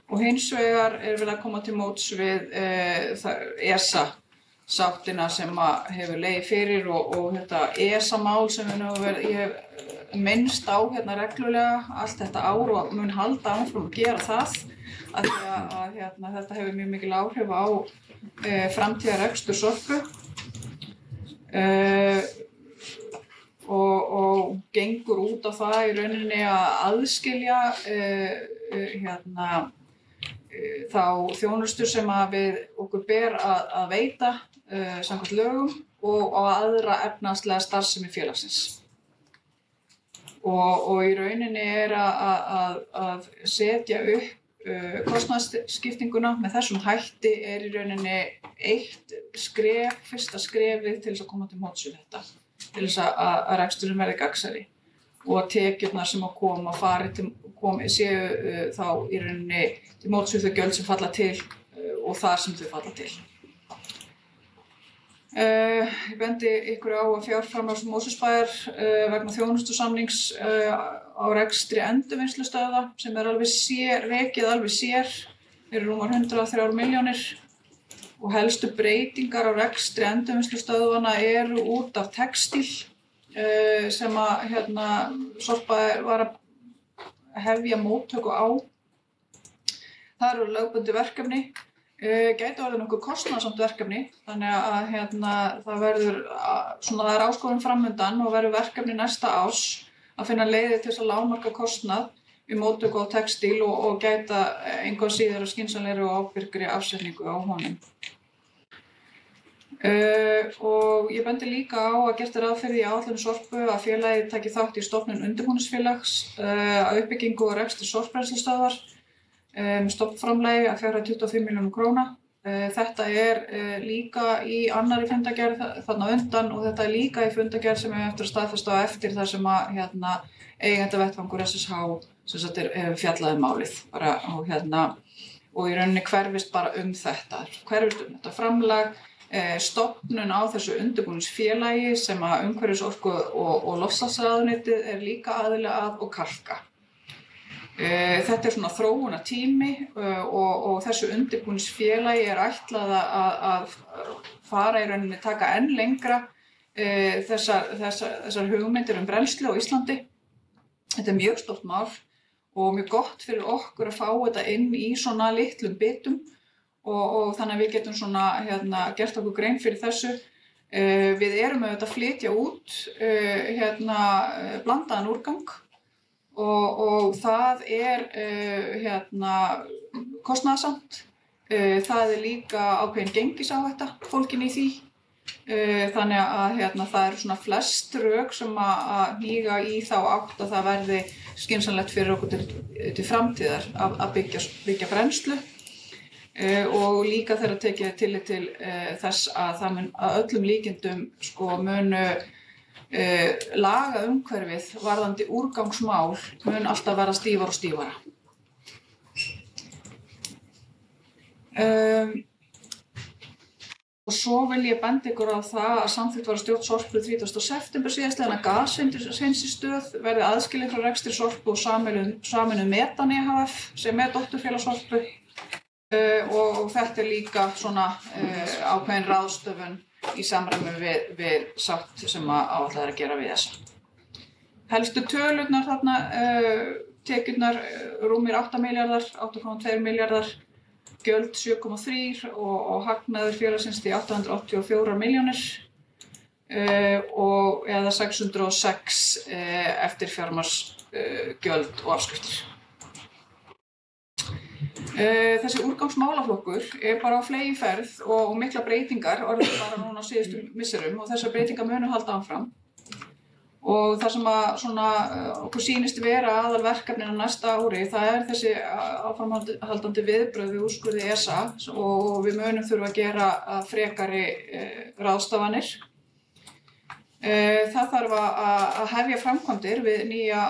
Speaker 4: og hins vegar verið að koma til móts við ESA sáttina sem að hefur legið fyrir og þetta ESA-mál sem ég hef minnst á hérna reglulega allt þetta ár og mun halda áfram að gera það af því að þetta hefur mjög mikil áhrif á framtíðarrekstur Sorpu og gengur út á það í rauninni að aðskilja þá þjónustu sem að okkur ber að veita samkvæmt lögum og aðra efnahagslega starfsemi félagsins. Og í rauninni að setja upp kostnaðarskiptinguna með þessum hætti í rauninni fyrsta skrefið til þess að koma til móts við þetta, til þess að reksturinn verði gagnsærri og tekjurnar sem að koma séu þá í rauninni til móts við þau gjöld sem falla til og þar sem þau falla til. Ég bendi ykkur á að fjárframlag Mosfellsbæjar vegna þjónustusamnings á rekstri endurvinnslustöðva sem rekið alveg sér eru rúmar 103 milljónir og helstu breytingar á rekstri endurvinnslustöðvana eru út af textíl sem að Sorpa var að hefja móttöku á. Það eru lögbundin verkefni. Gæti orðið nokkuð kostnaðarsamt verkefni, þannig að það er áskorun framundan og verður verkefni næsta árs að finna leiðir til þess að lágmarka kostnað við móttöku á textíl og gæta engu að síður skynsamlegri og ábyrgri afsetningu á honum. Og ég bendi líka á að gert ráð fyrir í áætlun Sorpu að félagið taki þátt í stofnun undirbúningsfélags að uppbyggingu og rekstri sorpbrennslustöðvar stofnframlagi að fjárhæð 25 milljónum króna. Þetta líka í annarri fundargerð þarna undan og þetta líka í fundargerð sem eftir að staðfesta á eftir þar sem að eigendavettvangur SSH sem sagt fjallað málið bara og í rauninni hverfist bara þetta framlag, stofnun á þessu undirbúningsfélagi sem að umhverfis-, orku- og loftslagsráðuneytið líka aðili að og Kalka. Þetta svona þróunartími og þessu undirbúningsfélagi ætlað að fara í rauninni taka enn lengra þessar hugmyndir brennslu á Íslandi. Þetta mjög stórt mál og mjög gott fyrir okkur að fá þetta inn í svona litlum bitum og þannig að við getum svona gert okkur grein fyrir þessu. Við erum auðvitað að flytja út blandaðan úrgang og það kostnaðarsamt. Það líka ákveðin gengisáhætta fólgin í því. Þannig að það svona flest rök sem að hníga í þá átt að það verði skynsamlegt fyrir okkur til framtíðar að byggja brennslu og líka þegar tekið tillit til þess að það mun að öllum líkindum munu laga umhverfið varðandi úrgangsmál mun alltaf vera stífara og stífara. Og svo vil ég benda ykkur á það að samþykkt var stjórn Sorpu 30. september síðastliðinn að gashreinsinstöð verði aðskilin frá rekstri Sorpu og sameinuð Metan EHF sem dótturfélag Sorpu og þetta líka svona ákveðin ráðstöfun í samræmi við sátt sem áætlað að gera við þessa. Helstu tölurnar þarna, tekjurnar rúmir 8 milljarðar, 8,2 milljarðar, gjöld 7,3 og hagnaður félagsins því 884 milljónir eða 606 eftir fjármagnsgjöld og afskriftir. Þessi úrgangsmálaflokkur bara á fleygiferð og mikla breytingar orðið bara núna á síðustu misserum og þessar breytingar munu halda áfram. Og það sem okkur sýnist vera aðalverkefnin á næsta ári, það þessi áframhaldandi viðbrögð við úrskurði ESA og við munum þurfa að gera frekari ráðstafanir. Það þarf að hefja framkvæmdir við nýja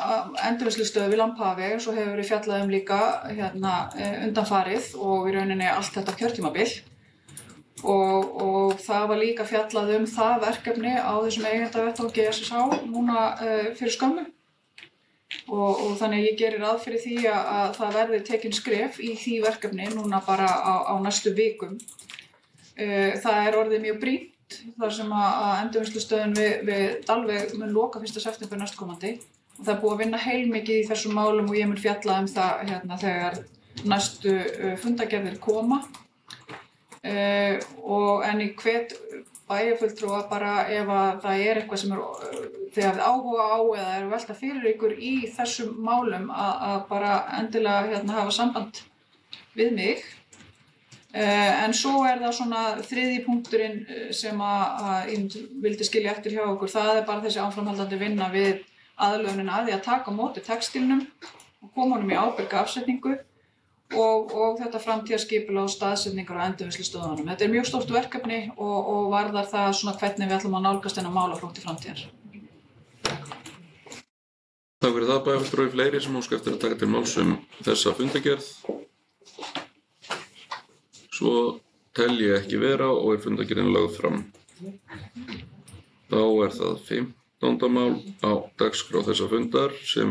Speaker 4: endurvinnslustöð við Lambhafi eins og hefur verið fjallað líka undanfarið og í rauninni allt þetta kjörtímabil. Og það var líka fjallað það verkefni á þessum eigendavettvangi SSH núna fyrir skömmu. Og þannig að ég geri ráð fyrir því að það verði tekin skref í því verkefni núna bara á næstu vikum. Það orðið mjög brýnt þar sem að endurvinnslustöðin við Dalveg mun loka 1. september næstkomandi og það búið að vinna heilmikið í þessum málum og ég mun fjalla það þegar næstu fundargerðir koma. En ég hvet bæjarfulltrúa bara ef að það eitthvað sem þið hafið áhuga á eða eru velta fyrir ykkur í þessum málum að bara endilega hafa samband við mig. En svo það svona þriðji punkturinn sem að ég vildi skilja eftir hjá okkur, það bara þessi áframhaldandi vinna við aðlögunina að því að taka á móti textílnum og koma honum í ábyrga afsetningu og þetta framtíðarskipulag og staðsetningar á endurvinnslustöðvunum. Þetta mjög stórt verkefni og varðar það svona hvernig við ætlum að nálgast þennan málaflokk til framtíðar.
Speaker 1: Takk fyrir það, bæjarfulltrúi. Fleiri sem óska eftir að taka til máls þessa fundargerð. Svo tel ég ekki vera og fundargerðin lögð fram. Þá það 15. mál á dagskrá þessa fundar sem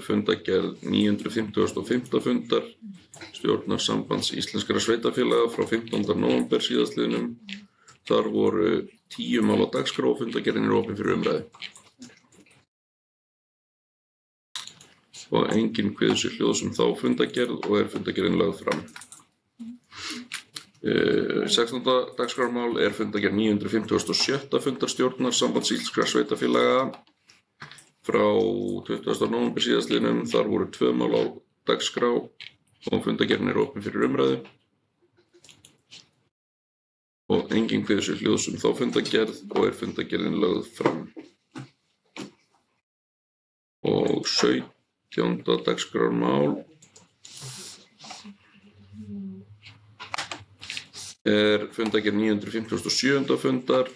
Speaker 1: fundargerð 955. fundar stjórnarsambands íslenskra sveitarfélaga frá 15. nóvember síðastliðnum. Þar voru 10 mál á dagskrá og fundargerðin opin fyrir umræðu. Og enginn kveður sér hljóðs þá fundargerð og fundargerðin lögð fram. 16. dagskrármál fundargerð 957. fundar stjórnarsambands íslenskra sveitarfélaga frá 20. nóvember síðastliðnum. Þar voru 2 mál á dagskrá og fundargerðin opin fyrir umræðu. Og enginn kveður sér hljóðs þá fundargerð og fundargerðin lögð fram. Og 17. dagskrármál fundargerð 957. fundar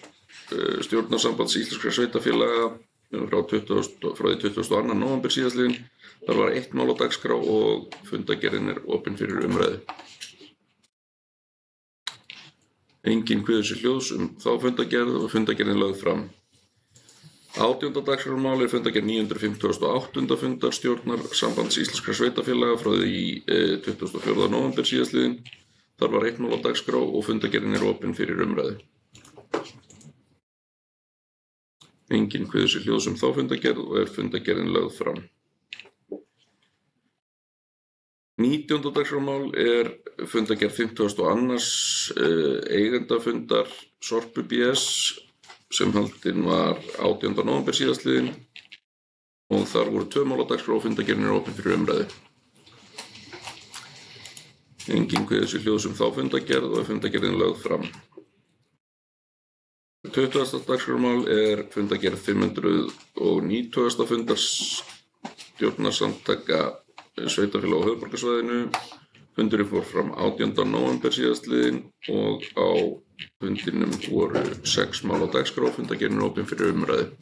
Speaker 1: stjórnarsambands íslenskra sveitarfélaga frá því 22. nóvember síðastliðinn. Þar var 1 mál á dagskrá og fundargerðin opin fyrir umræðu. Enginn kveður sér hljóðs þá fundargerð og fundargerðin lögð fram. 18. dagskrármál fundargerð 958. fundar stjórnarsambands íslenskra sveitarfélaga frá því 24. nóvember síðastliðinn. Þar var 1 mál á dagskrá og fundargerðin opin fyrir umræðu. Enginn kveður sér hljóðs þá fundargerð og fundargerðin lögð fram. 19. dagskrármál fundargerð 52. Eigendafundar Sorpu BS sem haldinn var 18. nóvember síðastliðinn og þar voru 2 mál á dagskrá og fundargerðin opin fyrir umræðu. Enginn kveður sér hljóðs þá fundargerð og fundargerðin lögð fram. 20. dagskrármál fundargerð 590. fundar stjórnarsamtaka sveitarfélaga á höfuðborgarsvæðinu. Fundurinn fór fram 18. nóvember síðastliðinn og á fundinum voru 6 mál á dagskrá og fundargerðin opin fyrir umræðu.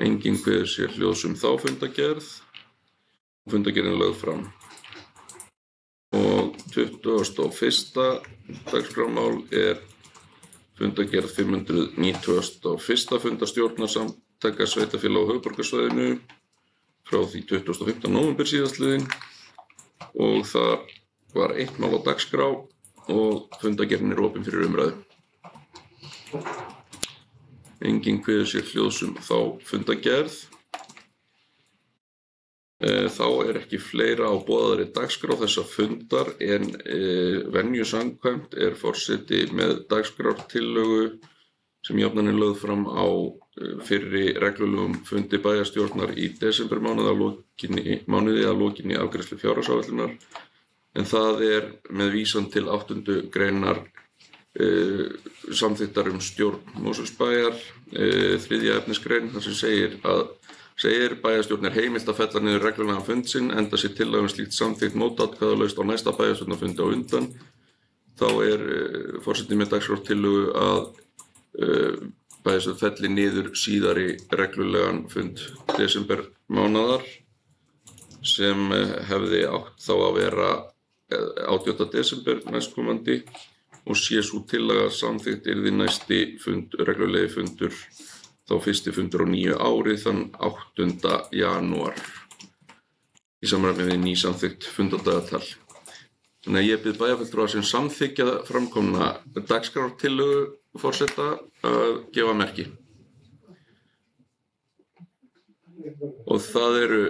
Speaker 1: Enginn kveður sér hljóðs þá fundargerð og fundargerðin lögð fram. Og 21. dagskrármál fundargerð 591. fundar stjórnarsamtaka sveitarfélaga á höfuðborgarsvæðinu frá því 25. nóvember síðastliðinn og þar var 1 mál á dagskrá og fundargerðin opin fyrir umræðu. Enginn kveður sér hljóðs þá fundargerð. Þá ekki fleira á boðaðri dagskrá þessa fundar en venju samkvæmt forseti með dagskrártillögu sem jafnan lögð fram á fyrri reglulegum fundi bæjarstjórnar í desembermánuði að lokinni afgreiðslu fjárhagsáætlunar en það með vísan til 8. greinar samþykktar stjórn Mosfellsbæjar, 3. efnisgrein þar sem segir bæjarstjórn heimilt að fella niður reglulegan fund sinn enda sé tillaga slíkt samþykkt mótatkvæðalaust á næsta bæjarstjórnarfundi á undan. Þá forseti með dagskrártillögu að bæjarstjórn felli niður síðari reglulegan fund desembermánaðar sem hefði átt þá að vera 18. desember næstkomandi og sé sú tillaga samþykkt yrði næsti reglulegi fundur þá fyrsti fundur á nýju ári þann 8. janúar í samræmi við nýsamþykkt fundardagatal. Þannig að ég bið bæjarfulltrúa sem samþykkja framkomna dagskrártillögu forseta að gefa merki. Og það eru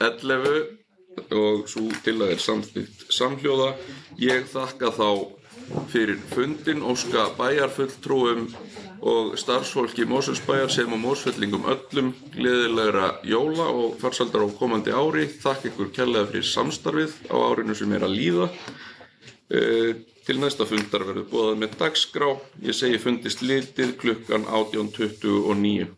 Speaker 1: 11 og sú tillaga samþykkt samhljóða. Ég þakka þá fyrir fundinn, óska bæjarfulltrúum og starfsfólki Mosfellsbæjar sem og Mosfellingum öllum gleðilegra jóla og farsældar á komandi ári. Þakka ykkur kærlega fyrir samstarfið á árinu sem að líða. Til næsta fundar verður boðað með dagskrá. Ég segi fundi slitið klukkan 18:29.